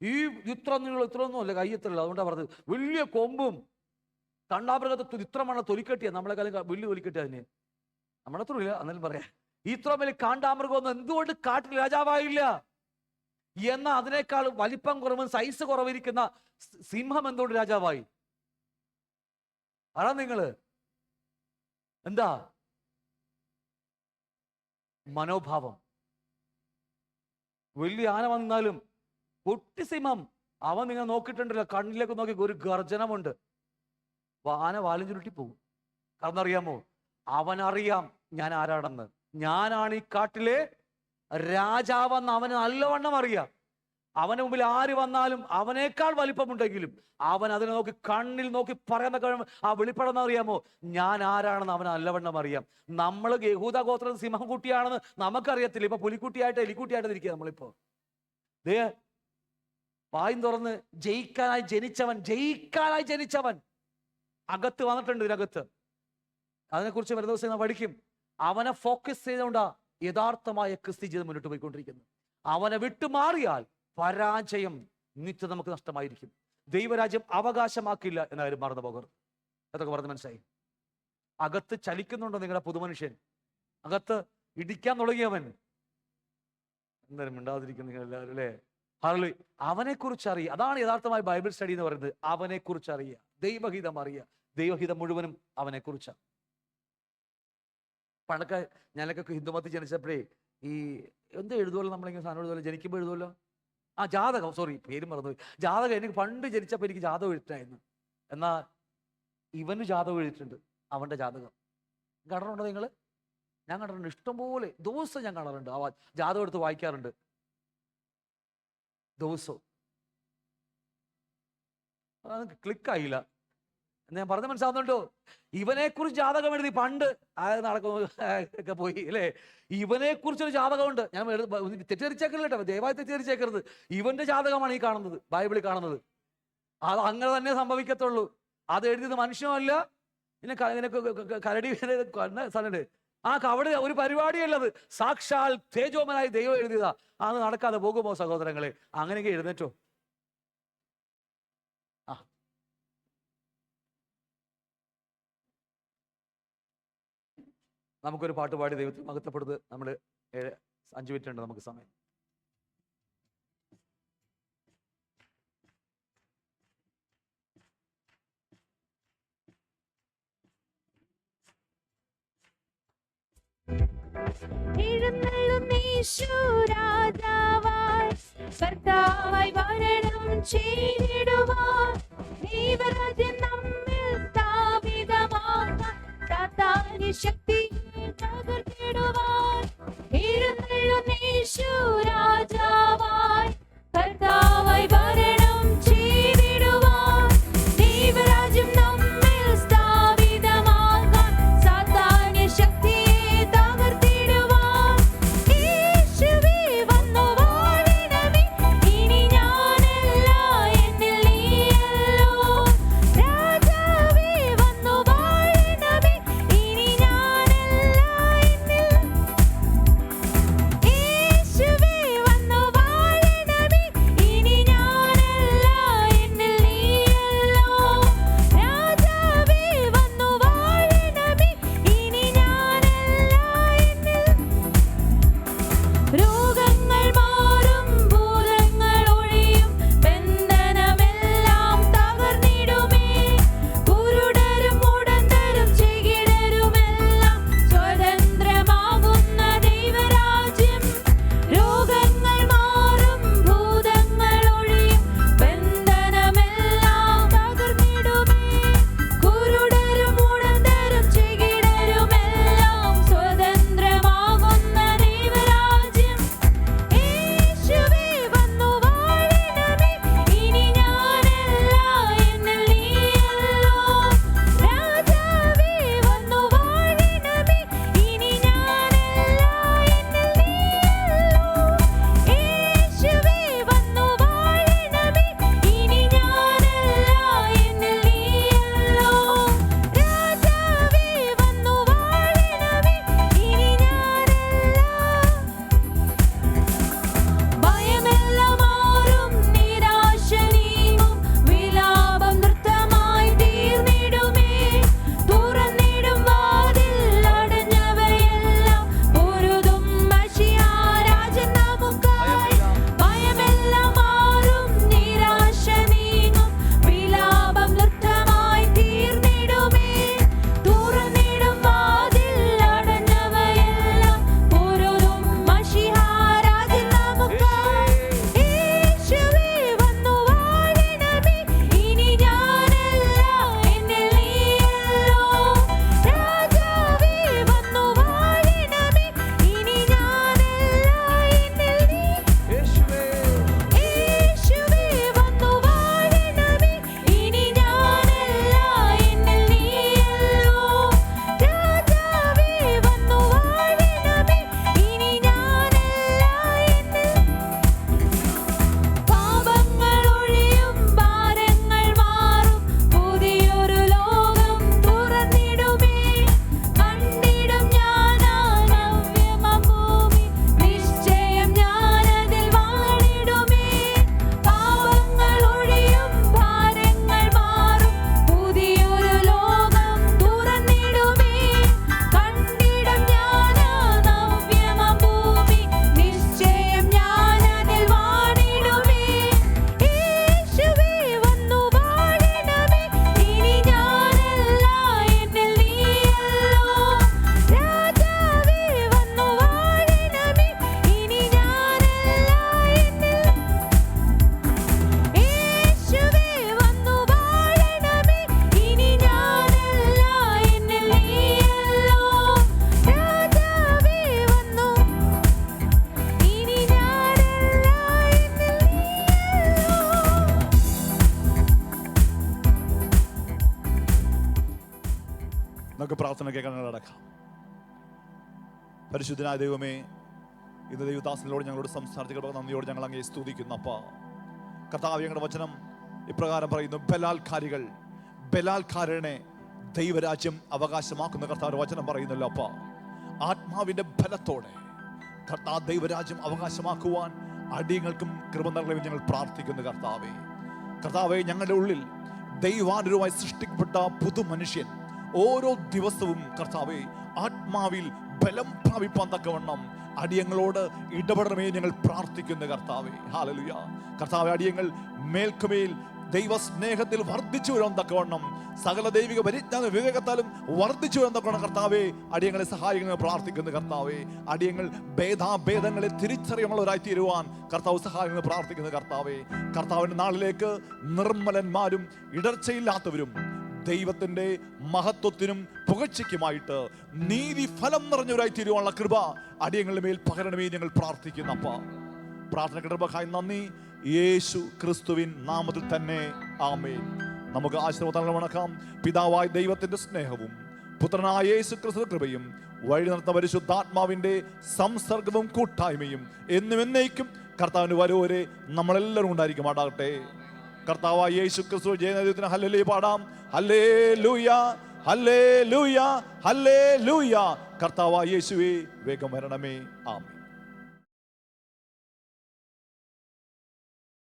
ഈ ഇത്രയൊന്നും അല്ല, കയ്യത്തില്ല. അതുകൊണ്ടാണ് പറഞ്ഞത്. വലിയ കൊമ്പും കണ്ടാമൃഗത്തെ ഇത്രമാണ് തൊലിക്കെട്ടിയ, നമ്മളെക്കാളും വലിയ തൊലിക്കെട്ടിയ അതിന്. നമ്മളത്ര ഇല്ല, എന്നാലും പറയാം. ഇത്ര വലിയ കാണ്ടാമൃഗമൊന്നും എന്തുകൊണ്ട് കാട്ടിൽ രാജാവായില്ല? എന്ന അതിനേക്കാൾ വലിപ്പം കുറവും സൈസ് കുറവിരിക്കുന്ന സിംഹം എന്തുകൊണ്ട് രാജാവായി? അതാ നിങ്ങള് എന്താ മനോഭാവം. വലിയ ആന വന്നാലും കുട്ടി സിംഹം അവൻ നിങ്ങൾ നോക്കിയിട്ടുണ്ടല്ലോ, കണ്ണിലേക്ക് നോക്കി ഒരു ഗർജനമുണ്ട്, ആന വാലും ചുരുട്ടി പോകും. കാരണം അറിയാമോ? അവനറിയാം ഞാൻ ആരാണെന്ന്. ഞാനാണ് ഈ കാട്ടിലെ രാജാവെന്ന് അവന് നല്ലവണ്ണം അറിയാം. അവന് മുമ്പിൽ ആര് വന്നാലും അവനേക്കാൾ വലിപ്പമുണ്ടെങ്കിലും അവൻ അതിനെ നോക്കി കണ്ണിൽ നോക്കി പറയുന്ന കഴിവ്, ആ വെളിപ്പെടുന്ന അറിയാമോ? ഞാൻ ആരാണെന്ന് അവന് നല്ലവണ്ണം അറിയാം. നമ്മൾ യഹൂദ ഗോത്ര സിംഹം കുട്ടിയാണെന്ന് നമുക്കറിയത്തില്ല. ഇപ്പൊ പുലിക്കുട്ടിയായിട്ട് എലിക്കുട്ടിയായിട്ട് ഇരിക്കുക നമ്മളിപ്പോ. ദേ വായും തുറന്ന് ജയിക്കാനായി ജനിച്ചവൻ അകത്ത് വന്നിട്ടുണ്ട്. ഇതിനകത്ത് അതിനെക്കുറിച്ച് വരുന്ന ദിവസം നാം പഠിക്കും. അവനെ ഫോക്കസ് ചെയ്തുകൊണ്ടാ യഥാർത്ഥമായ ക്രിസ്ത്യ ജീവിതം മുന്നോട്ട് പോയിക്കൊണ്ടിരിക്കുന്നത്. അവനെ വിട്ടുമാറിയാൽ പരാജയം നിത്യം നമുക്ക് നഷ്ടമായിരിക്കും. ദൈവരാജ്യം അവകാശമാക്കില്ല എന്ന കാര്യം മറന്നു പോകരുത്. അതൊക്കെ പറഞ്ഞ് മനസ്സിലായി. അകത്ത് ചലിക്കുന്നുണ്ടോ നിങ്ങളുടെ പുതുമനുഷ്യൻ? അകത്ത് ഇടിക്കാൻ തുടങ്ങിയവൻ എന്തായാലും മിണ്ടാതിരിക്കുന്നു നിങ്ങൾ എല്ലാവരും അല്ലേ? ഹല്ലേലൂയ. അവനെക്കുറിച്ച് അറിയുക. അതാണ് യഥാർത്ഥമായ ബൈബിൾ സ്റ്റഡി എന്ന് പറയുന്നത്. അവനെക്കുറിച്ച് അറിയുക, ദൈവഹിതം അറിയുക. ദൈവഹിതം മുഴുവനും അവനെക്കുറിച്ചാണ്. പണ്ടൊക്കെ ഞാനൊക്കെ ഹിന്ദുമതത്തിൽ ജനിച്ചപ്പോഴേ ഈ എന്ത് എഴുതുമല്ലോ, നമ്മളിങ്ങനെ സാധനം എഴുതുമല്ലോ, ജനിക്കുമ്പോൾ എഴുതുമല്ലോ, ജാതകം, സോറി പേര് മറന്നുപോയി. ജാതകം എനിക്ക് പണ്ട് ജനിച്ചപ്പോൾ എനിക്ക് ജാതകം എഴുതിട്ടായിരുന്നു. എന്നാൽ ഇവന് ജാതകം എഴുതിയിട്ടുണ്ട്, അവൻ്റെ ജാതകം. കണ്ടിട്ടുണ്ടോ നിങ്ങൾ? ഞാൻ കണ്ടിട്ടുണ്ട്, ഇഷ്ടംപോലെ ദിവസം ഞാൻ കാണാറുണ്ട്. ആ ജാതകം എടുത്ത് വായിക്കാറുണ്ട് ദിവസവും. അതെനിക്ക് ക്ലിക്കായില്ല. ഞാൻ പറഞ്ഞ മനസ്സിലാവുന്നുണ്ടോ? ഇവനെക്കുറിച്ച് ജാതകം എഴുതി പണ്ട് നടക്കുക പോയി അല്ലേ? ഇവനെക്കുറിച്ചൊരു ജാതകമുണ്ട്. ഞാൻ തെറ്റിദ്ധരിച്ചേക്കരുത് കേട്ടോ, ദയവായി തെറ്റിദ്ധരിച്ചേക്കരുത്. ഇവന്റെ ജാതകമാണ് ഈ കാണുന്നത്, ബൈബിളിൽ കാണുന്നത്. അത് അങ്ങനെ തന്നെ സംഭവിക്കത്തുള്ളൂ. അത് എഴുതിയത് മനുഷ്യമല്ല. നിനക്ക് കരടി സ്ഥലമുണ്ട്. അവിടെ ഒരു പരിപാടിയല്ലത്, സാക്ഷാൽ തേജോമനായി ദൈവം എഴുതിയതാ. അത് നടക്കാതെ പോകുമോ സഹോദരങ്ങളെ? അങ്ങനെയൊക്കെ എഴുന്നേറ്റോ. നമുക്കൊരു പാട്ട് പാടി ദൈവത്തിൽ മഹത്വപ്പെടുന്നത്. നമ്മൾ 5 മിനിറ്റ് ഉണ്ട് നമുക്ക് സമയം. കർത്താവായി വരണം ചെയ്തിടുവാൻ, ദൈവരാജ്യം നമ്മിൽ സ്ഥാപിതമാക്കാൻ, സാത്താന്യ ശക്തി തകർത്തിടുവാൻ. എഴുന്നള്ളുന്ന യേശു രാജാവായി, കർത്താവായി വരണം ചെയ്തിടുവാൻ, ദൈവരാജ്യം നമ്മിൽ സ്ഥാപിതമാക്കാൻ, സാത്താന്യ ശക്തിയെ തകർത്തിടുവാൻ. യേശുവേ വന്നു വാഴണമേ, ഇനി ഞാനല്ല എന്നിൽ നീയല്ലോ. രാജാവേ വന്നു വാഴണമേ, ഇനി ഞാൻ പ്രാർത്ഥന കേൾക്കാൻ നടക്കാം. പരിശുദ്ധനായ ദൈവമേ, ഇന്ന് ദൈവദാസനോട് ഞങ്ങളോട് സംസാരിച്ച നന്ദിയോട് ഞങ്ങൾ അങ്ങേ സ്തുതിക്കുന്നു. അപ്പ കർത്താവ്, ഞങ്ങളുടെ വചനം ഇപ്രകാരം പറയുന്നു: ബലാൽക്കാരനെ ദൈവരാജ്യം അവകാശമാക്കുന്ന കർത്താവ് വചനം പറയുന്നല്ലോ. അപ്പ ആത്മാവിന്റെ ബലത്തോടെ കർത്താവ് ദൈവരാജ്യം അവകാശമാക്കുവാൻ അടിയങ്ങൾക്കും കൃപ നൽകണമെന്ന് ഞങ്ങൾ പ്രാർത്ഥിക്കുന്നു. കർത്താവേ, ഞങ്ങളുടെ ഉള്ളിൽ ദൈവാനുരൂപമായി സൃഷ്ടിക്കപ്പെട്ട പുതു മനുഷ്യൻ ഓരോ ദിവസവും കർത്താവേ ആത്മാവിൽ ബലം പ്രാപിപ്പാൻ തക്കവണ്ണം അടിയങ്ങളോട് ഇടപെടണമേ ഞങ്ങൾ പ്രാർത്ഥിക്കുന്നു. ഹല്ലേലൂയ. കർത്താവേ, അടിയങ്ങൾ മേൽക്കുമേൽ ദൈവസ്നേഹത്തിൽ വർദ്ധിച്ചു വരാൻ തക്കവണ്ണം സകല ദൈവിക പരിജ്ഞാന വിവേകത്താലും വർദ്ധിച്ചു വരാൻ തക്കവണ്ണം കർത്താവേ അടിയങ്ങളെ സഹായിക്കുന്ന പ്രാർത്ഥിക്കുന്നു. അടിയങ്ങൾ ഭേദാഭേദങ്ങളെ തിരിച്ചറിയുന്നവരായി തീരുവാൻ കർത്താവ് സഹായിക്കുന്ന പ്രാർത്ഥിക്കുന്നു. കർത്താവിന്റെ നാളിലേക്ക് നിർമ്മലന്മാരും ഇടർച്ചയില്ലാത്തവരും ദൈവത്തിന്റെ മഹത്വത്തിനും പുകഴ്ചയ്ക്കുമായിട്ട് നീതി ഫലം നിറഞ്ഞവരായി തീരുവാനുള്ള കൃപ അടിയങ്ങളുടെ മേൽ പകരണമേ ഞങ്ങൾ പ്രാർത്ഥിക്കുന്നു. അപ്പ പ്രാർത്ഥന കൃപക്കായി നന്ദി. യേശു ക്രിസ്തുവിൻ നാമത്തിൽ തന്നെ ആമേൻ. നമുക്ക് ആശീർവാദം വണക്കാം. പിതാവായ ദൈവത്തിന്റെ സ്നേഹവും പുത്രനായ യേശു ക്രിസ്തു കൃപയും വഴി നടത്തുന്ന പരിശുദ്ധാത്മാവിന്റെ സംസർഗവും കൂട്ടായ്മയും എന്നും എന്നേക്കും കർത്താവിന് വരവരെ നമ്മളെല്ലാവരും ഉണ്ടായിരിക്കുമാറാകട്ടെ. കർത്താവായ യേശു ക്രിസ്തു ജയനദീയത്തിന് ഹല്ലേലൂയ പാടാം. Hallelujah, hallelujah, hallelujah. കർത്താവായ യേശുവേ വേഗം വരണമേ. ആമേൻ.